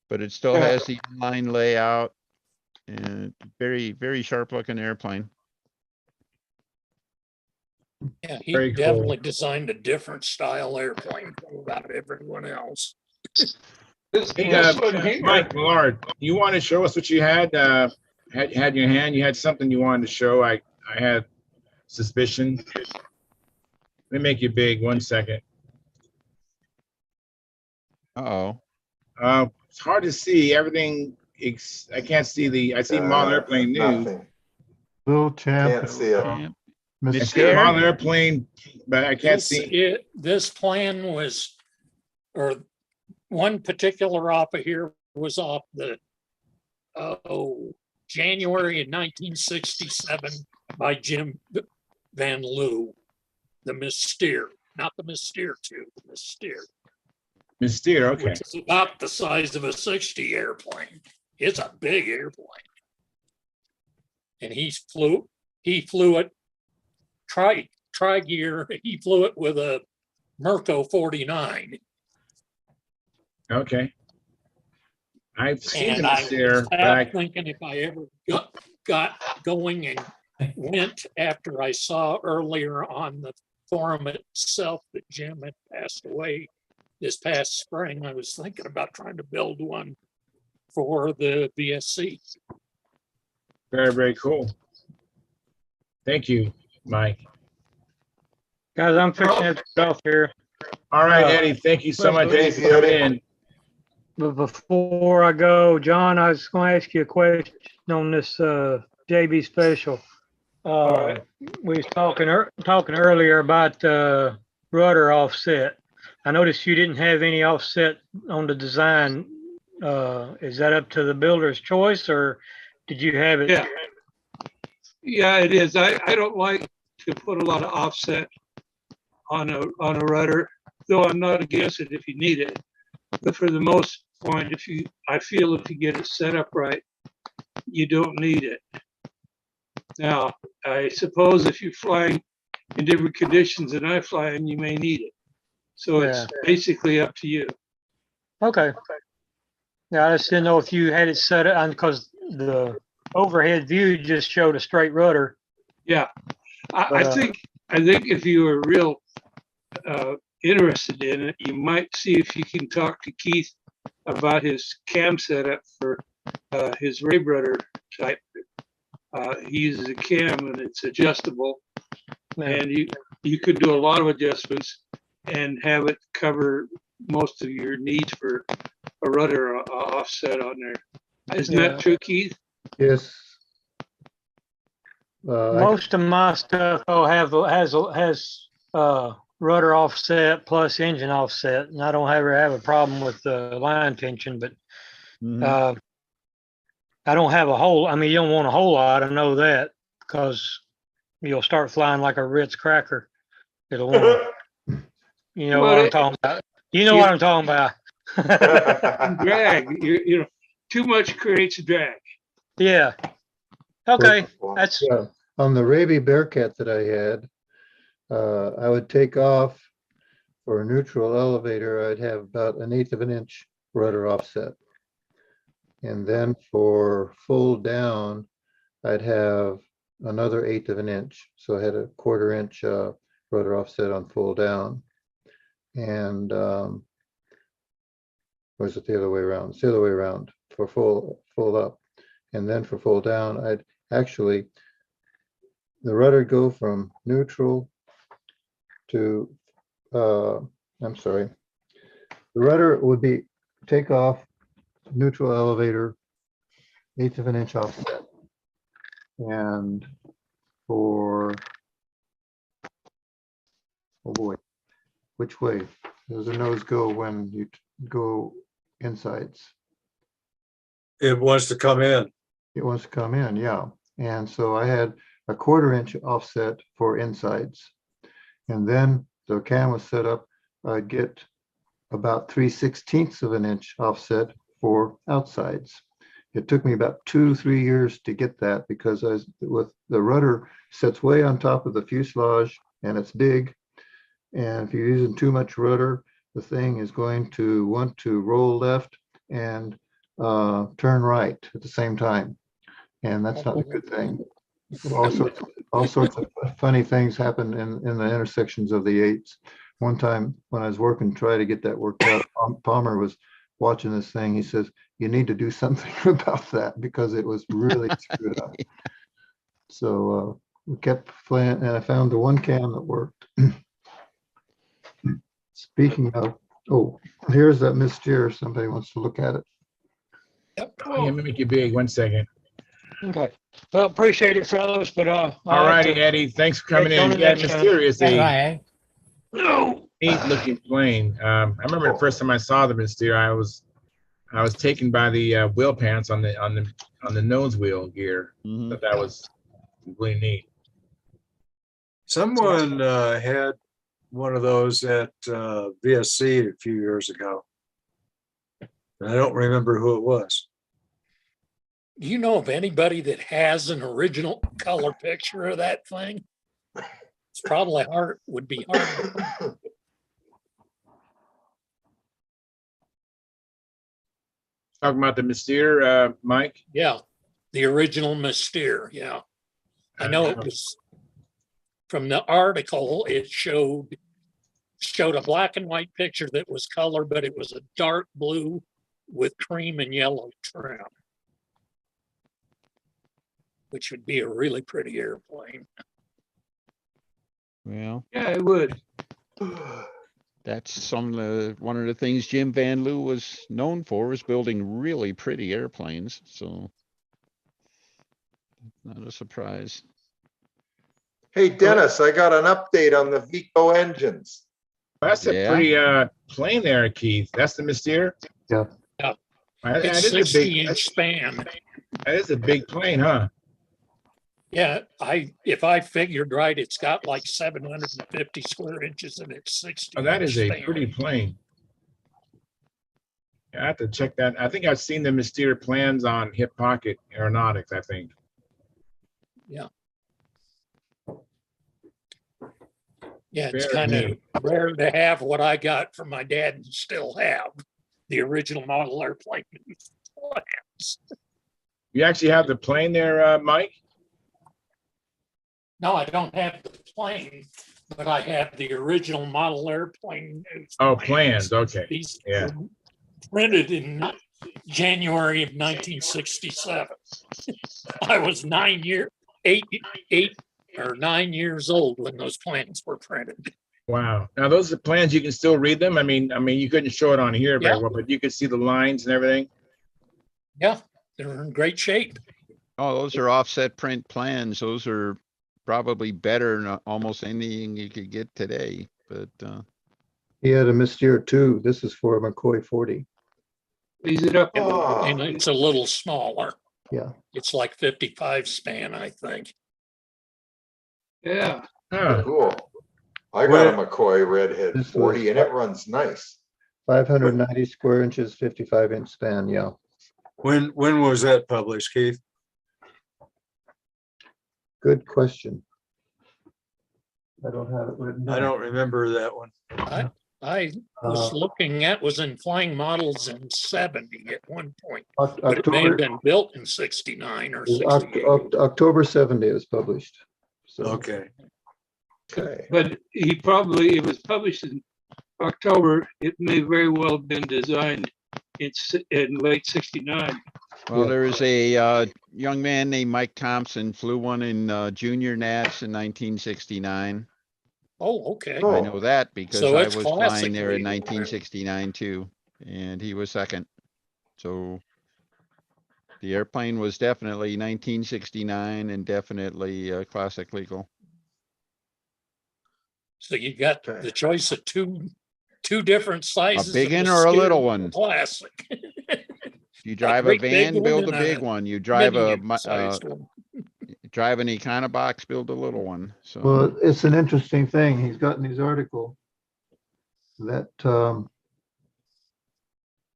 but it still has the line layout, and very, very sharp looking airplane. Yeah, he Very cool. definitely designed a different style airplane from about everyone else. Hey, Mike Millard, you want to show us what you had in your hand? You had something you wanted to show. I had suspicion. Let me make you big. 1 second. Uh-oh. It's hard to see everything. I can't see I see model airplane news. Nothing. Little champ. Can't see it. Champ. I see Monsieur? model airplane, but I can't see. This plan was, or one particular op here was off the January of 1967 by Jim Van Loo, the Mystere, not the Mystere 2, the Mystere. Mystere, okay. Which is about the size of a 60 airplane. It's a big airplane. And he flew it tri-gear. He flew it with a Merco 49. Okay. I've seen And the I Mystere, was but thinking if I ever got going and went after I saw earlier on the forum itself that Jim had passed away this past spring, I was thinking about trying to build one for the VSC. very, very cool. Thank you, Mike. Guys, I'm fixing it off here. All right, Eddie, thank you so much Eddie, for coming in. But before I go, John, I was going to ask you a question on this JB special. right. We was talking earlier about rudder offset. I noticed you didn't have any offset on the design. Is that up to the builder's choice, or did you have it? Yeah. Yeah, it is. I don't like to put a lot of offset on a rudder, though I'm not against it if you need it. But for the most part, I feel if you get it set up right, you don't need it. Now, I suppose if you're flying in different conditions than I fly in, you may need it. So it's basically up to you. Okay. Yeah, I just didn't know if you had it set up because the overhead view just showed a straight rudder. Yeah, I think if you were real interested in it, you might see if you can talk to Keith about his cam setup for his ray rudder type. He uses a cam and it's adjustable, and you could do a lot of adjustments and have it cover most of your needs for a rudder offset on there. Isn't that true, Keith? Yes. Most of my stuff has rudder offset plus engine offset, and I don't ever have a problem with the line tension, but I don't have a whole. I mean, you don't want a whole lot. I know that because you'll start flying like a Ritz cracker. It'll want. You know what I'm talking about. You know what I'm talking about. Drag. You know, too much creates a drag. Yeah. Okay. That's on the Raby Bearcat that I had. I would take off for a neutral elevator. I'd have about 1/8 of an inch rudder offset, and then for full down, I'd have another 1/8 of an inch. So I had a 1/4 inch rudder offset on full down, and was it the other way around? It's the other way around for full up, and then for full down, I'd actually the rudder go from neutral to I'm sorry. The rudder would be take off, neutral elevator, 1/8 of an inch offset, and for oh boy, which way does the nose go when you go insides? It wants to come in. It wants to come in, yeah. And so I had a 1/4 inch offset for insides. And then the cam was set up, I'd get about 3/16 of an inch offset for outsides. It took me about 2-3 years to get that because with the rudder sits way on top of the fuselage and it's big. And if you're using too much rudder, the thing is going to want to roll left and turn right at the same time. And that's not a good thing. All sorts of funny things happen in the intersections of the 8s. One time when I was working, trying to get that worked out, Palmer was watching this thing. He says, you need to do something about that because it was really screwed up. So we kept playing, and I found the one cam that worked. Speaking of, here's that missteer. Somebody wants to look at it. Let me make you big. 1 second. okay. Well, appreciate it, fellas. But all righty, Eddie. Thanks for coming in. Yeah, mysterious. Neat looking plane. I remember the first time I saw the Mystere, I was taken by the wheel pants on the nose wheel gear. But that was really neat. Someone had one of those at VSC a few years ago. I don't remember who it was. Do you know of anybody that has an original color picture of that thing? It's probably would be hard. Talking about the Mystere, Mike? Yeah, the original Mystere. Yeah, I know it was from the article. It showed a black and white picture that was color, but it was a dark blue with cream and yellow trim, which would be a really pretty airplane. Well, yeah, it would. That's one of the things Jim Van Leeuw was known for, was building really pretty airplanes. So not a surprise. Hey, Dennis, I got an update on the Veco engines. That's a Yeah. pretty plane there, Keith. That's the Mystere. Yeah. Yeah. That It's is a 60 big. inch span. That is a big plane, huh? Yeah, if I figured right, it's got like 750 square inches and it's 60 Oh, that inch is a span. pretty plane. I have to check that. I think I've seen the Mystere plans on Hip Pocket Aeronautics, I think. Yeah. Yeah, it's Very kind of neat. rare to have what I got from my dad and still have the original model airplane plans. You actually have the plane there, Mike? No, I don't have the plane, but I have the original model airplane. Oh, plans. Okay. These Yeah. were printed in January of 1967. I was 8 or 9 years old when those plans were printed. Wow. Now those are plans. You can still read them. I mean, you couldn't show it on here very Yeah. well, but you could see the lines and everything. Yeah, they're in great shape. Oh, those are offset print plans. Those are probably better than almost anything you could get today, but, He had a Mystere too. This is for a McCoy 40. Raise it up. Oh, And it's a little smaller. Yeah. It's like 55 span, I think. Yeah. Huh. cool. I got a McCoy Redhead This 40 was- and it runs nice. 590 square inches, 55 inch span. Yeah. When was that published, Keith? Good question. I don't have it written down. I don't remember that one. I was Uh, looking at was in flying models in 70 at one point, but it may have October, been built in 69 or it was 68. October 70 it was published. So Okay. Okay. But it was published in October. It may very well have been designed in late 69. well, Yeah. there was a young man named Mike Thompson flew one in junior Nats in 1969. Oh, okay. Oh. I know that because So I it's was flying there in classically- 1969 too, and he was second. So the airplane was definitely 1969 and definitely classic legal. So you got Okay. the choice of two different sizes. big of one or a little Mystere one? Classic. You drive a great big van, one build a and big a one. You drive Medium-sized one. drive an Econobox, build a little one. So Well, it's an interesting thing. He's got in his article that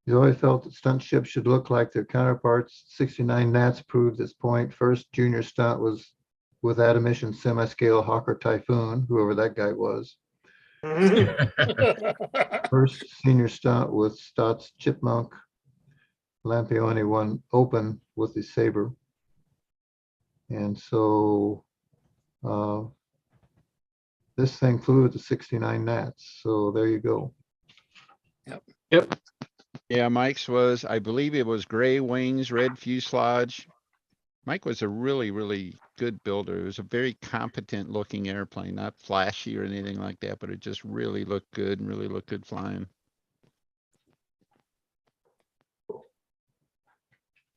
he's always felt that stunt ships should look like their counterparts. 69 Nats proved this point. First junior stunt was with Adamission semi-scale Hawker Typhoon, whoever that guy was. First senior stunt with Stott's Chipmunk. Lampione won open with the Sabre. And so this thing flew at the 69 Nats. So there you go. Yep. yeah, Mike's was, I believe it was gray wings, red fuselage. Mike was a really, really good builder. It was a very competent looking airplane, not flashy or anything like that, but it just really looked good and really looked good flying.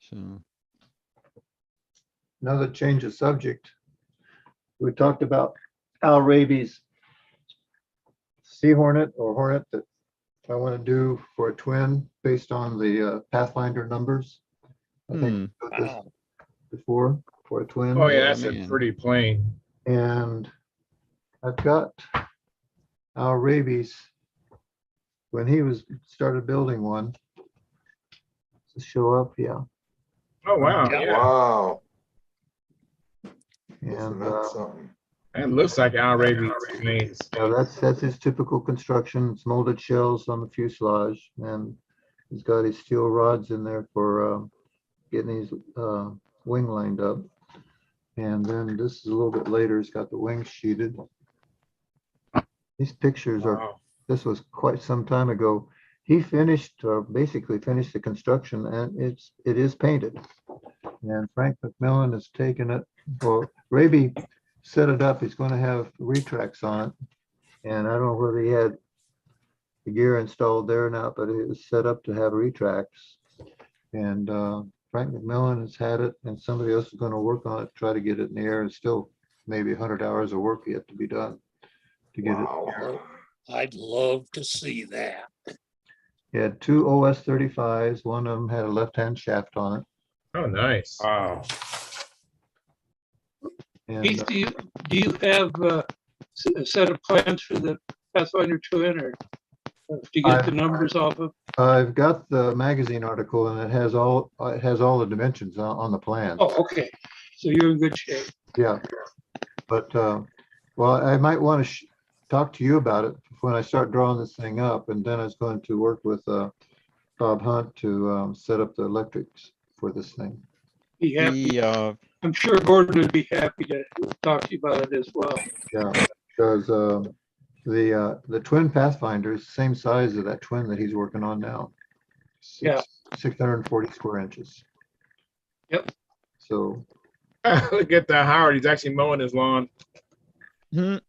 So, Another change of subject. We talked about Al Raby's Sea Hornet or Hornet that I want to do for a twin based on the Pathfinder numbers. I think we did this Wow. before for a twin. Oh yeah, Yeah, that's a man. pretty plane. And I've got Al Raby's, when he started building one. To show up, yeah. Oh wow, Yeah. yeah. Wow. And Isn't that something? That looks like Al Raby's planes. yeah, that's his typical construction. It's molded shells on the fuselage, and he's got his steel rods in there for getting his wing lined up. And then this is a little bit later. He's got the wings sheeted. These pictures are. Wow. This was quite some time ago. He finished, basically finished the construction, and it is painted. And Frank McMillan has taken it. Well, Raby set it up. He's going to have retracts on it. And I don't know whether he had the gear installed there or not, but it was set up to have retracts. And Frank McMillan has had it, and somebody else is going to work on it, try to get it in the air. And still maybe 100 hours of work yet to be done to get it. Wow. I'd love to see that. He had two OS 35s. One of them had a left-hand shaft on it. Oh, nice. Wow. And Keith, do you have a set of plans for the Pathfinder twin, or to get the numbers off of? I've got the magazine article, and it has all the dimensions on the plan. Oh, okay. So you're in good shape. Yeah. But, well, I might want to talk to you about it when I start drawing this thing up, and then I was going to work with Bob Hunt to set up the electrics for this thing. Be happy. The, I'm sure Gordon would be happy to talk to you about it as well. Yeah, because the twin Pathfinder is the same size as that twin that he's working on now. Yeah. 640 square inches. Yep. So Look at that, Howard. He's actually mowing his lawn. anyway,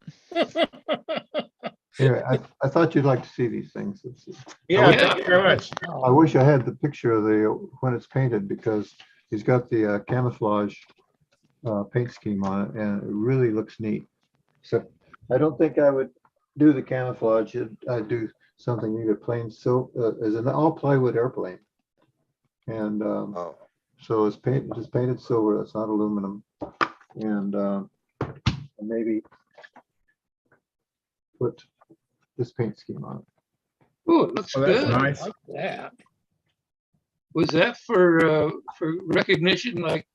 I thought you'd like to see these things. Yeah, thank you very much. I wish I had the picture of the when it's painted, because he's got the camouflage paint scheme on it, and it really looks neat. So I don't think I would do the camouflage. I'd do something either plain silver as an all plywood airplane, and so it's painted silver. That's not aluminum, and maybe put this paint scheme on it. Oh, it looks Oh, that's good. nice. I like that. Was that for recognition, like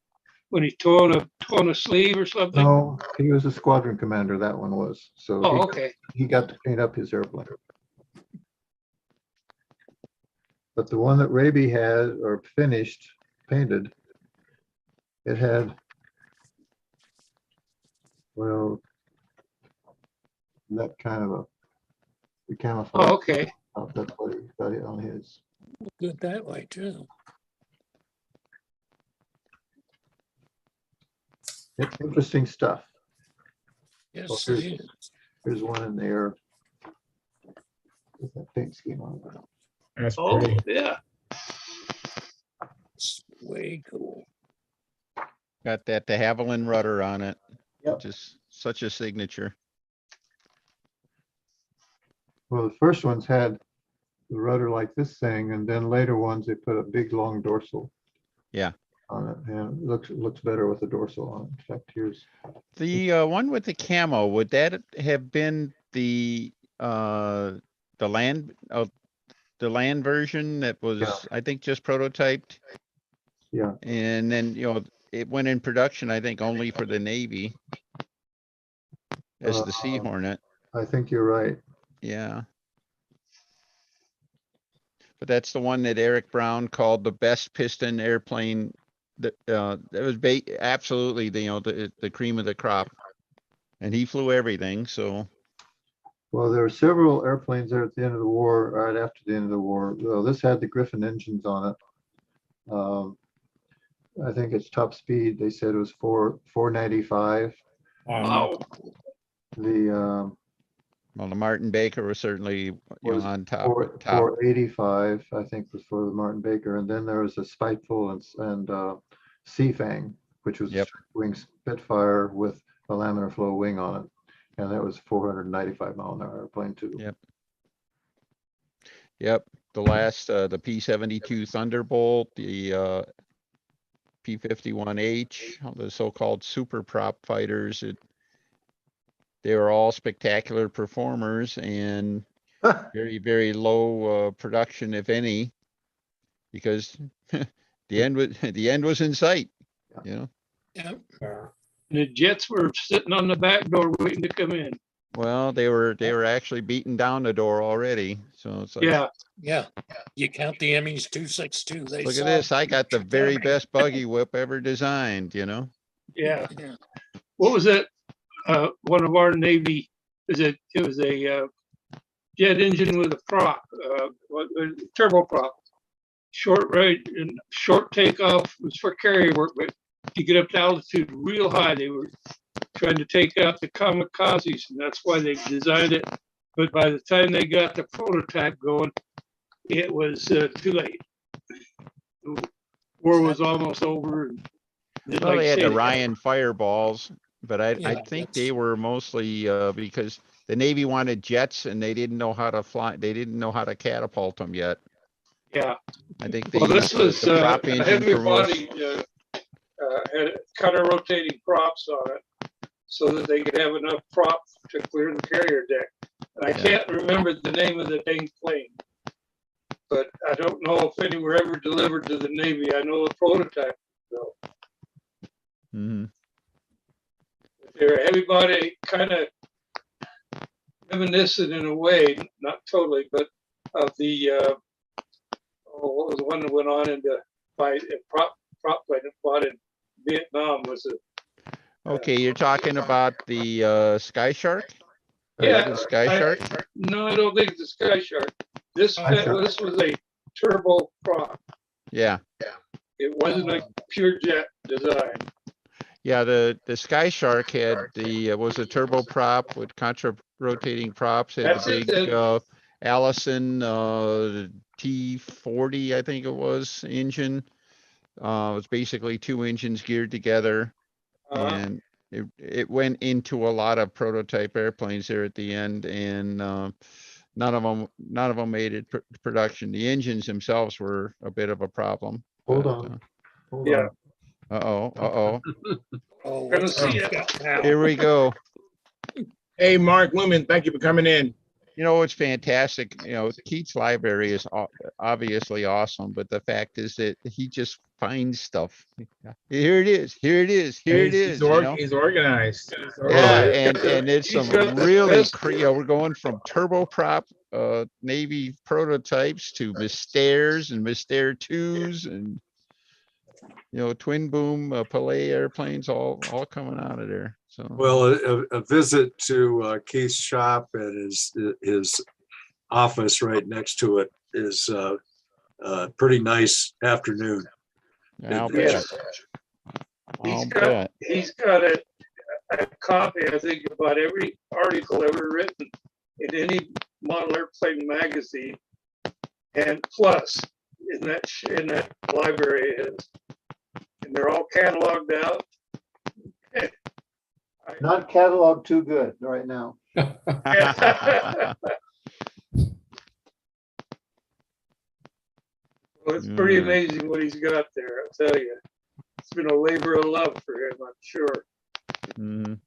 when he's torn a sleeve or something? No, he was a squadron commander. That one was. So Oh, okay. he got to paint up his airplane. But the one that Raby had or finished painted, it had, well, that kind of the camouflage. Oh, okay. That's what he got it on his. Good that way too. It's interesting stuff. Yes, Oh, it is. Here's one in there with that paint scheme on it. That's Oh, pretty. yeah. It's way cool. got that de Havilland rudder on it. Yep. Just such a signature. Well, the first ones had the rudder like this thing, and then later ones, they put a big long dorsal. Yeah. On it, and it looks better with the dorsal on it. In fact, here's The one with the camo, would that have been the land version that was, I think, just prototyped? Yeah. And then, it went in production, I think, only for the Navy as the Sea Hornet. I think you're right. Yeah. But that's the one that Eric Brown called the best piston airplane. That was absolutely the cream of the crop, and he flew everything. So, well, there were several airplanes there at the end of the war, right after the end of the war. Well, this had the Griffin engines on it. I think its top speed, they said, was 495. Wow. Well, the Martin Baker was certainly on top. 485, I think, was for the Martin Baker, and then there was a Spiteful and Sea Fang, which was a wing Spitfire with a laminar flow wing on it, and that was 495 mile an hour airplane too. Yep. The last, the P-72 Thunderbolt, the P-51H, the so-called super prop fighters. They were all spectacular performers and very, very low production, if any, because the end was in sight. Yep. The jets were sitting on the back door waiting to come in. Well, they were actually beating down the door already. So it's like, yeah. You count the Emmys 262. They look at this. I got the very best buggy whip ever designed. Yeah. What was it? One of our Navy, it was a jet engine with a prop, turbo prop, short rate and short takeoff. It was for carrier work, but to get up to altitude real high, they were trying to take out the kamikazes, and that's why they designed it. But by the time they got the prototype going, it was too late. The war was almost over. And well, they had the Ryan Fireballs. But I Yeah, think that's- they were mostly, because the Navy wanted jets and they didn't know how to fly, they didn't know how to catapult them yet. Yeah. I think they Well, this used was the a prop engine heavy for most. body, had cutter rotating props on it so that they could have enough prop to clear the carrier deck. And I Yeah. can't remember the name of the dang plane, but I don't know if any were ever delivered to the Navy. I know the prototype, though. Mhm. They're a heavy body, kind of reminiscent in a way, not totally, but of the, what was the one that went on into fight and prop plane that fought in Vietnam was a, Okay, you're talking about the Sky Shark? yeah, The Sky Shark? no, I don't think it's a Sky Shark. This was a turbo prop. Yeah. It wasn't a pure jet design. Yeah, the Sky Shark had was a turboprop with contra rotating props, had That's the it, big then. Allison T40, I think it was, engine. It was basically two engines geared together, and it went into a lot of prototype airplanes there at the end, and none of them made it production. The engines themselves were a bit of a problem. Hold but, on. Hold Yeah. on. Uh-oh. Oh, Gonna what's see he it. got now? Here we go. Hey, Mark Lumen, thank you for coming in. You know, it's fantastic. You know, Keith's library is obviously awesome, but the fact is that he just finds stuff. Here it is. Here it is. Here it is. You know? He's organized. He's Yeah, organized. and it's He's some got the really, best- we're going from turboprop Navy prototypes to Mystairs and Mystair 2s and, you know, twin boom Palais airplanes all coming out of there. So Well, a visit to Keith's shop and his office right next to it is a pretty nice afternoon. I'll Yes. bet. He's I'll got, bet. he's got a copy, I think, about every article ever written in any model airplane magazine. And plus, in that library is, and they're all cataloged out. Not catalog too good right now. Well, it's pretty Yeah. amazing what he's got there, I'll tell you. It's been a labor of love for him, I'm sure. Mhm.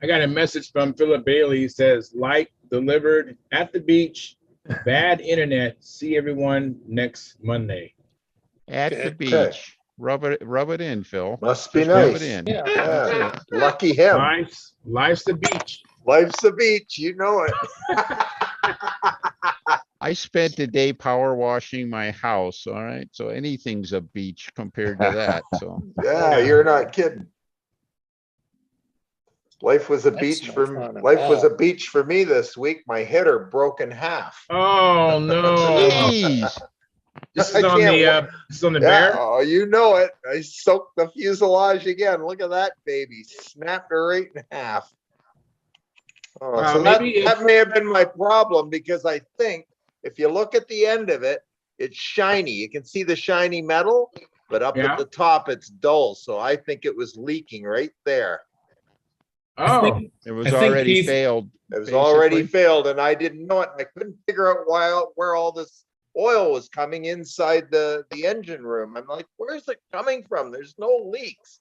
I got a message from Philip Bailey. He says, light delivered at the beach, bad internet. See everyone next Monday. At the Okay. beach. Rub it in, Phil. Must be Just rub it nice. in. Yeah. That's Yeah, it. lucky him. Life's the beach. Life's the beach, you know it. I spent the day power washing my house, all right? So anything's a beach compared to that, so. Yeah, you're not kidding. Life was a That's beach no for fun at life was a all. beach for me this week. My header broke in half. Oh no. Jeez. This I is on can't the wa- this is on the Yeah, bear. oh, you know it. I soaked the fuselage again. Look at that baby. Snapped her right in half. Oh, so maybe that may have been my problem because I think if you look at the end of it, it's shiny. You can see the shiny metal, but up Yeah. at the top, it's dull. So I think it was leaking right there. Oh, It was I think already Keith- failed. It was already basically. failed and I didn't know it. I couldn't figure out where all this oil was coming inside the engine room. I'm like, where's it coming from? There's no leaks.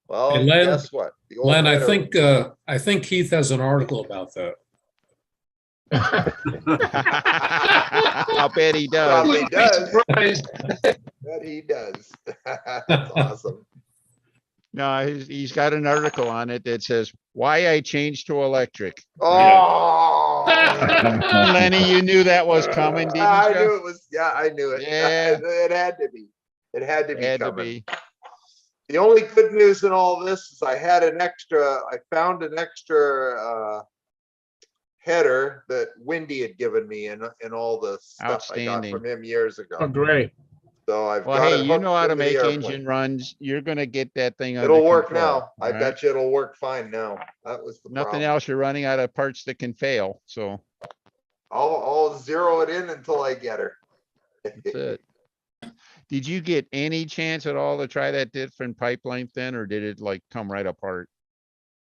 Well, Hey, Len- guess what? The old Len, header- I think Keith has an article about that. I'll bet he does. Probably does. Surprised. Bet he does. That's awesome. No, he's got an article on it that says, why I changed to electric. Oh. Lenny, you knew that was coming, didn't I you? knew it was, yeah, I knew it. Yeah. It had to be. It had to be Had to coming. be. The only good news in all this is I found an extra header that Wendy had given me in all the stuff I got Outstanding. from him years ago. oh great. So I've Well, got hey, it you know hooked how to into the make airplane. engine runs. You're gonna get that thing under It'll work control, now. I all right? bet you it'll work fine now. That was the Nothing problem. else, you're running out of parts that can fail, so I'll zero it in until I get her. that's it. Did you get any chance at all to try that different pipe length then, or did it like come right apart?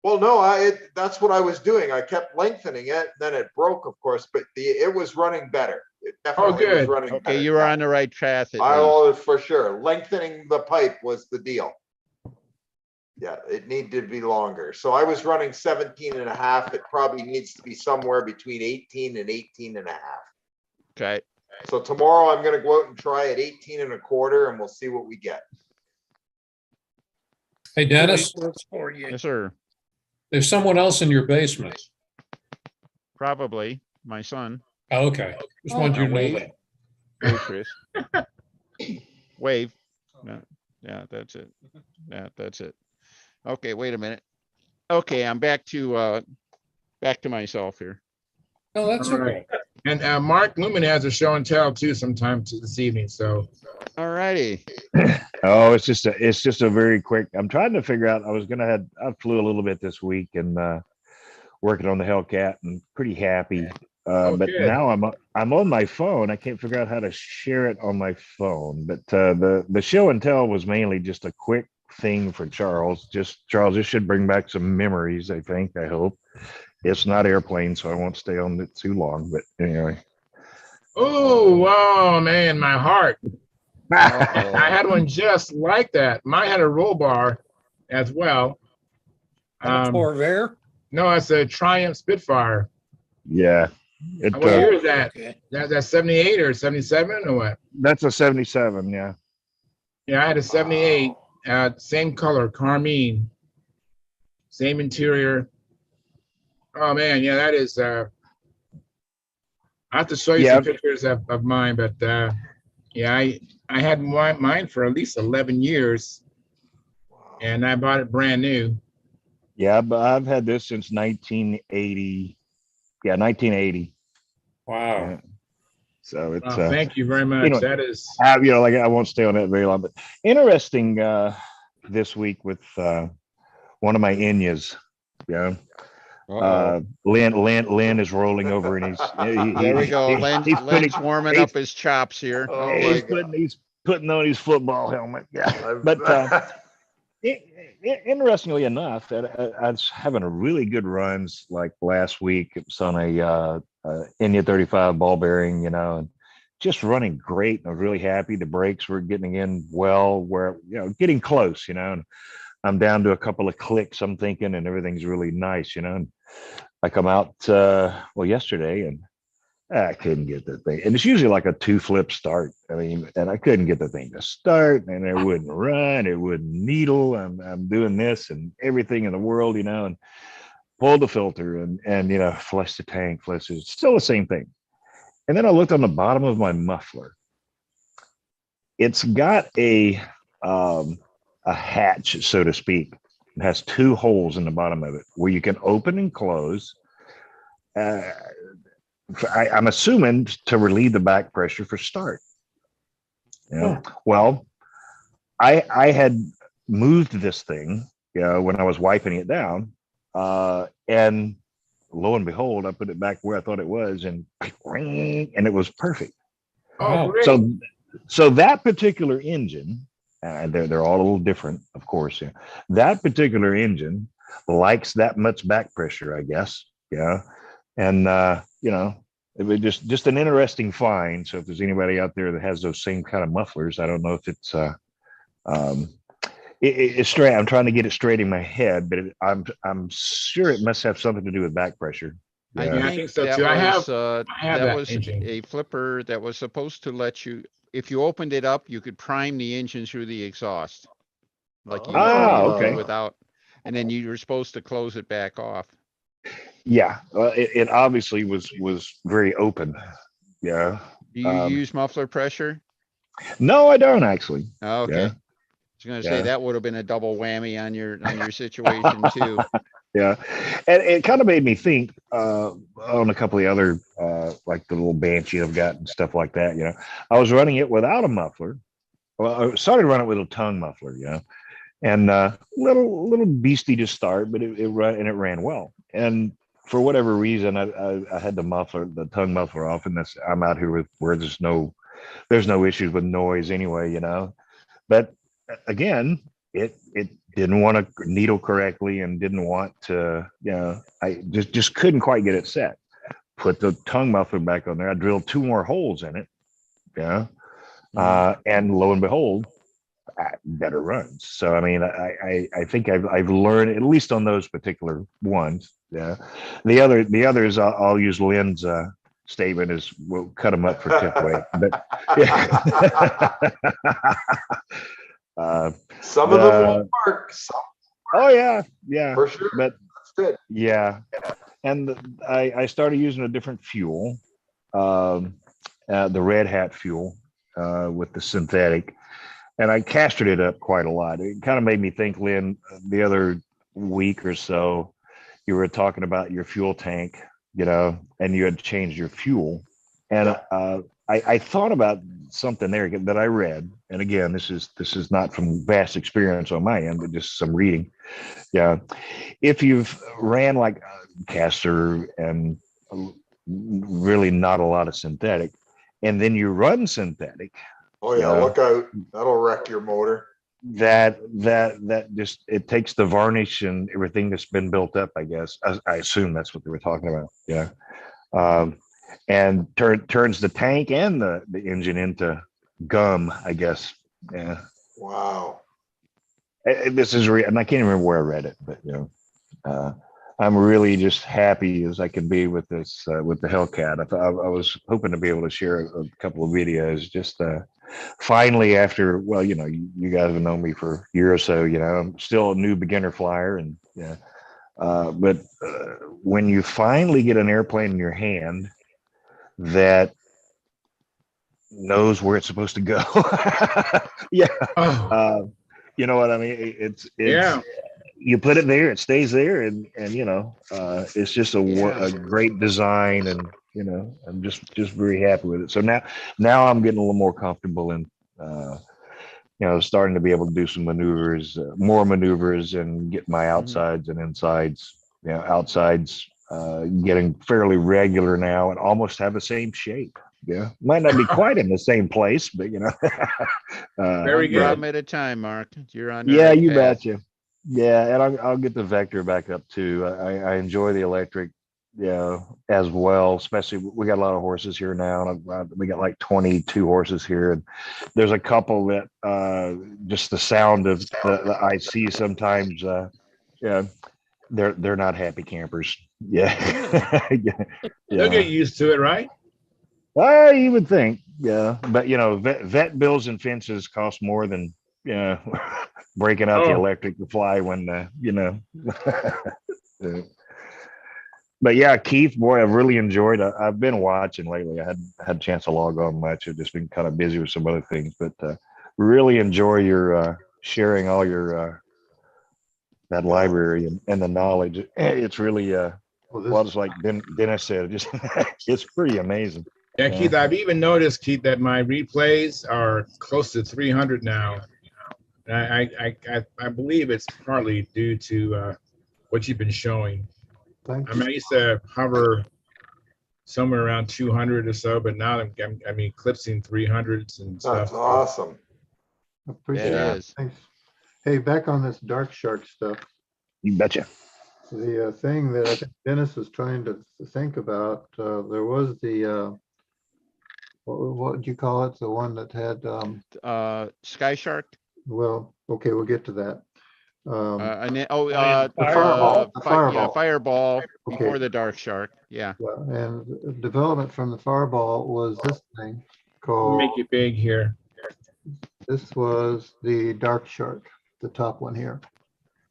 Well, no, that's what I was doing. I kept lengthening it, then it broke, of course, but it was running better. It definitely was good. running Okay, better. you were on the right track at I least. was for sure. Lengthening the pipe was the deal. Yeah, it needed to be longer. So I was running 17 and a half. It probably needs to be somewhere between 18 and 18 and a half. Okay. So tomorrow I'm going to go out and try at 18 and a quarter and we'll see what we get. Hey, Dennis, Works for you. Yes, sir. there's someone else in your basement. Probably my son. Oh, okay. Just wanted you to know wave. that. Wave, Chris. Wave. No, yeah, that's it. Yeah, that's it. Okay, wait a minute. Okay, I'm back to myself here. Oh, that's All okay. right. And Mark Lumen has a show and tell too sometime this evening. So All righty. Oh, it's just a very quick. I'm trying to figure out. I flew a little bit this week and working on the Hellcat and pretty happy. But good. now I'm on my phone. I can't figure out how to share it on my phone. But the show and tell was mainly just a quick thing for Charles. Charles, this should bring back some memories. I think. I hope. It's not airplane, so I won't stay on it too long. But anyway. oh wow, man, my heart. I had one just like that. Mine had a roll bar as well. Corvair? No, it's a Triumph Spitfire. Yeah. What year is that? Okay. That's 78 or 77 or what? That's a 77. Yeah. Yeah, I had a 78. Same color, carmine. Same interior. Oh man, yeah, that is. I have to show you some pictures of mine, but yeah, I had mine for at least 11 years, and I bought it brand new. Yeah, but I've had this since 1980. Yeah, 1980. Wow. Yeah. So it's. Thank you very much. Anyway, that is. like I won't stay on that very long, but interesting this week with one of my Enyas. Yeah. Lynn is rolling over and There we go. Len's warming up his chops here. Oh he's putting on his football helmet. Yeah, but interestingly enough, I was having a really good runs like last week. It was on a Enya 35 ball bearing, and just running great. I was really happy. The brakes were getting in well, where getting close, and I'm down to a couple of clicks, I'm thinking, and everything's really nice, and I come out yesterday and I couldn't get the thing. And it's usually like a 2-flip start. I mean, and I couldn't get the thing to start, and it wouldn't run, it wouldn't needle. I'm doing this and everything in the world, and pulled the filter and flushed the tank, it's still the same thing. And then I looked on the bottom of my muffler. It's got a hatch, so to speak. It has 2 holes in the bottom of it where you can open and close. I'm assuming to relieve the back pressure for start. Well, I had moved this thing, when I was wiping it down, and lo and behold, I put it back where I thought it was, and it was perfect. Oh, great. So that particular engine. They're all a little different, of course. Yeah. That particular engine likes that much back pressure, I guess. Yeah. And, it was just an interesting find. So if there's anybody out there that has those same kind of mufflers, I don't know if it's, it's straight. I'm trying to get it straight in my head, but I'm sure it must have something to do with back pressure. Yeah. I think so too. That was a flipper that was supposed to let you, if you opened it up, you could prime the engine through the exhaust. Like okay. Without, and then you were supposed to close it back off. Yeah, it obviously was very open. Yeah. Do you use muffler pressure? No, I don't actually. Okay. Yeah. I was going to say that would have been a double whammy on your situation too. Yeah, and it kind of made me think on a couple of the other like the little Banshee I've got and stuff like that. I was running it without a muffler. Well, I started running it with a tongue muffler, and little beastie to start, but it ran well. And for whatever reason, I had the tongue muffler off, and I'm out here where there's no there's no issues with noise anyway, you know. But again, it didn't want to needle correctly and didn't want to, you know, I just couldn't quite get it set. Put the tongue muffler back on there. I drilled 2 more holes in it, yeah, and lo and behold, better runs. So I mean, I think I've learned, at least on those particular ones. Yeah, the others I'll use Lynn's statement is we'll cut them up for tip weight. But yeah. Some of them won't work. Oh yeah, yeah, for sure. But that's good. Yeah, and I started using a different fuel, the Red Hat fuel with the synthetic, and I castered it up quite a lot. It kind of made me think, Lynn, the other week or so, you were talking about your fuel tank, you know, and you had changed your fuel, and I thought about something there that I read, and again, this is not from vast experience on my end, but just some reading. Yeah, if you've ran like caster and really not a lot of synthetic, and then you run synthetic. Oh yeah, look out! That'll wreck your motor. That just, it takes the varnish and everything that's been built up. I guess I assume that's what they were talking about. Yeah. And turns the tank and the engine into gum, I guess. Yeah. Wow. This is real, and I can't remember where I read it, but you know, I'm really just happy as I can be with this, with the Hellcat. I was hoping to be able to share a couple of videos. Just finally, after, well, you know, you guys have known me for a year or so. You know, I'm still a new beginner flyer, and yeah. But when you finally get an airplane in your hand that knows where it's supposed to go, yeah, you know what I mean? It's Yeah. You put it there, it stays there, and you know, it's just a great design, and you know, I'm just very happy with it. So now I'm getting a little more comfortable in, you know, starting to be able to do some maneuvers, more maneuvers, and get my outsides and insides. You know, outsides getting fairly regular now, and almost have the same shape. Yeah, might not be quite in the same place, but you know, Very good. Problem at a time, Mark. You're on. Yeah, you betcha. Yeah, and I'll get the Vector back up too. I enjoy the electric, yeah, as well. Especially, we got a lot of horses here now, and we got like 22 horses here, and there's a couple that just the sound of the I see sometimes. Yeah, they're not happy campers. Yeah, They'll get used to it, right? You would think, yeah, but you know, vet bills and fences cost more than, you know, breaking out the electric to fly when, you know. But yeah, Keith, boy, I've really enjoyed. I've been watching lately. I hadn't had a chance to log on much. I've just been kind of busy with some other things, but really enjoy your sharing all your that library and the knowledge. It's really well, it's like Dennis said, just it's pretty amazing. Yeah, Keith, I've even noticed, Keith, that my replays are close to 300 now. And I believe it's partly due to what you've been showing. Thank I mean, I used to hover somewhere around 200 or so, but now I'm eclipsing 300s and stuff. That's awesome. Appreciate It it. is. Thanks. Hey, back on this dark shark stuff. You betcha. The thing that I think Dennis was trying to think about, there was the what would you call it? The one that had Sky Shark. well, okay, we'll get to that. The Fireball. The Fireball. Yeah, Fireball Okay. before the Dark Shark. Yeah. Yeah, and development from the Fireball was this thing called. Make it big here. This was the Dark Shark, the top one here.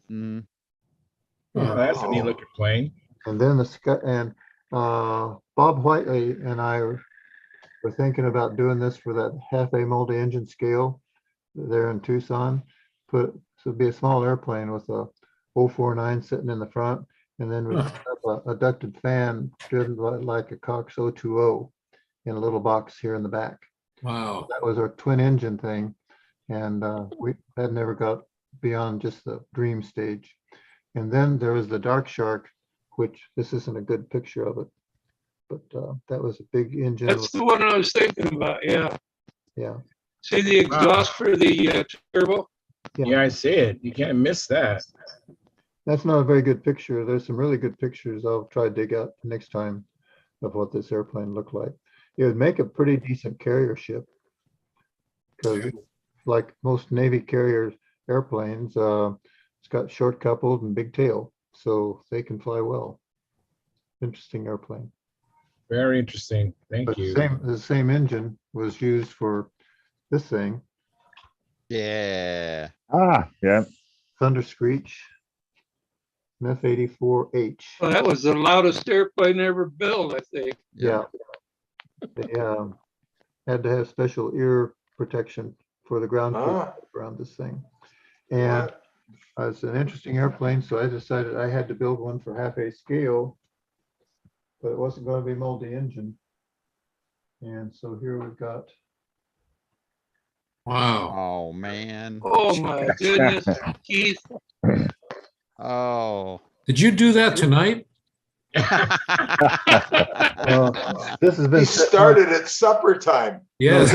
Mm. Oh, that's a neat looking plane. And then the sky, and Bob Whiteley and I were thinking about doing this for that half A multi-engine scale there in Tucson. So it'd be a small airplane with a 049 sitting in the front, and then we have a ducted fan driven like a Cox 020 in a little box here in the back. Wow. That was our twin engine thing, and we had never got beyond just the dream stage. And then there was the Dark Shark, which this isn't a good picture of it, but that was a big engine. That's the one I was thinking about. Yeah. Yeah. See the exhaust for the turbo? Yeah, I see it. You can't miss that. That's not a very good picture. There's some really good pictures I'll try to dig out next time of what this airplane looked like. It would make a pretty decent carrier ship. Because like most Navy carrier airplanes, it's got short coupled and big tail, so they can fly well. Interesting airplane. Very interesting. Thank But you. the same engine was used for this thing, Yeah. Yeah. Thunder Screech, an F-84H. Well, that was the loudest airplane ever built, I think. Yeah. They had to have special ear protection for the ground crew around this thing. And it's an interesting airplane, so I decided I had to build one for half-A scale, but it wasn't going to be multi-engine. And so here we've got. Wow. Oh, man. Oh my goodness, Keith. Oh. Did you do that tonight? This has been. He started at supper time. Yes.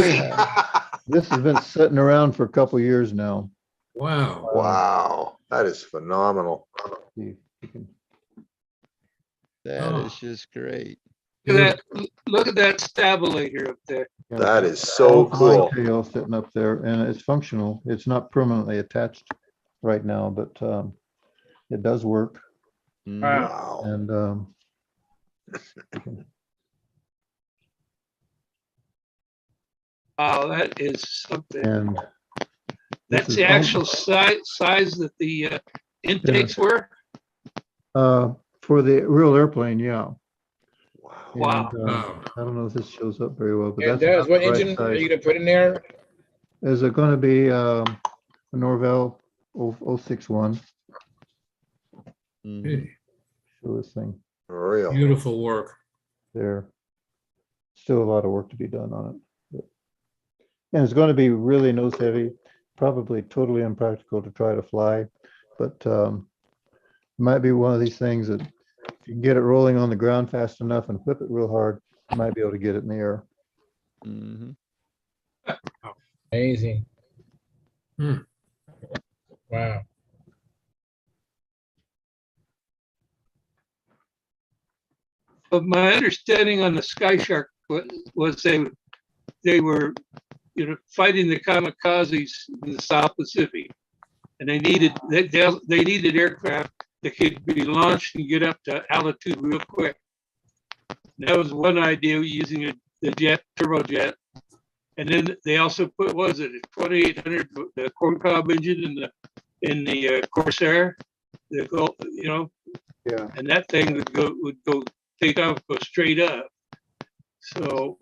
This has been sitting around for a couple years now. Wow. Wow, that is phenomenal. That is just great. Look at that stabilator up there. That is so cool. Tail sitting up there, and it's functional. It's not permanently attached right now, but it does work. Wow. And Wow, that is something. and That's the actual size that the intakes were. for the real airplane, yeah. Wow. And, I don't know if this shows up very well, but It that's does. about What the right engine are size. you going to put in there? Is it going to be a Norvell 061? Hey, Show this thing Real. beautiful work. there. Still a lot of work to be done on it. And it's going to be really nose heavy, probably totally impractical to try to fly, but might be one of these things that if you can get it rolling on the ground fast enough and whip it real hard, you might be able to get it in the air. Amazing. Hmm. Wow. But my understanding on the Sky Shark was they were, fighting the kamikazes in the South Pacific, and they needed aircraft that could be launched and get up to altitude real quick. And that was one idea, using the turbojet. And then they also put, what was it, a 2800, the corncob engine in the Corsair, Yeah. and that thing would go take off, go straight up. So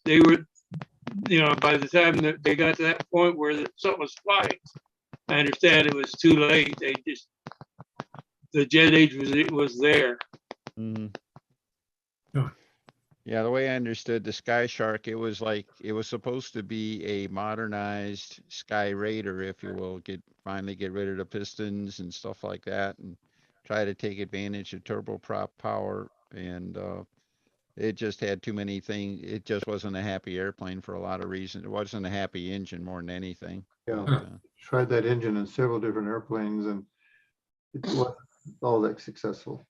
they were, by the time that they got to that point where something was flying, I understand it was too late. The jet age was there. Yeah, the way I understood the Sky Shark, it was supposed to be a modernized Sky Raider, if you will, finally get rid of the pistons and stuff like that, and try to take advantage of turboprop power. And it just had too many things. It just wasn't a happy airplane for a lot of reasons. It wasn't a happy engine more than anything. Yeah. But, Tried that engine in several different airplanes, and it wasn't all that successful.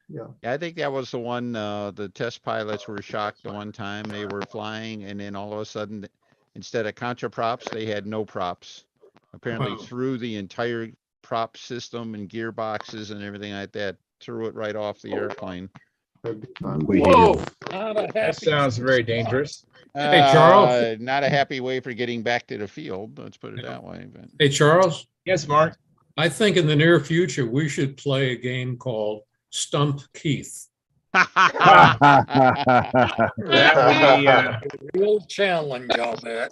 Yeah, I think that was the one, the test pilots were shocked the one time they were flying, and then all of a sudden, instead of contra props, they had no props. Apparently threw the entire prop system and gearboxes and everything like that, threw it right off the airplane. Whoa! That sounds very dangerous. Hey, Charles. Not a happy way for getting back to the field, let's put it that way. But. Hey, Charles. Yes, Mark. I think in the near future, we should play a game called Stump Keith. That would be a real challenge, I'll bet.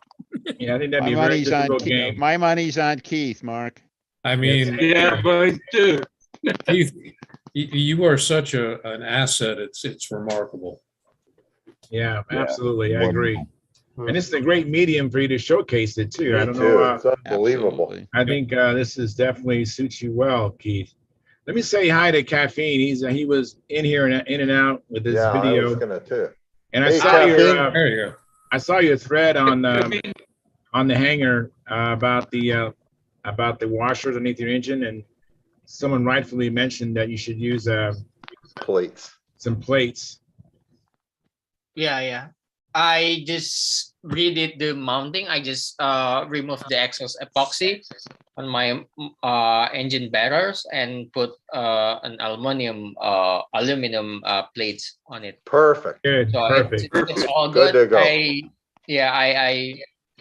Yeah, I think that'd my be a very money's on difficult game. My money's on Keith, Mark. I mean, yeah, mine too. Keith, you are such an asset. It's remarkable. Yeah, absolutely. I agree. And this is a great medium for you to showcase it too. I don't too. know. It's unbelievable. Absolutely. I think this is definitely suits you well, Keith. Let me say hi to Caffeine. He was in here and in and out with his Yeah, I was video. gonna too. And I Hey, saw your Caffeine. There you go. I saw your thread on I the mean, hanger about the washers underneath your engine, and someone rightfully mentioned that you should use Plates. some plates. Yeah. I just redid the mounting. I just removed the excess epoxy on my engine barriers and put an aluminum plates on it. Perfect. Good, So perfect. it's all Good good. to go.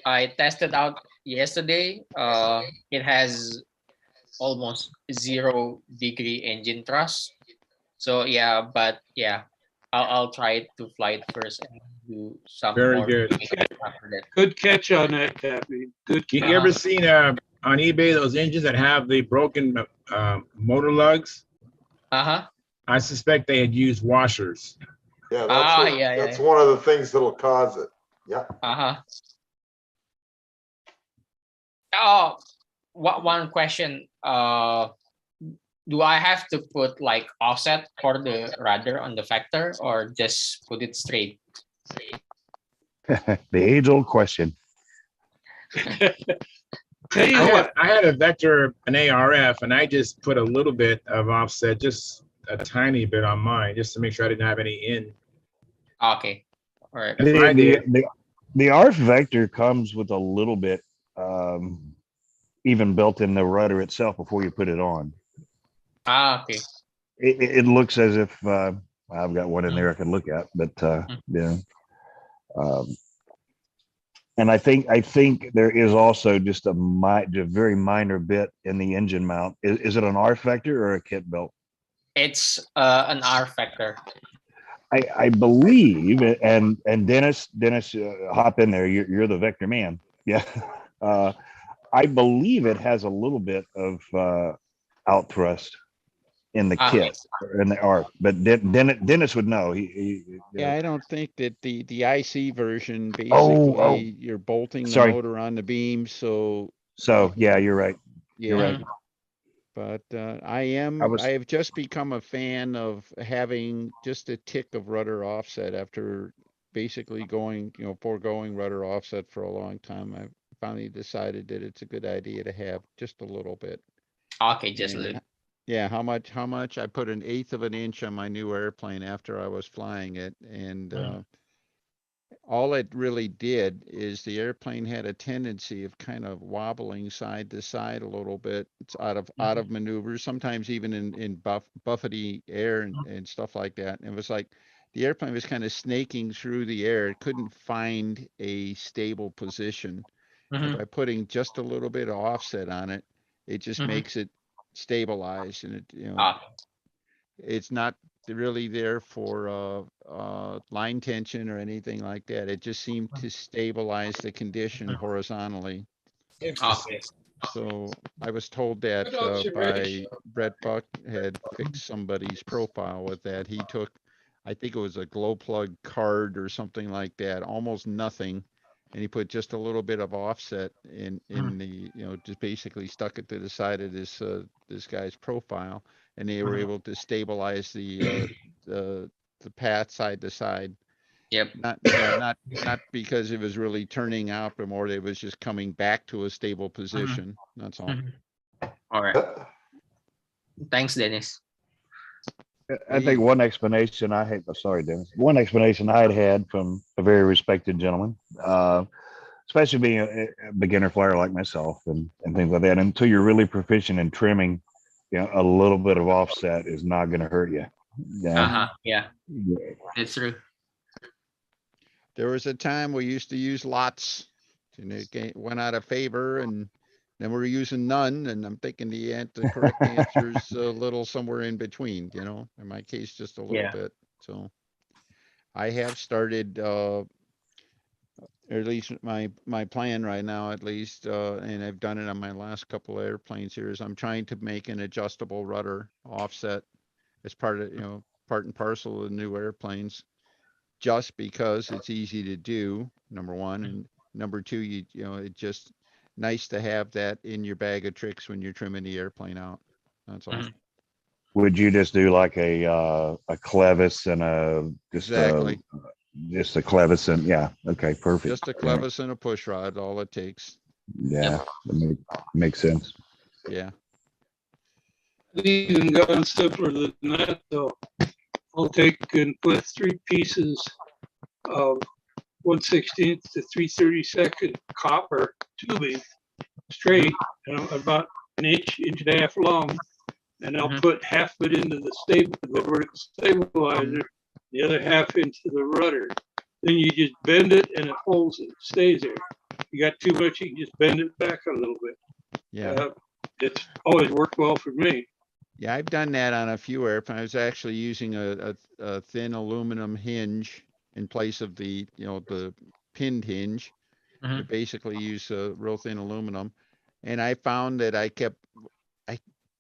I tested out yesterday. It has almost 0-degree engine thrust. So but I'll try to fly it first and do some Very more good. tuning after that. good catch on that, Cappy. Good You catch. ever seen on eBay those engines that have the broken motor lugs? I suspect they had used washers. Yeah, that's one of the things that'll cause it. Yeah. Oh, one question. Do I have to put like offset for the rudder on the Vector, or just put it straight? The age-old question. Tell you what, I had a Vector, an ARF, and I just put a little bit of offset, just a tiny bit on mine, just to make sure I didn't have any in. Okay, all right. The ARF Vector comes with a little bit even built in the rudder itself before you put it on. Okay. It looks as if I've got one in there I can look at, but yeah. And I think there is also just a very minor bit in the engine mount. Is it an ARF Vector or a kit belt? It's an R Vector. I believe, and Dennis, hop in there. You're the Vector man. Yeah. I believe it has a little bit of out thrust in the kit or in the ARF, but Dennis would know. Yeah, I don't think that the IC version basically you're bolting the motor on the beam, so yeah, you're right. Yeah. You're right. But I have just become a fan of having just a tick of rudder offset after basically foregoing rudder offset for a long time. I've finally decided that it's a good idea to have just a little bit. Okay, just a little. Yeah, how much? I put 1/8 of an inch on my new airplane after I was flying it, and all it really did is the airplane had a tendency of kind of wobbling side to side a little bit. It's out of maneuvers, sometimes even in buffety air and stuff like that. And it was like the airplane was kind of snaking through the air. It couldn't find a stable position. And by putting just a little bit of offset on it, it just makes it stabilize, and it's not really there for line tension or anything like that. It just seemed to stabilize the condition horizontally. Okay. So I was told that by Brett Buck had fixed somebody's profile with that. He took, I think it was a glow plug card or something like that, almost nothing. And he put just a little bit of offset in the, just basically stuck it to the side of this guy's profile, and they were able to stabilize the path side to side. Yep. Not because it was really turning out, but more it was just coming back to a stable position. That's all. All right. Thanks, Dennis. I think one explanation sorry, Dennis. One explanation I had from a very respected gentleman, especially being a beginner flyer like myself and things like that. Until you're really proficient in trimming, a little bit of offset is not going to hurt you. Yeah, it's true. There was a time we used to use lots, and it went out of favor, and then we're using none, and I'm thinking the correct answer is a little somewhere in between, in my case, just a little bit. So I have started, or at least my plan right now, at least, and I've done it on my last couple of airplanes here, is I'm trying to make an adjustable rudder offset as part of, part and parcel of the new airplanes, just because it's easy to do, number one, and number two, it's just nice to have that in your bag of tricks when you're trimming the airplane out. That's all. Would you just do like a clevis and Exactly. Just a clevis and yeah. Okay, perfect. Just a clevis and a push rod, all it takes. Yeah, that makes sense. Yeah. I've even gone simpler than that, though. I'll take and put 3 pieces of 1/16 to 3/32 copper tubing straight, about an inch and a half long, and I'll put half of it into the vertical stabilizer, the other half into the rudder. Then you just bend it and it holds it, stays there. You got too much, you can just bend it back a little bit. Yeah. It's always worked well for me. Yeah, I've done that on a few airplanes. I was actually using a thin aluminum hinge in place of the, the pinned hinge. To basically use a real thin aluminum. And I found that I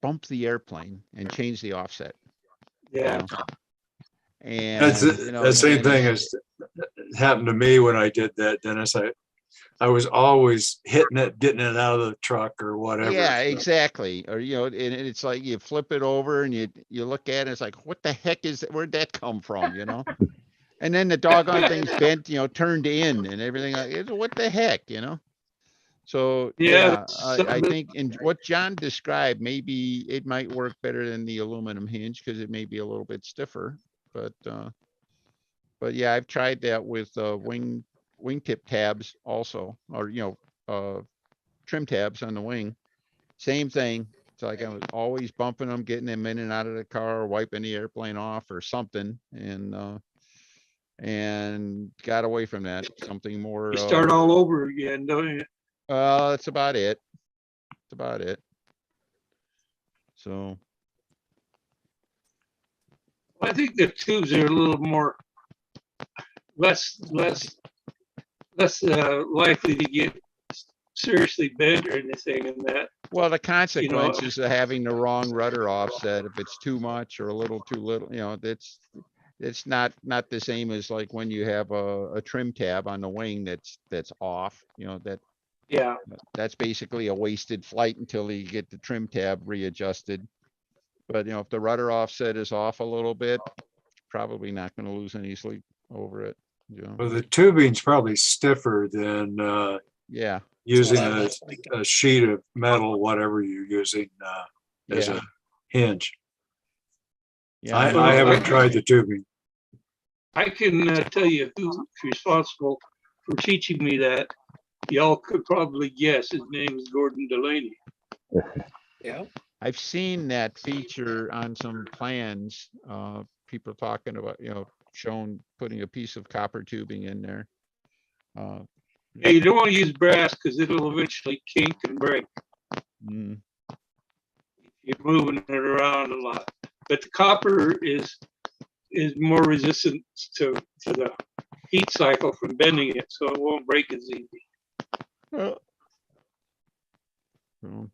bumped the airplane and changed the offset. Yeah. And that same thing as happened to me when I did that, Dennis. I was always hitting it, getting it out of the truck or whatever. Yeah, exactly. Or, and it's like you flip it over and you look at it, it's like, what the heck where'd that come from, And then the doggone thing's bent, turned in and everything. What the heck, So yeah, I think in what John described, maybe it might work better than the aluminum hinge because it may be a little bit stiffer. But yeah, I've tried that with wingtip tabs also, or trim tabs on the wing. Same thing. It's like I was always bumping them, getting them in and out of the car, wiping the airplane off or something, and got away from that. Something more. You start all over again, don't you? That's about it. That's about it. So. I think the tubes are a little more less likely to get seriously bent or anything in that. Well, the consequences of having the wrong rudder offset, if it's too much or a little too little, it's not the same as like when you have a trim tab on the wing that's off, that's basically a wasted flight until you get the trim tab readjusted. But if the rudder offset is off a little bit, probably not going to lose any sleep over it. Well, the tubing's probably stiffer than using a sheet of metal, whatever you're using as a hinge. Yeah, I haven't tried the tubing. I can tell you who's responsible for teaching me that. Y'all could probably guess. His name is Gordon Delaney. Yeah. I've seen that feature on some plans. People talking about, showing putting a piece of copper tubing in there. Yeah, you don't want to use brass because it'll eventually kink and break. Mm. You're moving it around a lot. But the copper is more resistant to the heat cycle from bending it, so it won't break as easy.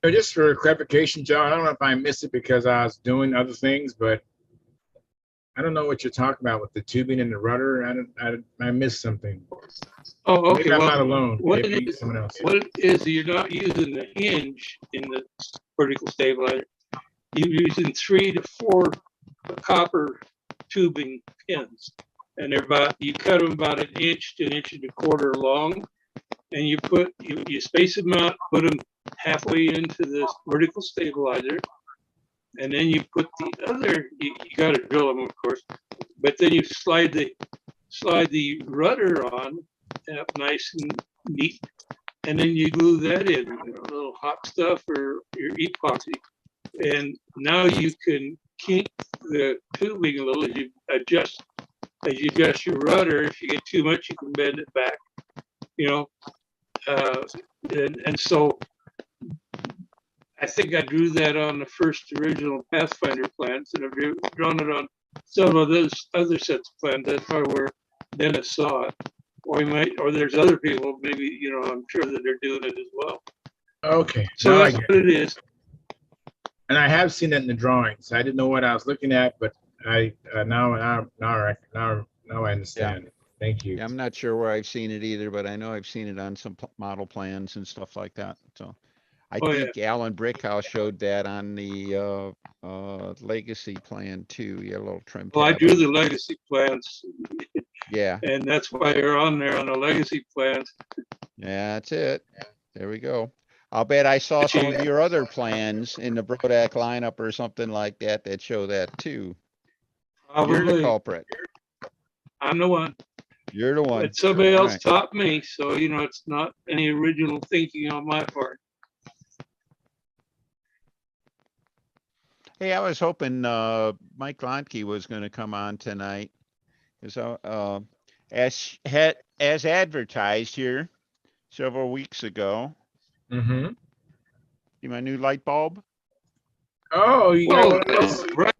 Just for clarification, John, I don't know if I missed it because I was doing other things, but I don't know what you're talking about with the tubing and the rudder. I missed something. Oh, okay. Maybe I'm not alone. What Maybe someone else. What it is, you're not using the hinge in the vertical stabilizer. You're using 3 to 4 copper tubing pins, and you cut them about an inch to an inch and a quarter long, and you space them out, put them halfway into the vertical stabilizer, and then you put the other. You got to drill them, of course, but then you slide the rudder on up nice and neat, and then you glue that in, a little hot stuff or your epoxy, and now you can kink the tubing a little as you adjust your rudder. If you get too much, you can bend it back, and so I think I drew that on the first original Pathfinder plans, and I've drawn it on some of those other sets of plans. That's probably where Dennis saw it, or there's other people, maybe, I'm sure that they're doing it as well. Okay. So that's what it is. And I have seen it in the drawings. I didn't know what I was looking at, but now I understand. Thank you. Yeah, I'm not sure where I've seen it either, but I know I've seen it on some model plans and stuff like that. So I think Alan Brickhouse showed that on the Legacy plan too. He had a little trim. Well, I drew the Legacy plans. Yeah, And that's why you're on there on the legacy plans. yeah, that's it. There we go. I'll bet I saw some of your other plans in the Brodak lineup or something like that that show that too. You're the Probably. culprit. I'm the one. You're the one. But somebody All else right. taught me, so you know it's not any original thinking on my part. Hey, I was hoping Mike Lonkey was going to come on tonight. So, as advertised here several weeks ago, Mm-hmm. see my new light bulb? Oh, you got Whoa, one of that's those? right.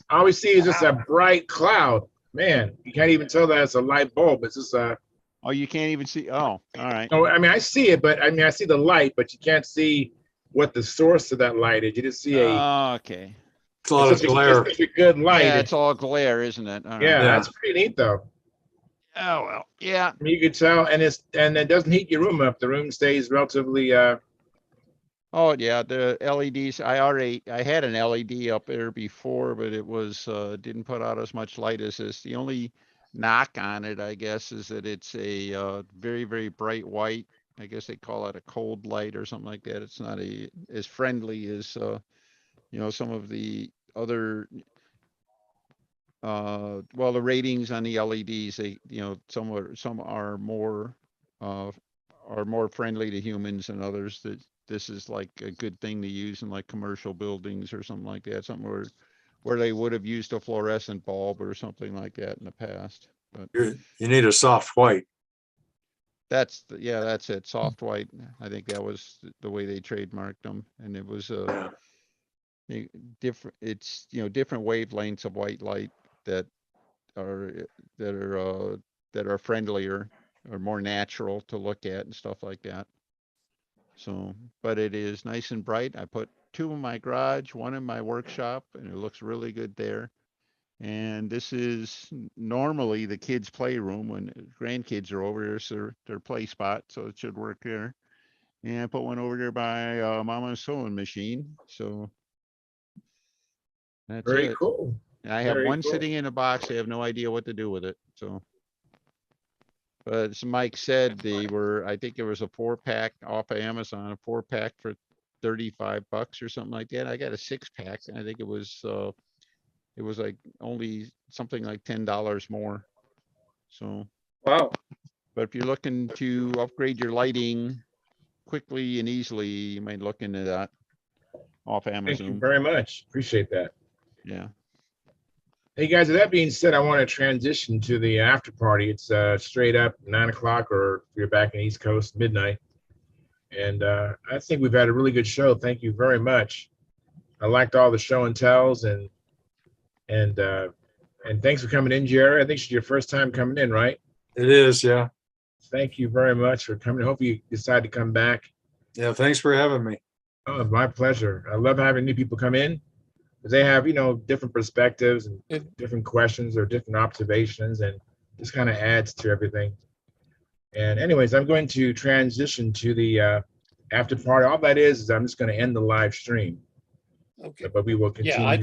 All we see is just a bright cloud. Man, you can't even tell that it's a light bulb. It's just a. Oh, you can't even see. Oh, all right. No, I mean I see it, but I mean I see the light, but you can't see what the source of that light is. You just see a. Okay. It's a lot of glare. It's such a good light. Yeah, it's all glare, isn't it? All right. Yeah, Yeah. that's pretty neat though. Oh well. Yeah. I mean, you could tell, and it doesn't heat your room up. The room stays relatively. Oh yeah, the LEDs. I had an LED up there before, but it was didn't put out as much light as this. The only knock on it, I guess, is that it's a very, very bright white. I guess they call it a cold light or something like that. It's not as friendly as some of the other well, the ratings on the LEDs, some are more friendly to humans than others. That this is like a good thing to use in like commercial buildings or something like that. Something where they would have used a fluorescent bulb or something like that in the past. But You need a soft white. that's it. Soft white. I think that was the way they trademarked them, and it was different. It's different wavelengths of white light that are friendlier or more natural to look at and stuff like that. So, but it is nice and bright. I put 2 in my garage, 1 in my workshop, and it looks really good there. And this is normally the kids' playroom when grandkids are over there, so their play spot, so it should work there. And I put one over there by Mama's sewing machine. So that's Very it. cool. And I have Very one cool. sitting in a box. I have no idea what to do with it. So, but as Mike said, I think there was a 4-pack off of Amazon, a 4-pack for $35 or something like that. I got a 6-pack, and I think it was like only something like $10 more. So, Wow. but if you're looking to upgrade your lighting quickly and easily, you might look into that off Amazon. Thank you very much. Appreciate that. Yeah. Hey guys, with that being said, I want to transition to the after party. It's straight up 9 o'clock, or if you're back in the East Coast, midnight. And I think we've had a really good show. Thank you very much. I liked all the show and tells, and thanks for coming in, Jerry. I think it's your first time coming in, right? It is, yeah. Thank you very much for coming. Hope you decide to come back. Yeah, thanks for having me. Oh, my pleasure. I love having new people come in, because they have, different perspectives and different questions or different observations, and just kind of adds to everything. And anyways, I'm going to transition to the after party. All that is I'm just going to end the live stream. Okay. But we will continue. Yeah, I think